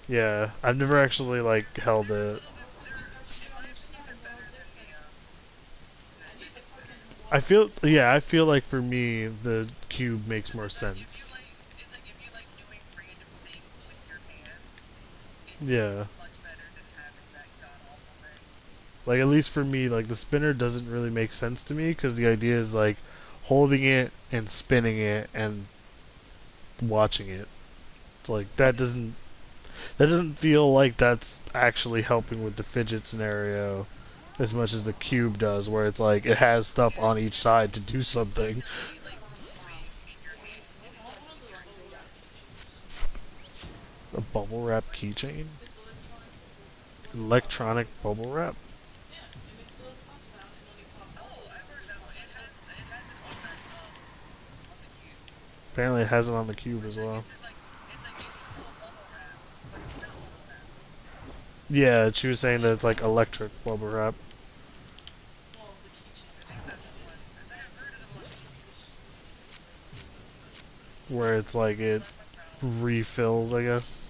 Yeah, I've never actually like held it. I feel like for me the cube makes more sense. Yeah. Like at least for me, like the spinner doesn't really make sense to me because the idea is like holding it and spinning it and watching it. It's like that doesn't feel like that's actually helping with the fidget scenario as much as the cube does, where it's like it has stuff on each side to do something. A bubble wrap keychain? Electronic bubble wrap? Apparently it has it on the cube as well. Yeah, she was saying that it's like electric bubble wrap. where it's like it refills, I guess,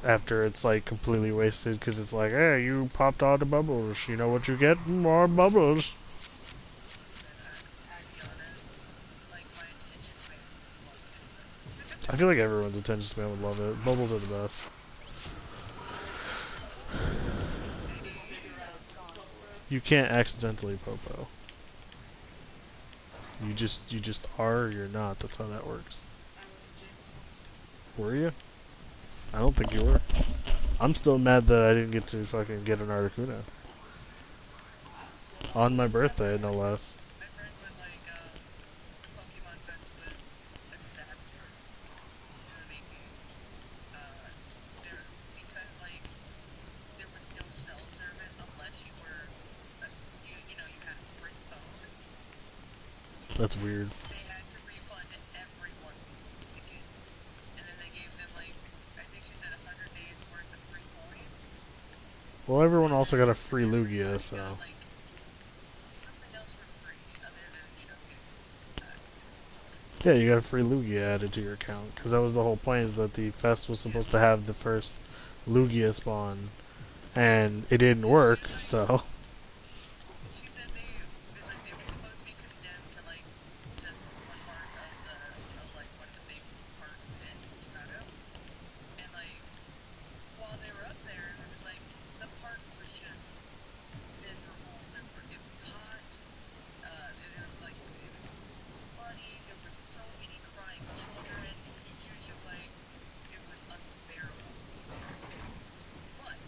after it's like completely wasted, because it's like, hey, you popped all the bubbles, you know what you get? More bubbles. I feel like everyone's attention span would love it. Bubbles are the best. You can't accidentally popo. You just are or you're not. That's how that works. Were you? I don't think you were. I'm still mad that I didn't get to fucking get an Articuno. On my birthday, no less. That's weird. They had to refund everyone's tickets. And then they gave them, like, I think she said 100 days worth of free coins. Well, everyone also got a free Lugia, so. Got, like, something else for free, other than, you know, Yeah, you got a free Lugia added to your account. Because that was the whole point, is that the fest was supposed to have the first Lugia spawn. And it didn't work, so. she said they were supposed to be condemned to, like, just one part of like, one of the big parks in Chicago. And, like, while they were up there, it was just, like, the park was just miserable. It was hot. It was, like, it was muddy. There was so many crying children. She was just, like, it was unbearable. But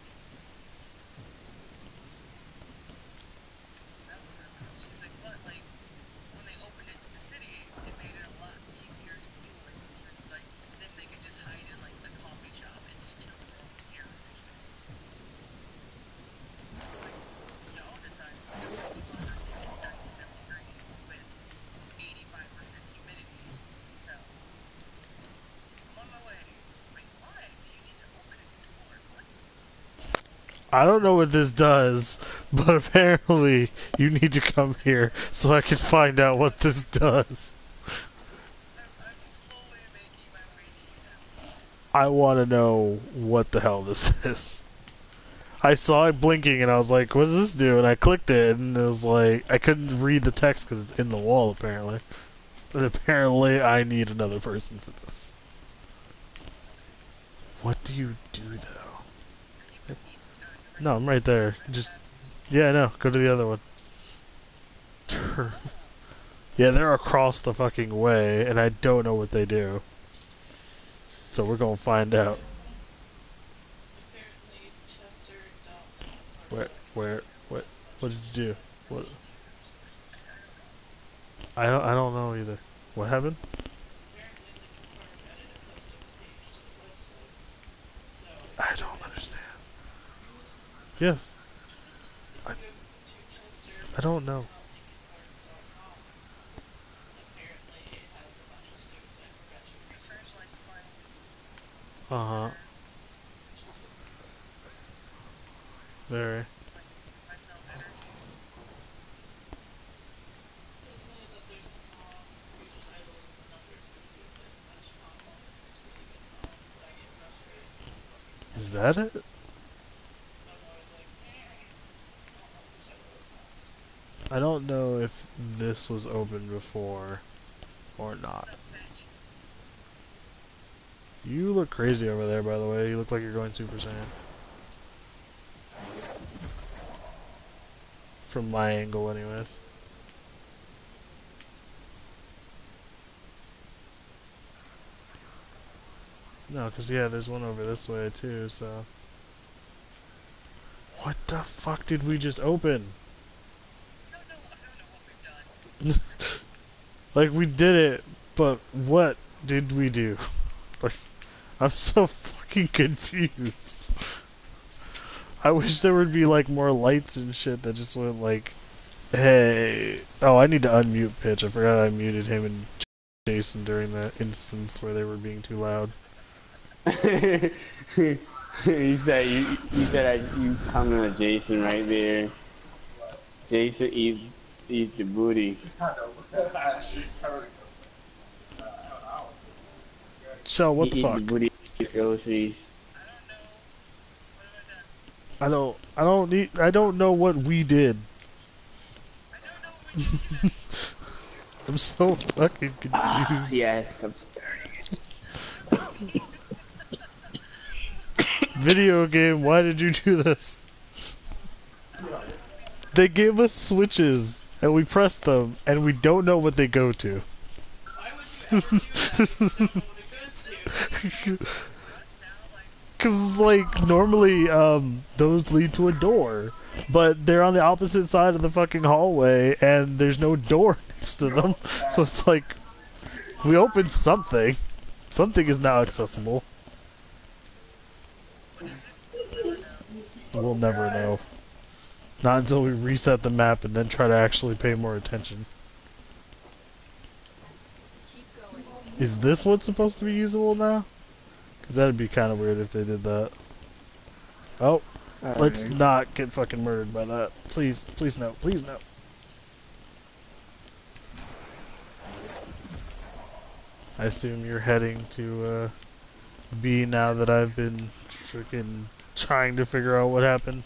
she's like, but, like, when they opened it to the city, it made it a lot easier to deal with. She was like, then they could just hide in, like, the coffee shop and just chill in their own air conditioning. Y'all decided to go 97 degrees with 85% humidity, so I'm on my way. Wait, why? Do you need to open a door? What? I don't know what this does, but apparently you need to come here so I can find out what this does. I'm slowly making my way to you now. I want to know what the hell this is. I saw it blinking and I was like, what does this do? And I clicked it and it was like, I couldn't read the text because it's in the wall apparently. But apparently I need another person for this. What do you do though? No, I'm right there. Just, yeah, no, go to the other one. Yeah, they're across the fucking way, and I don't know what they do. So we're gonna find out. Where, what did you do? What? I don't know either. What happened? I don't understand. Yes. I don't know. Uh-huh. Very. Is that it? I don't know if this was open before or not. You look crazy over there, by the way. You look like you're going Super Saiyan. From my angle, anyways. No, because, yeah, there's one over this way, too, so... What the fuck did we just open? I don't know what we've done. Like, we did it, but what did we do? Like, I'm so fucking confused. I wish there would be, like, more lights and shit that just went, like, hey... Oh, I need to unmute Pitch. I forgot I muted him and Jason during that instance where they were being too loud. you said you comment on Jason right there. Jason eats the booty. Shell, what the Eat fuck? the booty groceries. I don't know what we did. I'm so fucking confused. Yes, I'm Video game, why did you do this? They gave us switches, and we pressed them, and we don't know what they go to. Why would you ever do that? You don't know what it goes to. Cause like normally those lead to a door, but they're on the opposite side of the fucking hallway and there's no door next to them. So it's like we opened something. Something is now accessible. We'll never know. Not until we reset the map and then try to actually pay more attention. Is this what's supposed to be usable now? Because that'd be kind of weird if they did that. Oh, let's not get fucking murdered by that. Please, please no, please no. I assume you're heading to B now that I've been freaking trying to figure out what happened.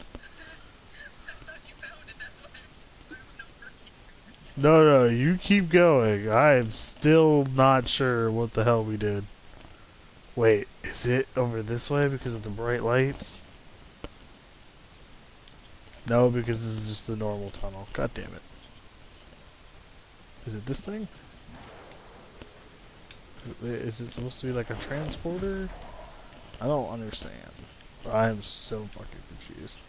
No, you keep going. I'm still not sure what the hell we did. Wait, is it over this way because of the bright lights? No, because this is just the normal tunnel. God damn it. Is it this thing? Is it supposed to be like a transporter? I don't understand. I am so fucking confused.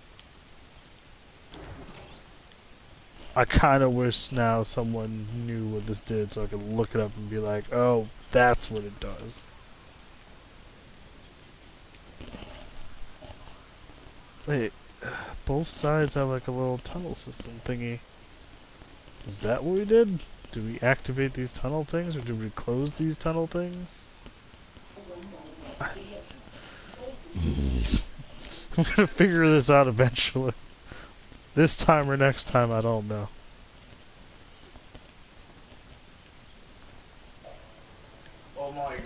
I kind of wish now someone knew what this did so I could look it up and be like, oh, that's what it does. Wait, both sides have like a little tunnel system thingy. Is that what we did? Did we activate these tunnel things or did we close these tunnel things? I'm gonna figure this out eventually. This time or next time, I don't know.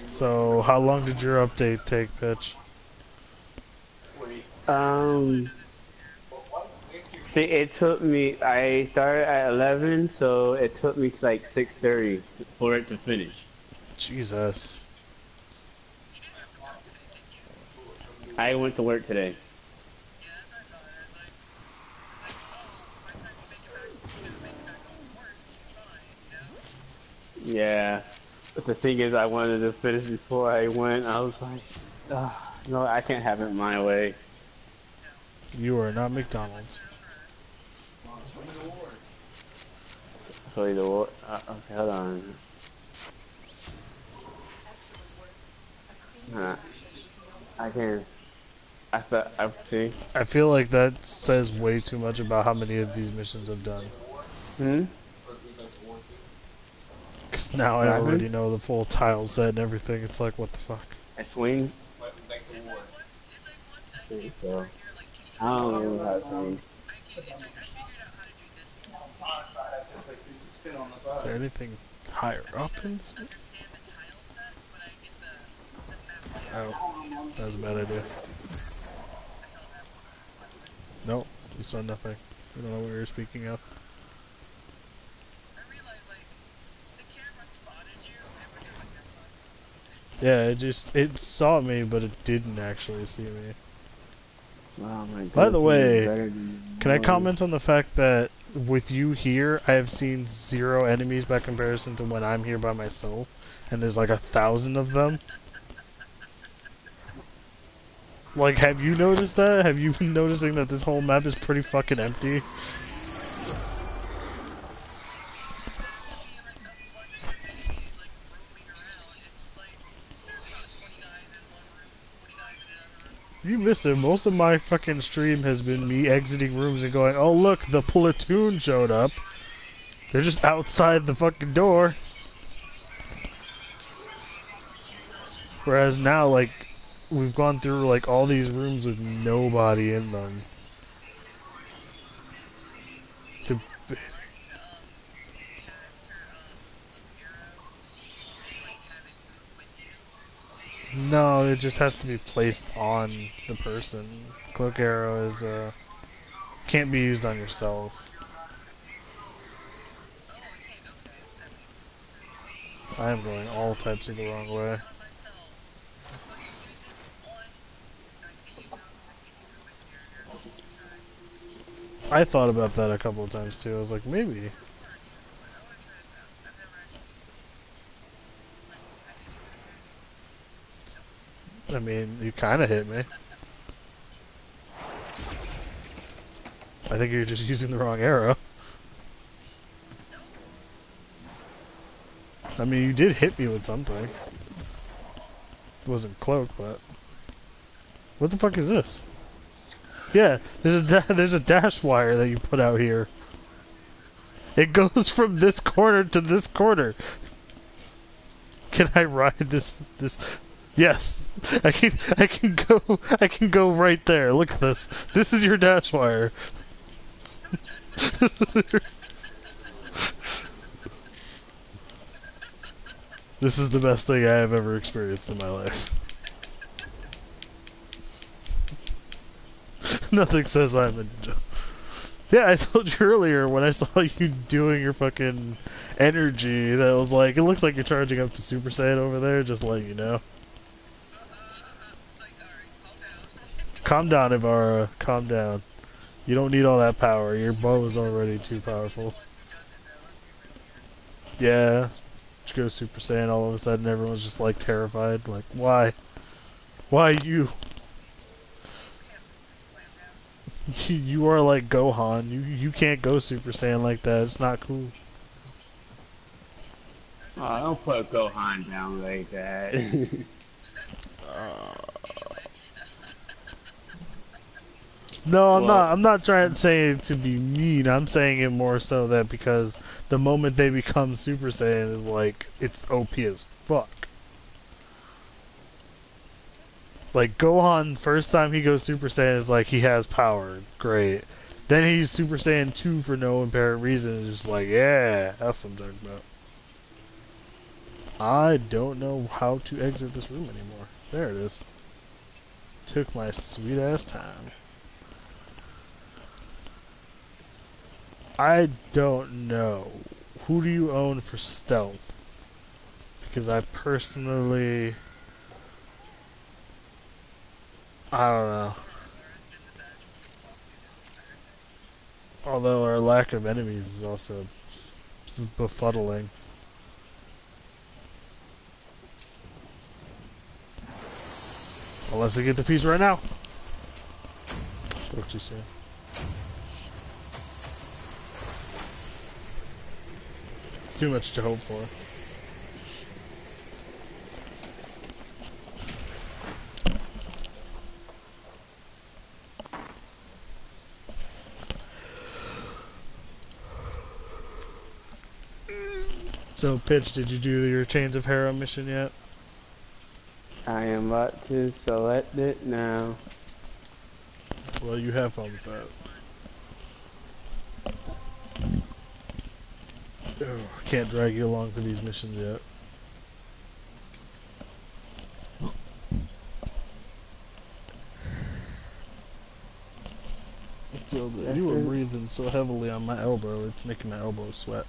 So, how long did your update take, Pitch? See, it took me. I started at 11, so it took me to like 6:30 for it to finish. Jesus. I went to work today. Yeah. But the thing is, I wanted to finish before I went. I was like, no, I can't have it my way. You are not McDonald's. Sorry, the war. Okay, hold on. I can. See. I feel like that says way too much about how many of these missions I've done. Because now I already know the full tile set and everything. It's like, what the fuck? I swing. I don't know how to swing. Is there anything higher up in this? Oh, that was a bad idea. Nope, we saw nothing. I don't know what we were speaking of. Yeah, it saw me, but it didn't actually see me. Oh my God. By the way, can I comment on the fact that with you here, I have seen 0 enemies by comparison to when I'm here by myself, and there's like 1,000 of them? Like, have you noticed that? Have you been noticing that this whole map is pretty fucking empty? You missed it. Most of my fucking stream has been me exiting rooms and going, oh look, the platoon showed up. They're just outside the fucking door. Whereas now, like, we've gone through, like, all these rooms with nobody in them. No, it just has to be placed on the person. Cloak arrow is can't be used on yourself. I am going all types of the wrong way. I thought about that a couple of times too. I was like, maybe. I mean, you kind of hit me. I think you're just using the wrong arrow. I mean, you did hit me with something. It wasn't cloak, but... What the fuck is this? Yeah, there's a dash wire that you put out here. It goes from this corner to this corner. Can I ride this? Yes, I can go right there. Look at this. This is your dash wire. This is the best thing I have ever experienced in my life. Nothing says I'm a ninja. Yeah, I told you earlier when I saw you doing your fucking energy that was like, it looks like you're charging up to Super Saiyan over there, just to let you know. Calm down, Ivara. Calm down. You don't need all that power. Your bow is already too powerful. Yeah. You go Super Saiyan, all of a sudden everyone's just like terrified. Like, why? Why you? You are like Gohan. You can't go Super Saiyan like that. It's not cool. Oh, don't put Gohan down like that. No, I'm Well, not. I'm not trying to say it to be mean. I'm saying it more so that because the moment they become Super Saiyan is like it's OP as fuck. Like Gohan, first time he goes Super Saiyan is like he has power, great. Then he's Super Saiyan 2 for no apparent reason. It's just like, yeah, that's what I'm talking about. I don't know how to exit this room anymore. There it is. Took my sweet ass time. I don't know. Who do you own for stealth? Because I personally... I don't know. Although our lack of enemies is also befuddling. Unless I get the piece right now. Spoke too soon. It's too much to hope for. So, Pitch, did you do your Chains of Harrow mission yet? I am about to select it now. Well, you have fun with that. Oh, can't drag you along for these missions yet. So you were breathing so heavily on my elbow, it's making my elbow sweat.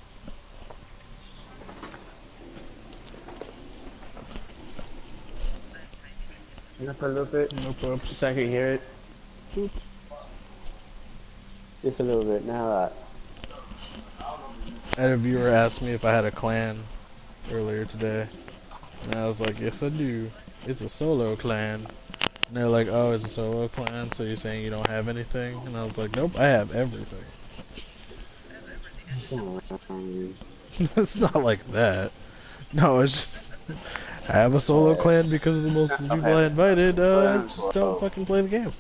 Up a little bit. No props. So I can hear it. Boop. Just a little bit. Now I had a viewer ask me if I had a clan earlier today. And I was like, yes I do. It's a solo clan. And they're like, oh, it's a solo clan, so you're saying you don't have anything? And I was like, nope, I have everything. It's not like that. No, it's just... I have a solo clan because of the most of the people I invited, just don't fucking play the game.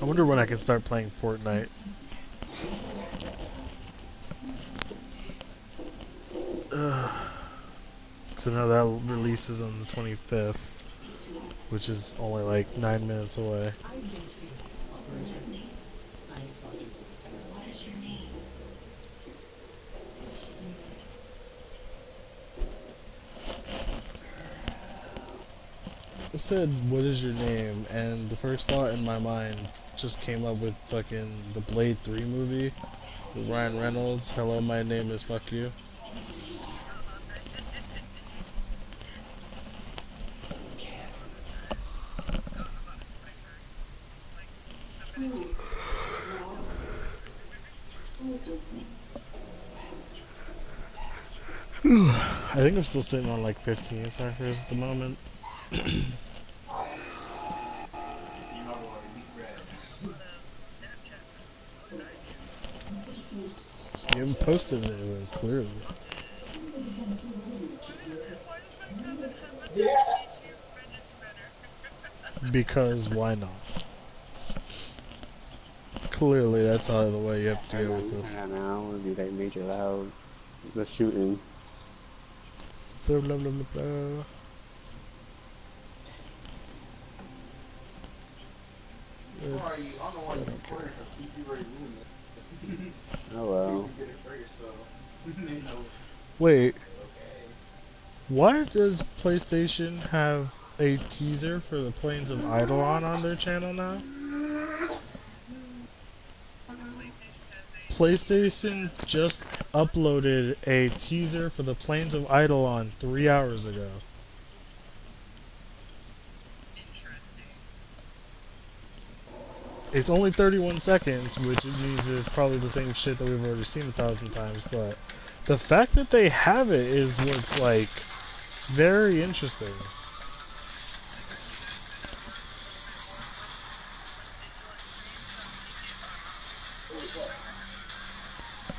I wonder when I can start playing Fortnite. So now that releases on the 25th, which is only like 9 minutes away. said, "What is your name?" and the first thought in my mind just came up with fucking the Blade 3 movie with Ryan Reynolds. Hello, my name is fuck you. I think I'm still sitting on like 15 ciphers at the moment. You haven't posted anything, clearly. Because why not? Clearly, that's how the way you have to go with this. I don't know. It'll be like major loud. The shooting. Blah, blah, blah, blah, blah. Oh well. Wait. Why does PlayStation have a teaser for the Plains of Eidolon on their channel now? PlayStation just uploaded a teaser for the Plains of Eidolon 3 hours ago. It's only 31 seconds, which means it's probably the same shit that we've already seen 1,000 times, but the fact that they have it is what's, like, very interesting.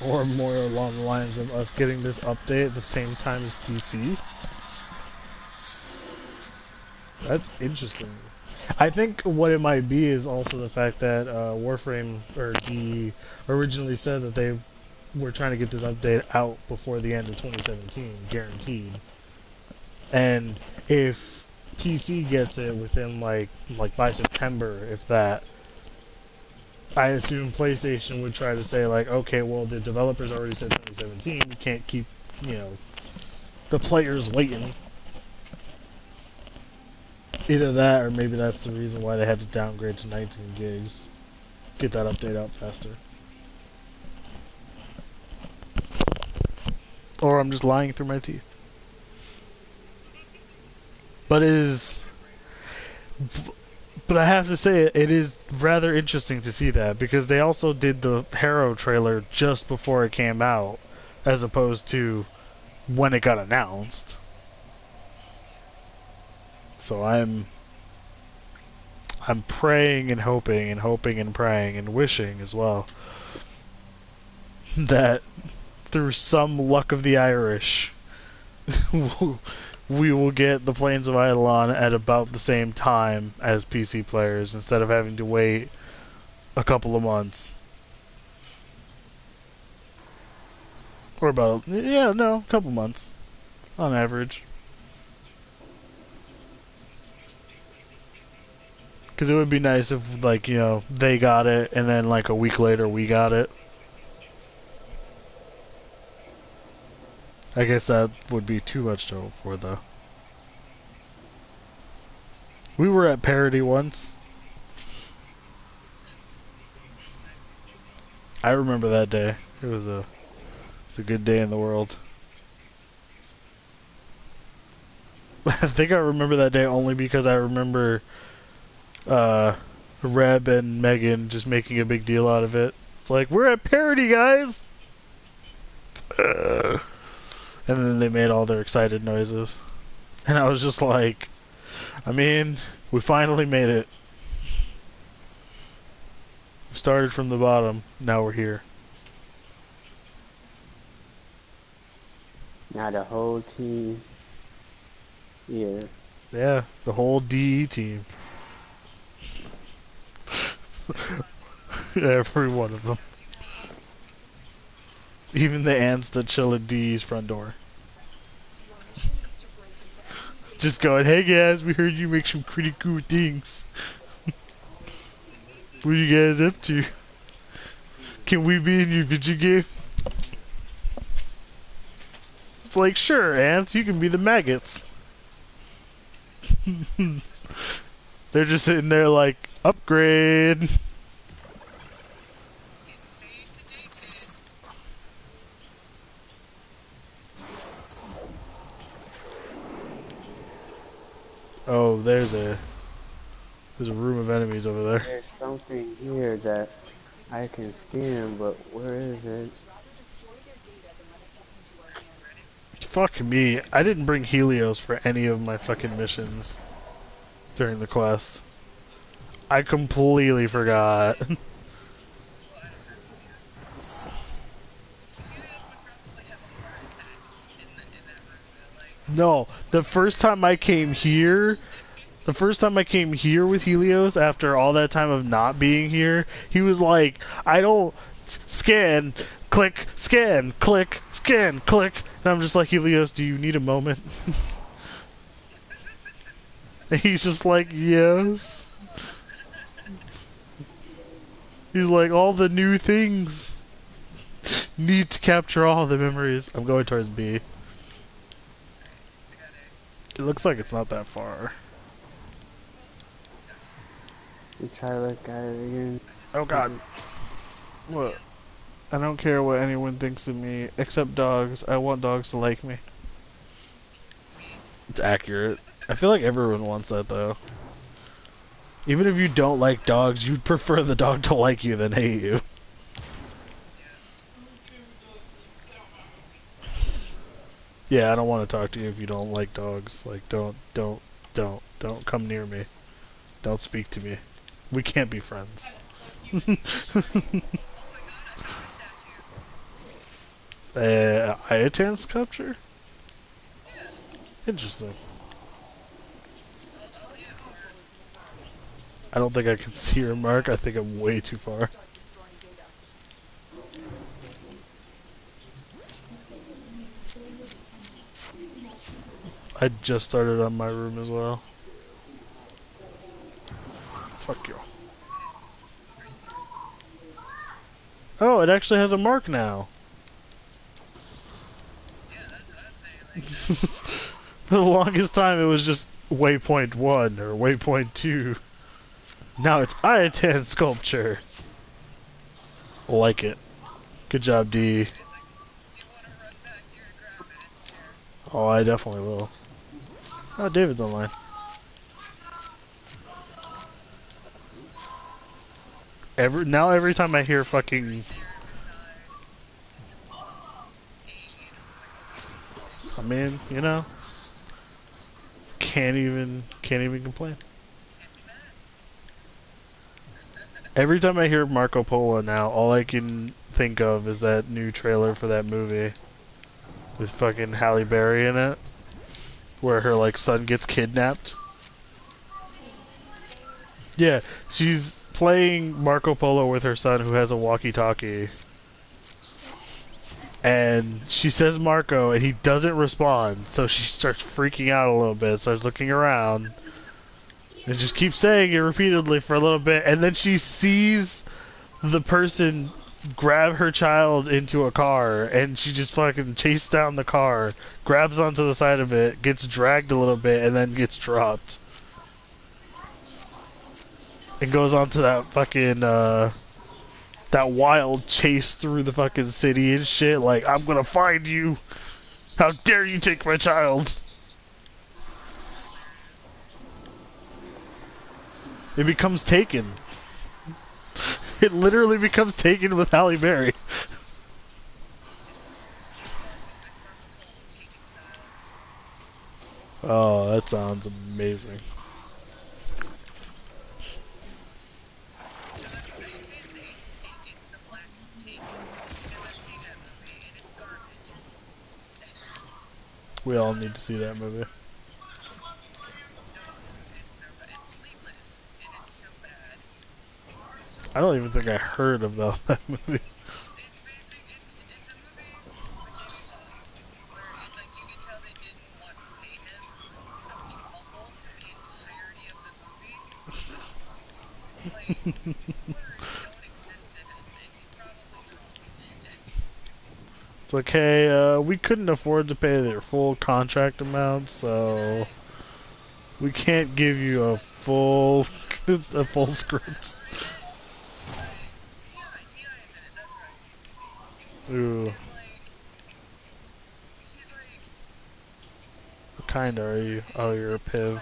Or more along the lines of us getting this update at the same time as PC. That's interesting. I think what it might be is also the fact that Warframe originally said that they were trying to get this update out before the end of 2017, guaranteed. And if PC gets it within like by September, if that, I assume PlayStation would try to say like, okay, well the developers already said 2017, we can't keep, the players waiting. Either that, or maybe that's the reason why they had to downgrade to 19 gigs. Get that update out faster. Or I'm just lying through my teeth. But I have to say, it is rather interesting to see that, because they also did the Harrow trailer just before it came out, as opposed to when it got announced. So I'm praying and hoping and hoping and praying and wishing as well that through some luck of the Irish we will get the Plains of Eidolon at about the same time as PC players instead of having to wait a couple of months. Or a couple months on average. Because it would be nice if, like, they got it, and then, like, a week later we got it. I guess that would be too much to hope for, though. We were at parity once. I remember that day. It was a good day in the world. I think I remember that day only because I remember Reb and Megan just making a big deal out of it. It's like, we're at parity, guys! And then they made all their excited noises. And I was just like, I mean, we finally made it. We started from the bottom, now we're here. Now the whole team here. Yeah, the whole DE team. Every one of them. Even the ants that chill at DE's front door. Just going, hey guys, we heard you make some pretty cool things. What are you guys up to? Can we be in your video game? It's like, sure, ants, you can be the maggots. They're just sitting there like, upgrade. Oh, there's a room of enemies over there. There's something here that I can scan, but where is it? Fuck me. I didn't bring Helios for any of my fucking missions during the quest. I completely forgot. No, the first time I came here with Helios after all that time of not being here, he was like, I don't scan, click, scan, click, scan, click. And I'm just like, Helios, do you need a moment? And he's just like, yes. He's like, all the new things. Need to capture all the memories. I'm going towards B. It looks like it's not that far. You try to look at it again. Oh god. What? I don't care what anyone thinks of me, except dogs. I want dogs to like me. It's accurate. I feel like everyone wants that though. Even if you don't like dogs, you'd prefer the dog to like you than hate you. Yeah, I don't want to talk to you if you don't like dogs. Like, don't come near me. Don't speak to me. We can't be friends. Iatan sculpture? Interesting. I don't think I can see her mark. I think I'm way too far. I just started on my room as well. Fuck you. Oh, it actually has a mark now. For the longest time it was just waypoint 1 or waypoint 2. Now it's Iatan sculpture. Like it. Good job, D. Oh, I definitely will. Oh, David's online. Every time I hear fucking... I mean, you know, can't even complain. Every time I hear Marco Polo now, all I can think of is that new trailer for that movie with fucking Halle Berry in it, where her like son gets kidnapped. Yeah, she's playing Marco Polo with her son who has a walkie-talkie. And she says Marco, and he doesn't respond, so she starts freaking out a little bit, starts looking around, and just keeps saying it repeatedly for a little bit, and then she sees the person grab her child into a car, and she just fucking chases down the car, grabs onto the side of it, gets dragged a little bit, and then gets dropped. And goes on to that fucking, that wild chase through the fucking city and shit, like, I'm gonna find you! How dare you take my child! It becomes Taken. It literally becomes Taken with Halle Berry. Oh, that sounds amazing. We all need to see that movie. I don't even think I heard about that movie. It's like, hey, we couldn't afford to pay their full contract amount, so We can't give you a full script. Ooh. What kind are you? Oh, you're a piv.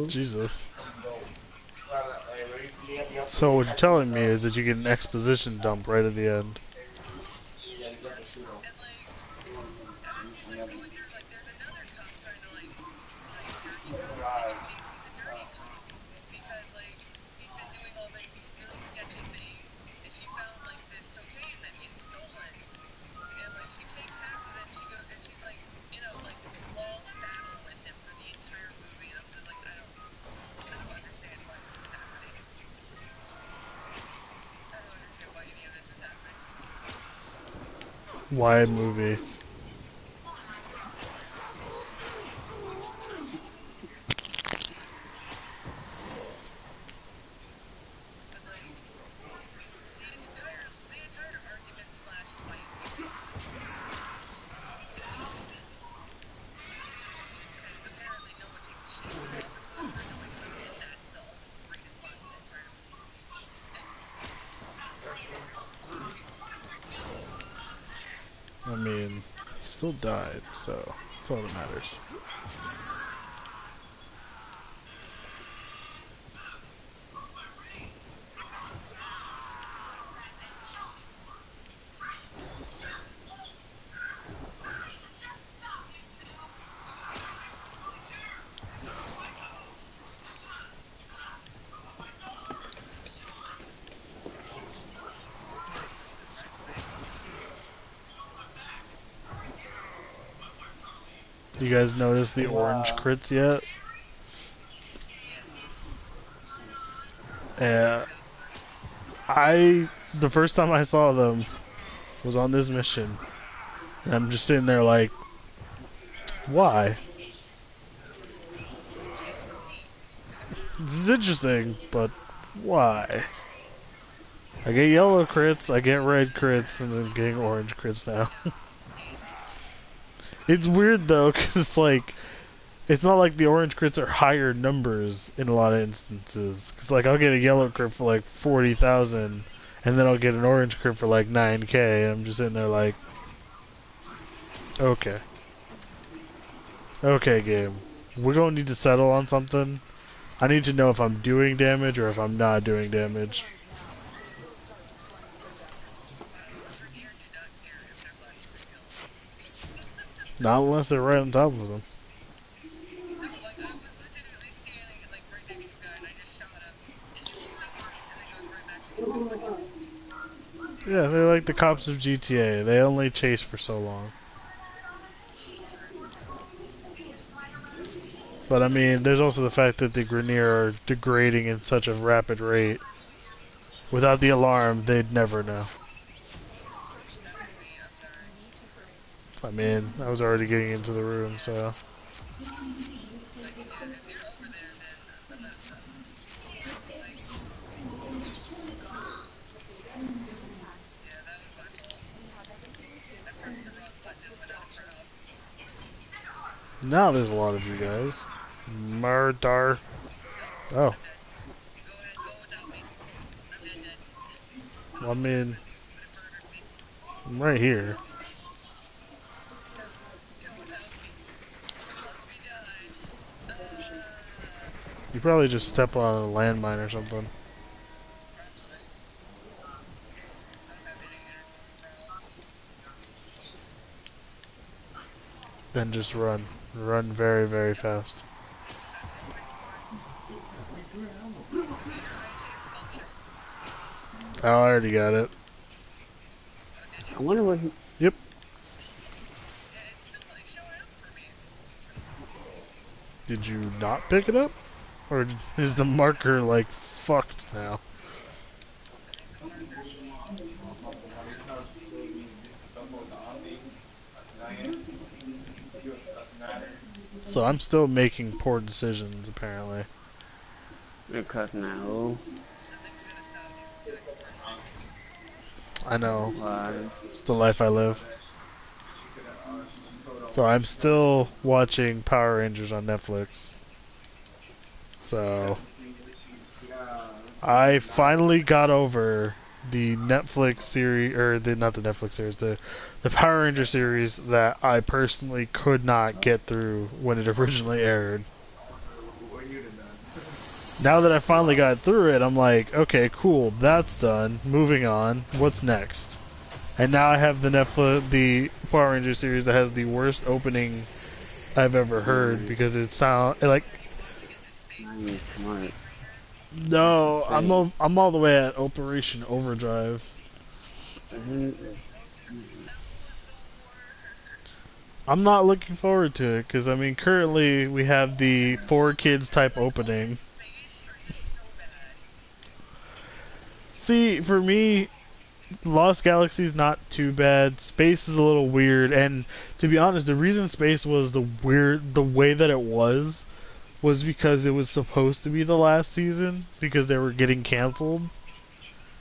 Jesus. So what you're telling me is that you get an exposition dump right at the end. Why movie? I mean, he still died, so that's all that matters. You guys notice the orange crits yet? Yeah. The first time I saw them was on this mission. And I'm just sitting there like, why? This is interesting, but why? I get yellow crits, I get red crits, and then getting orange crits now. It's weird though, because it's like, it's not like the orange crits are higher numbers in a lot of instances. Because like, I'll get a yellow crit for like 40,000, and then I'll get an orange crit for like 9k, and I'm just sitting there like, okay. Okay, game. We're gonna need to settle on something. I need to know if I'm doing damage or if I'm not doing damage. Not unless they're right on top of them. Yeah, they're like the cops of GTA. They only chase for so long. But I mean, there's also the fact that the Grenier are degrading in such a rapid rate. Without the alarm, they'd never know. I mean, I was already getting into the room, so... Now there's a lot of you guys. Murdar. Oh. Well, I mean... I'm right here. You probably just step on a landmine or something. Then just run. Run very, very fast. Oh, I already got it. I wonder what he... Yep. Did you not pick it up? Or is the marker, like, fucked now? So I'm still making poor decisions, apparently. Because now. I know. Why? It's the life I live. So I'm still watching Power Rangers on Netflix. So I finally got over the Netflix series, or not the Netflix series, the Power Ranger series that I personally could not get through when it originally aired. Now that I finally got through it, I'm like, okay, cool, that's done. Moving on. What's next? And now I have the Power Ranger series that has the worst opening I've ever heard because it sound like. No, I'm all the way at Operation Overdrive. I'm not looking forward to it because I mean currently we have the 4 kids type opening. See, for me, Lost Galaxy is not too bad. Space is a little weird, and to be honest, the reason Space was the way that it was because it was supposed to be the last season because they were getting canceled.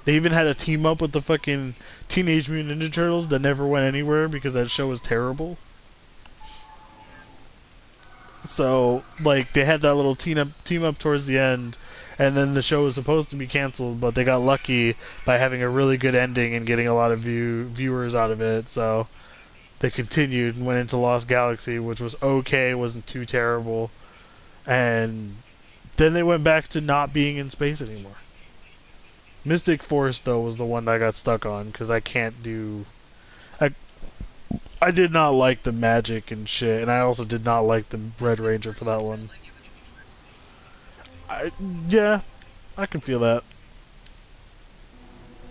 They even had a team up with the fucking Teenage Mutant Ninja Turtles that never went anywhere because that show was terrible. So, like, they had that little team up towards the end, and then the show was supposed to be canceled, but they got lucky by having a really good ending and getting a lot of viewers out of it. So they continued and went into Lost Galaxy, which was okay, wasn't too terrible, and then they went back to not being in space anymore. Mystic Force, though, was the one that I got stuck on because I can't do. I did not like the magic and shit, and I also did not like the Red Ranger for that one. Yeah, I can feel that.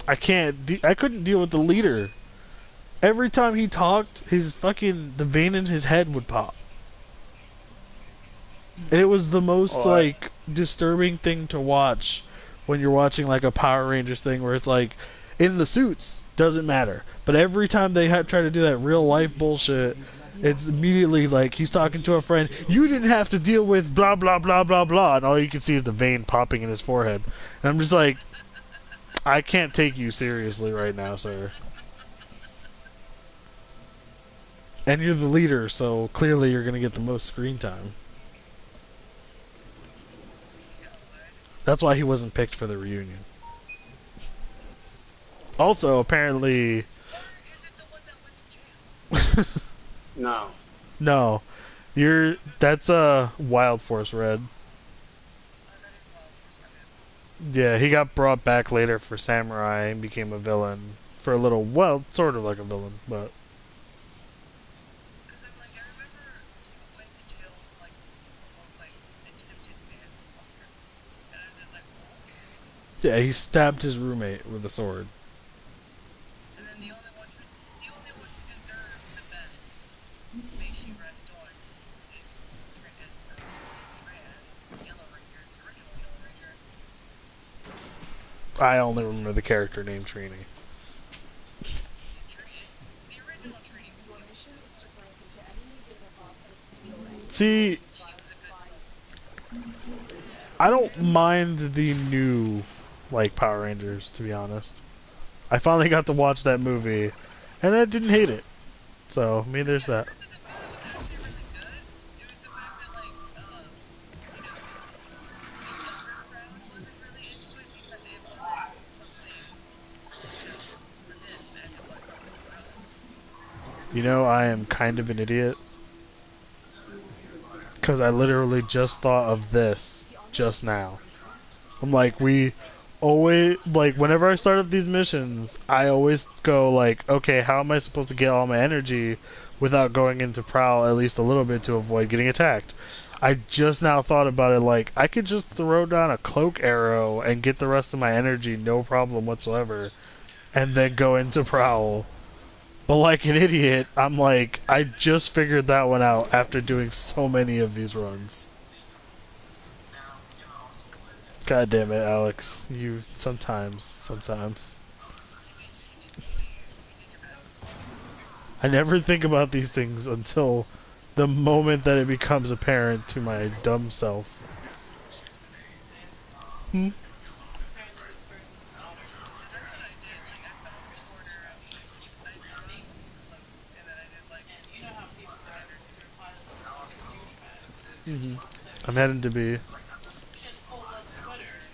I couldn't deal with the leader. Every time he talked, the vein in his head would pop. And it was the most like disturbing thing to watch when you're watching like a Power Rangers thing where it's like in the suits doesn't matter, but every time they try to do that real life bullshit, it's immediately like he's talking to a friend. You didn't have to deal with blah blah blah blah blah, and all you can see is the vein popping in his forehead. And I'm just like, I can't take you seriously right now, sir. And you're the leader, so clearly you're gonna get the most screen time. That's why he wasn't picked for the reunion. Also, apparently... No. No. That's Wild Force Red. Yeah, he got brought back later for Samurai and became a villain. For a little, well, sort of like a villain, but... Yeah, he stabbed his roommate with a sword. And then the only one who deserves the best, may she rest on, is Tran, Yellow Ranger, the original Yellow Ranger. I only remember the character named Trini. The original Trini. See, I don't mind the new, like, Power Rangers, to be honest. I finally got to watch that movie, and I didn't hate it. So, I mean, there's that. You know, I am kind of an idiot. Because I literally just thought of this just now. I'm like, whenever I start up these missions, I always go like, okay, how am I supposed to get all my energy without going into prowl at least a little bit to avoid getting attacked? I just now thought about it, like, I could just throw down a cloak arrow and get the rest of my energy, no problem whatsoever, and then go into prowl. But like an idiot, I'm like, I just figured that one out after doing so many of these runs. God damn it, Alex. You, sometimes. I never think about these things until the moment that it becomes apparent to my dumb self. Hmm? Apparently this person's daughter goes to Christmas rush at Macy's. And you know how people are. They're piles of fucking douchebags. I'm heading to be. She had to fold all the sweaters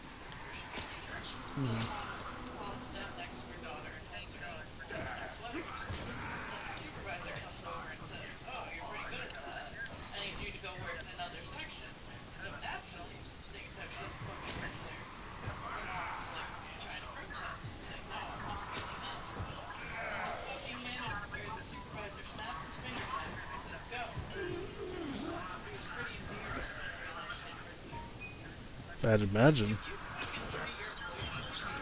before she could leave. Mom plops down next to her daughter and has her fold her sweaters. And then the supervisor comes over and says, "Oh, you're pretty good at that. I need you to go work in another section." So naturally, seeing as how she doesn't fucking work there, the mom's like trying to protest. He's like, "No, I'm just feeling this." And then the fucking the supervisor snaps his fingers at her and says, "Go." It was pretty embarrassing. I realized she didn't work there. I'd imagine. You fucking treat your employees like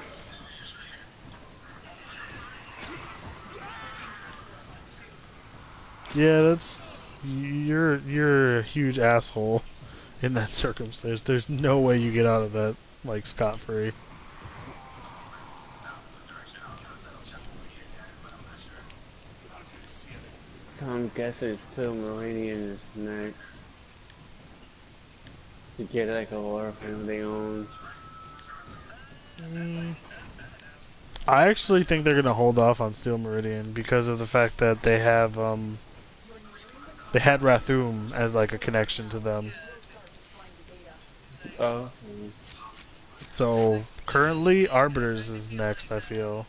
shit. Yeah, that's you're a huge asshole in that circumstance. There's no way you get out of that like scot-free. I'm guessing it's still Meridian is next. To get like a Warframe they own. I actually think they're gonna hold off on Steel Meridian because of the fact that they have they had Rathum as like a connection to them. Oh. So currently Arbiters is next, I feel.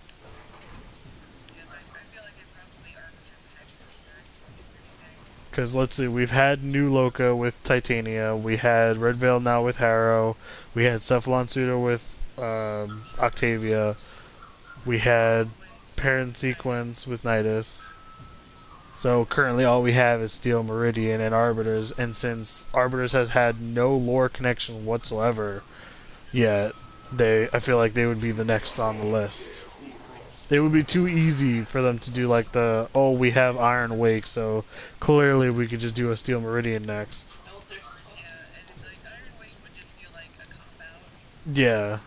Because let's see, we've had New Loka with Titania, we had Red Veil now with Harrow, we had Cephalon Suda with Octavia, we had Parent Sequence with Nidus. So currently all we have is Steel Meridian and Arbiters, and since Arbiters has had no lore connection whatsoever yet, I feel like they would be the next on the list. It would be too easy for them to do like we have Iron Wake, so clearly we could just do a Steel Meridian next. Yeah.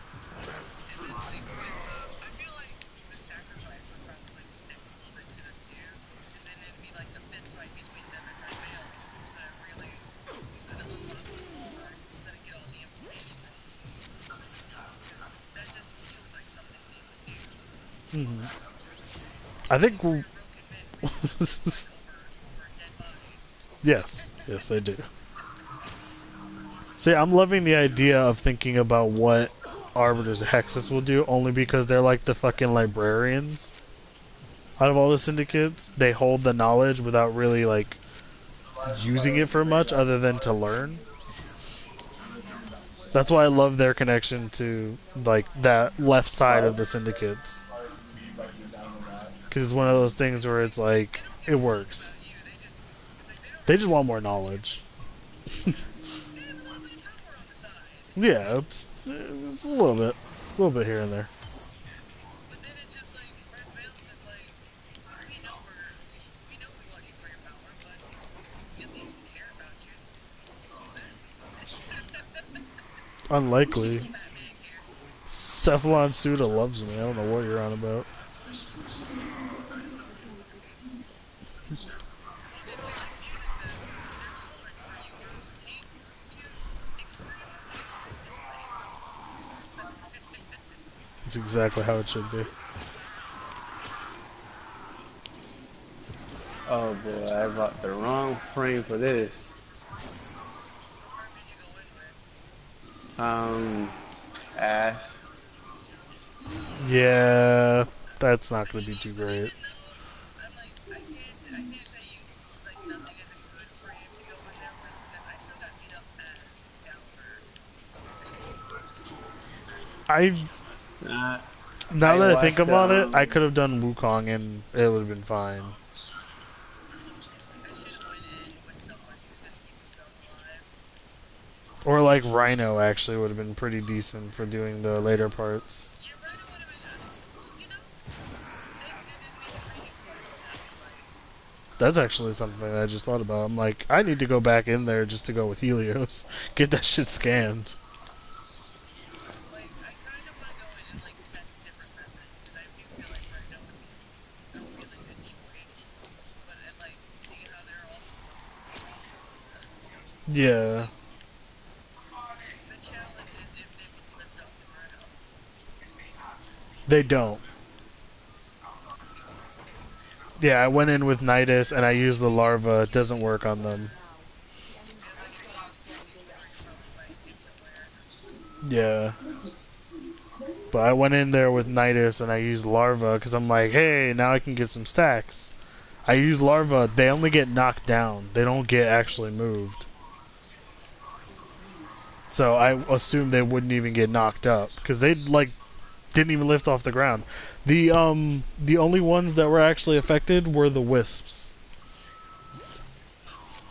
I think yes, they do. See, I'm loving the idea of thinking about what Arbiters Hexus will do, only because they're like the fucking librarians. Out of all the syndicates, they hold the knowledge without really like using it for much other than to learn. That's why I love their connection to like that left side of the syndicates. Because it's one of those things where it's like, it works. They just want more knowledge. Yeah, it's a little bit here and there. Unlikely. Cephalon Suda loves me. I don't know what you're on about. That's exactly how it should be. Oh boy, I bought the wrong frame for this. Ash. Yeah, that's not going to be too great. Now that I think about it, I could have done Wukong and it would have been fine. Or like Rhino actually would have been pretty decent for doing the later parts. That's actually something I just thought about. I'm like, I need to go back in there just to go with Helios. Get that shit scanned. Yeah. The challenge is if they would lift off the ground. They don't. Yeah, I went in with Nidus and I used the larva. It doesn't work on them. Yeah. But I went in there with Nidus and I used larva because I'm like, hey, now I can get some stacks. I use larva. They only get knocked down. They don't get actually moved. So I assumed they wouldn't even get knocked up because they like didn't even lift off the ground. The only ones that were actually affected were the wisps.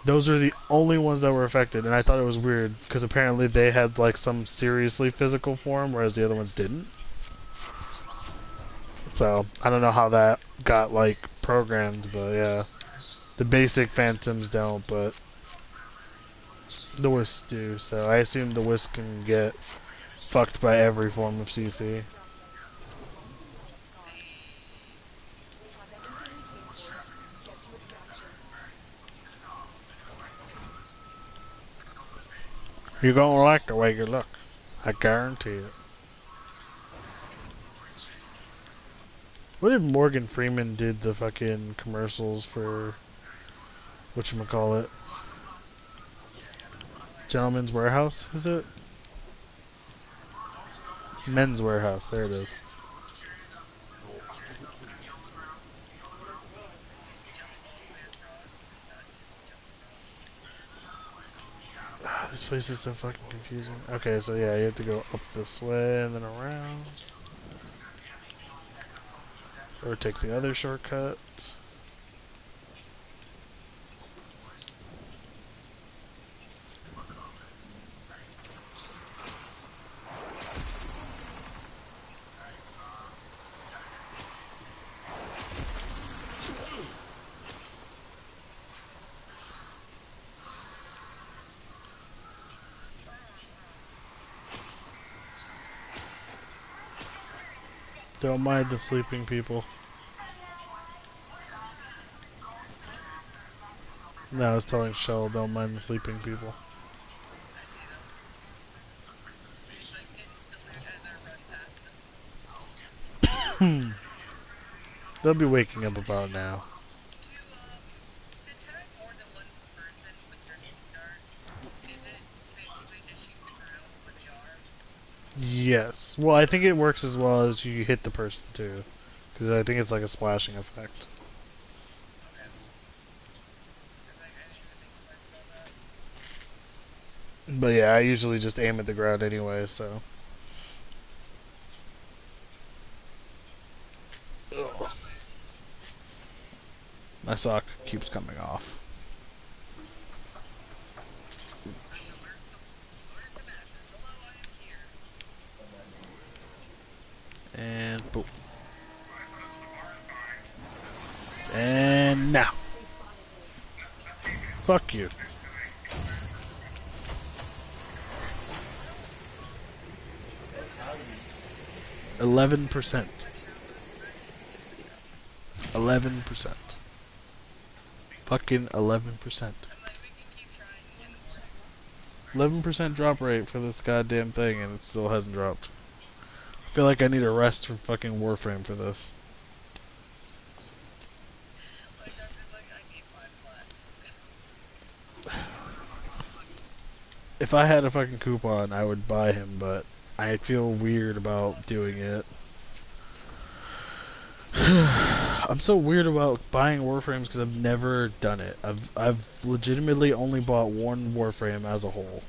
Those are the only ones that were affected, and I thought it was weird because apparently they had like some seriously physical form, whereas the other ones didn't. So I don't know how that got like programmed, but yeah, the basic phantoms don't, but the wisps do. So I assume the wisp can get fucked by every form of CC. You're gonna like the way you look. I guarantee it. What if Morgan Freeman did the fucking commercials for whatchamacallit? Gentleman's Warehouse, is it? Men's Warehouse, there it is. This place is so fucking confusing. Okay, so yeah, you have to go up this way and then around. Or it takes the other shortcut. Don't mind the sleeping people. No, I was telling Shell, don't mind the sleeping people. They'll be waking up about now. Yes. Well, I think it works as well as you hit the person too. Because I think it's like a splashing effect. But yeah, I usually just aim at the ground anyway, so. Ugh. My sock keeps coming off. And boom. And now. Fuck you. %. 11%. Fucking 11%. 11% drop rate for this goddamn thing, and it still hasn't dropped. I feel like I need a rest from fucking Warframe for this. If I had a fucking coupon, I would buy him, but I feel weird about doing it. I'm so weird about buying Warframes because I've never done it. I've legitimately only bought one Warframe as a whole.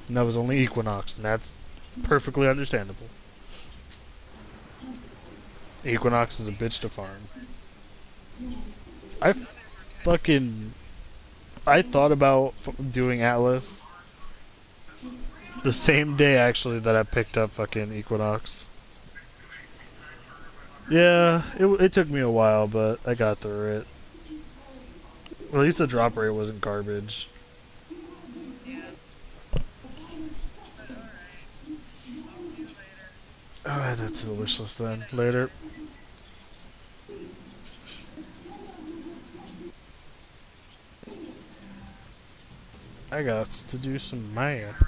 And that was only Equinox, and that's perfectly understandable. Equinox is a bitch to farm. I thought about doing Atlas the same day actually that I picked up fucking Equinox. Yeah, it took me a while, but I got through it. At least the drop rate wasn't garbage. I'll add that to the wish list then. Later. I got to do some math.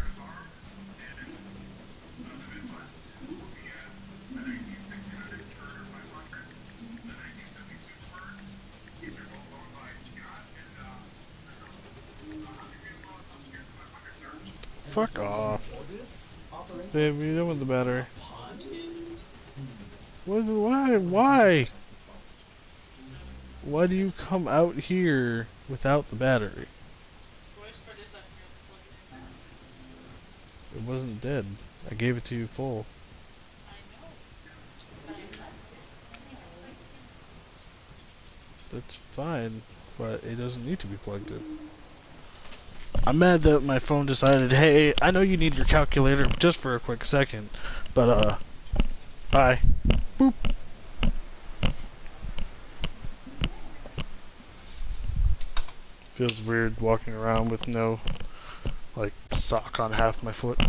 Fuck off. Babe, you done with the battery. What is it? Why? Why? Why do you come out here without the battery? It wasn't dead. I gave it to you full. That's fine, but it doesn't need to be plugged in. I'm mad that my phone decided, hey, I know you need your calculator just for a quick second, but bye. Boop. Feels weird walking around with no, like, sock on half my foot.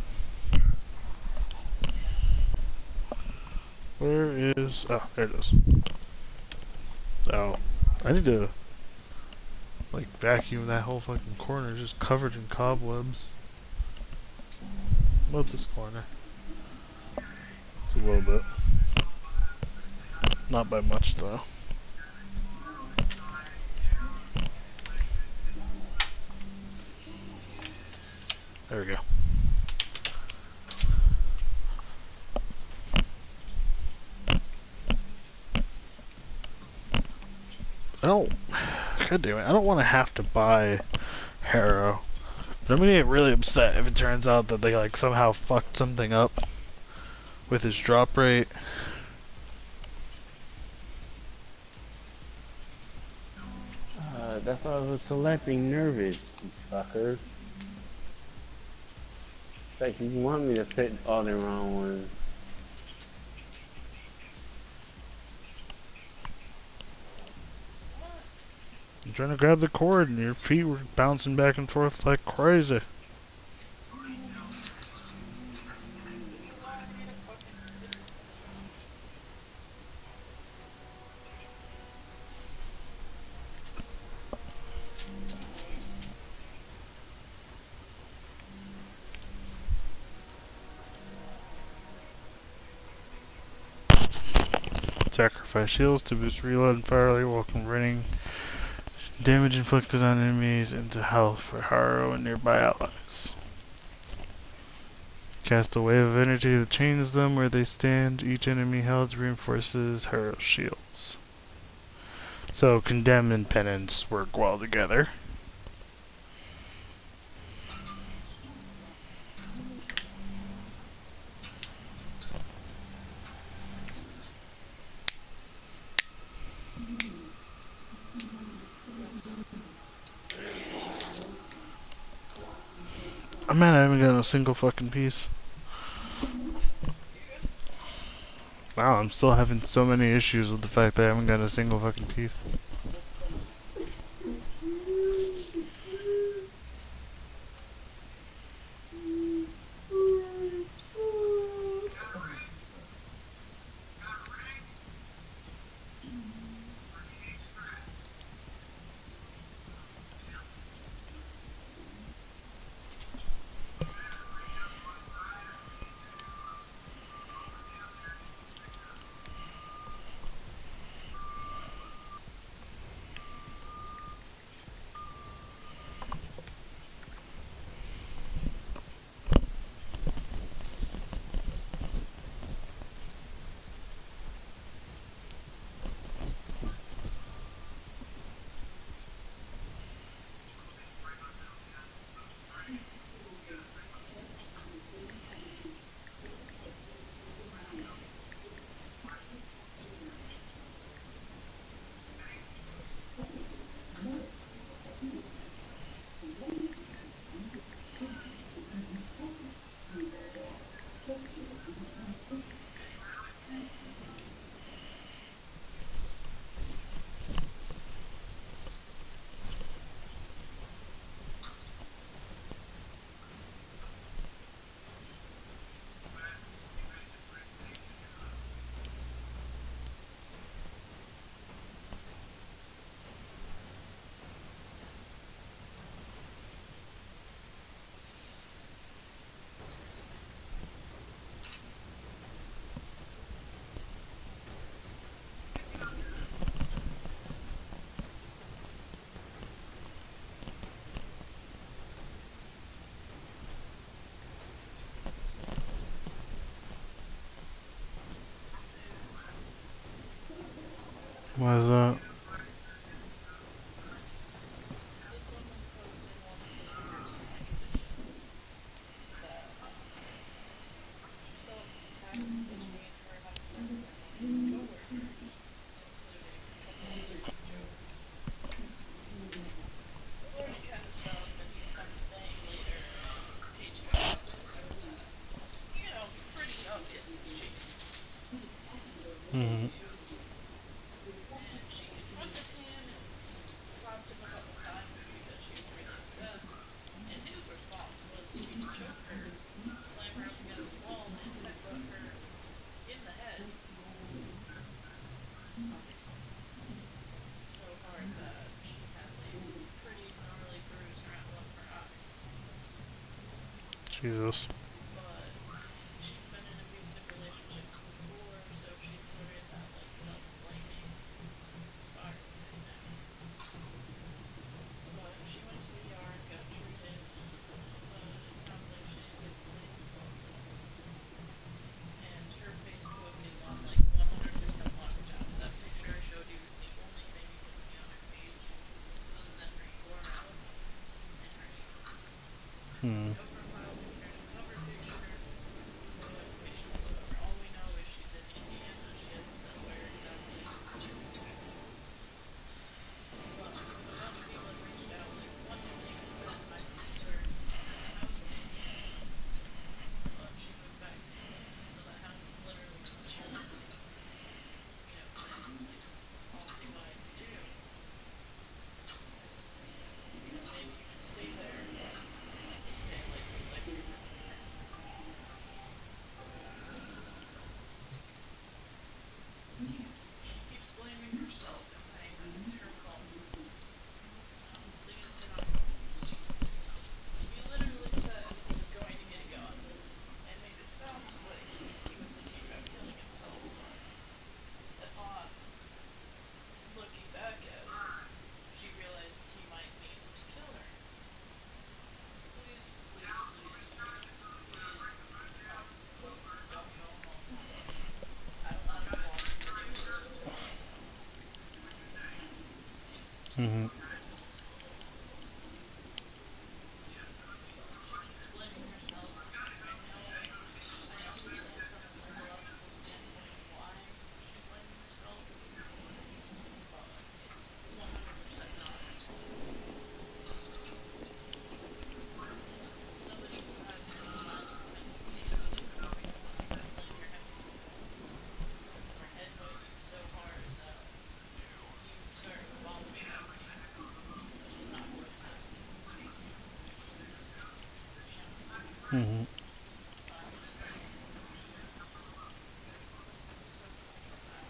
Where is... oh, there it is. Oh, I need to, like, vacuum that whole fucking corner just covered in cobwebs. Love this corner. It's a little bit. Not by much, though. There we go. God damn it, I don't want to have to buy Harrow. But I'm gonna get really upset if it turns out that they, like, somehow fucked something up with his drop rate. That's why I was selecting nervous, you fucker. It's like you want me to pick all the wrong ones. I'm trying to grab the cord and your feet were bouncing back and forth like crazy. Sacrifice shields to boost reload and fire rate while converting damage inflicted on enemies into health for Harrow and nearby allies. Cast a wave of energy that chains them where they stand. Each enemy held reinforces Harrow's shields. So Condemn and Penance work well together. Oh man, I haven't gotten a single fucking piece. Wow, I'm still having so many issues with the fact that I haven't gotten a single fucking piece. Why is that? This woman posted one of the recent exhibition that she sells tax between her husband and one of his coworkers, including a couple of dirty jokes. Flirty kind of stuff, and he's kind of staying later, and his paycheck doesn't cover that. You know, pretty obvious it's cheating. Mm-hmm. And she confronted him and slapped him a couple times because she was really upset. And his response was to choke her, slam her up against a wall, and headbutt her in the head. Obviously. So hard that she has a pretty gnarly bruise around one of her eyes. Jesus. But she's been in abusive relationships before, so she's sort of in that like self-blaming spiral right now. But she went to the ER and got treated, but it sounds like she didn't get the police involved at all. And her Facebook is on like 100% lockdown. That picture I showed you is the only thing you can see on her page, other than her URL and her name. Hmm. No profile picture, no cover picture, no information whatsoever. All we know is she's in Indiana. She hasn't said where exactly. But a bunch of people have reached out. Like, one woman even said, my sister has a house in Indiana, but she moved back to England, so that house is literally still empty. You know, saying, like, I'll see what I can do. You know, maybe you can stay there, but pay, like, $300 a month. She keeps blaming herself and saying that it's her fault. Please do not listen to this. He literally said he was going to get a gun and made it sound like he was thinking about killing himself, but upon looking back at it, she realized he might mean to kill her. Please, please, please, please, please, house is closed, don't go home. I don't want to be watching the news until I know. Mm-hmm. She keeps blaming herself. I understand from a psychological standpoint why she's blaming herself, but it's 100% not her fault. Somebody who has any violent tendencies is probably going to slam your head into a wall, or headbutt you so hard that you start vomiting everything, which is not gross enough. You know? Mm-hmm. So I'm just like, so fucking sad.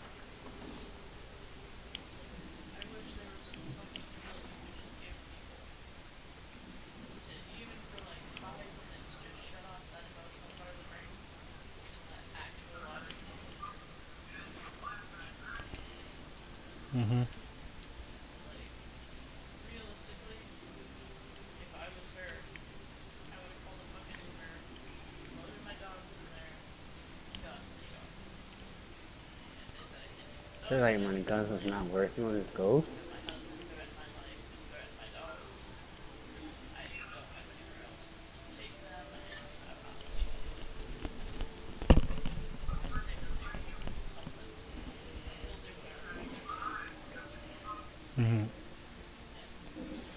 I wish there was a fucking pill you could just give people to, even for like 5 minutes, just shut off that emotional part of the brain and let actual logic take over. Mm-hmm. It's like, realistically, if I was her, I would have called a fucking Uber, loaded my dogs in there, and got to the yard. And if they said I can't take the Feel dogs like in, my gun is not working when it goes. then my husband threatened my life, just threatened my dogs. I don't have anywhere else to take them, and I'm not leaving. They will do something. They'll do whatever to get me. Mm-hmm. And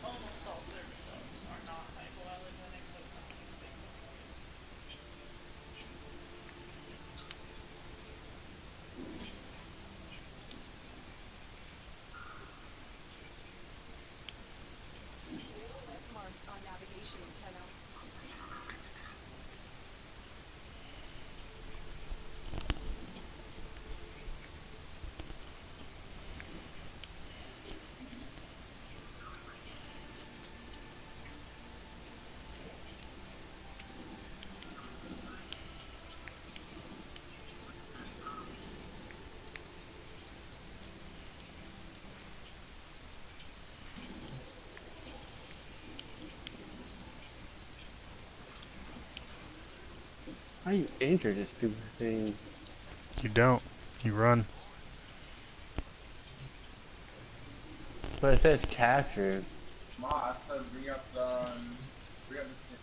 almost all service dogs are not hypoallergenic, so it's not like it's a big fucking deal. Marked on navigation antenna. How you enter this stupid thing? You don't. You run. But it says captured. Ma, I said bring up this.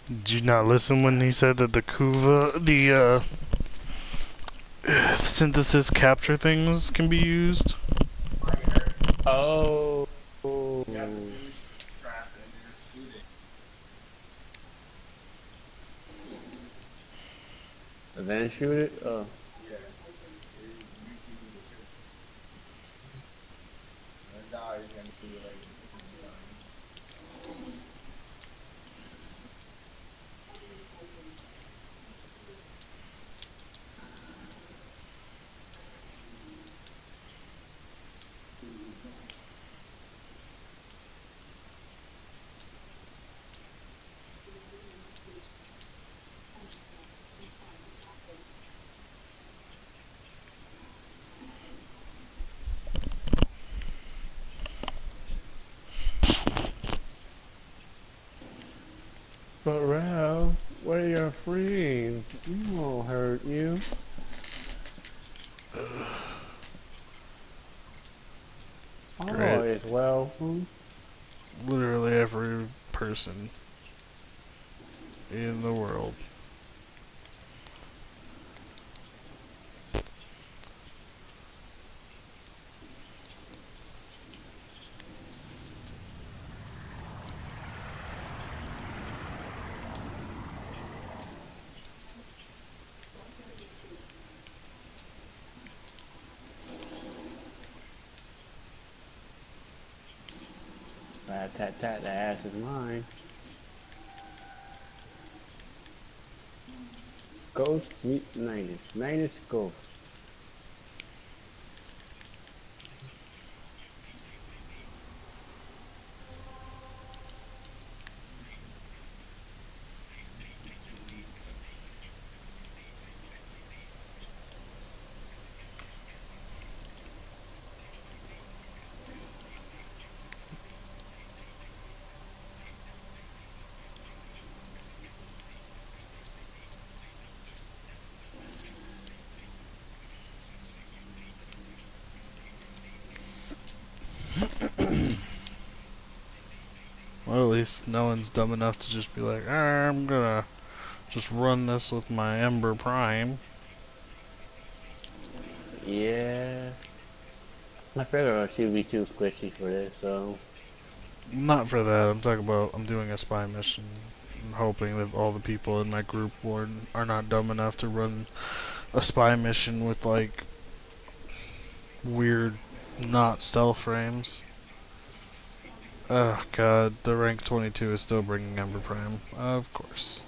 Did you not listen when he said that the Kuva, the synthesis capture things can be used? Oh. You have to see strap and you're shooting. And then shoot it? Oh. Yeah. You see who the kill. And now you can do like But Ralph, what are your friends? We won't hurt you. Great. Oh, it's welcome. Literally every person in the world. Rat tat tat, the ass is mine. Ghost meet Ninus. Ninus Ghost. Well, at least no one's dumb enough to just be like, I'm gonna just run this with my Ember Prime. Yeah. I figured she would be too squishy for this, so. Not for that, I'm talking about I'm doing a spy mission. I'm hoping that all the people in my group are not dumb enough to run a spy mission with like weird not stealth frames. Oh god, the rank 22 is still bringing Ember Prime. Of course.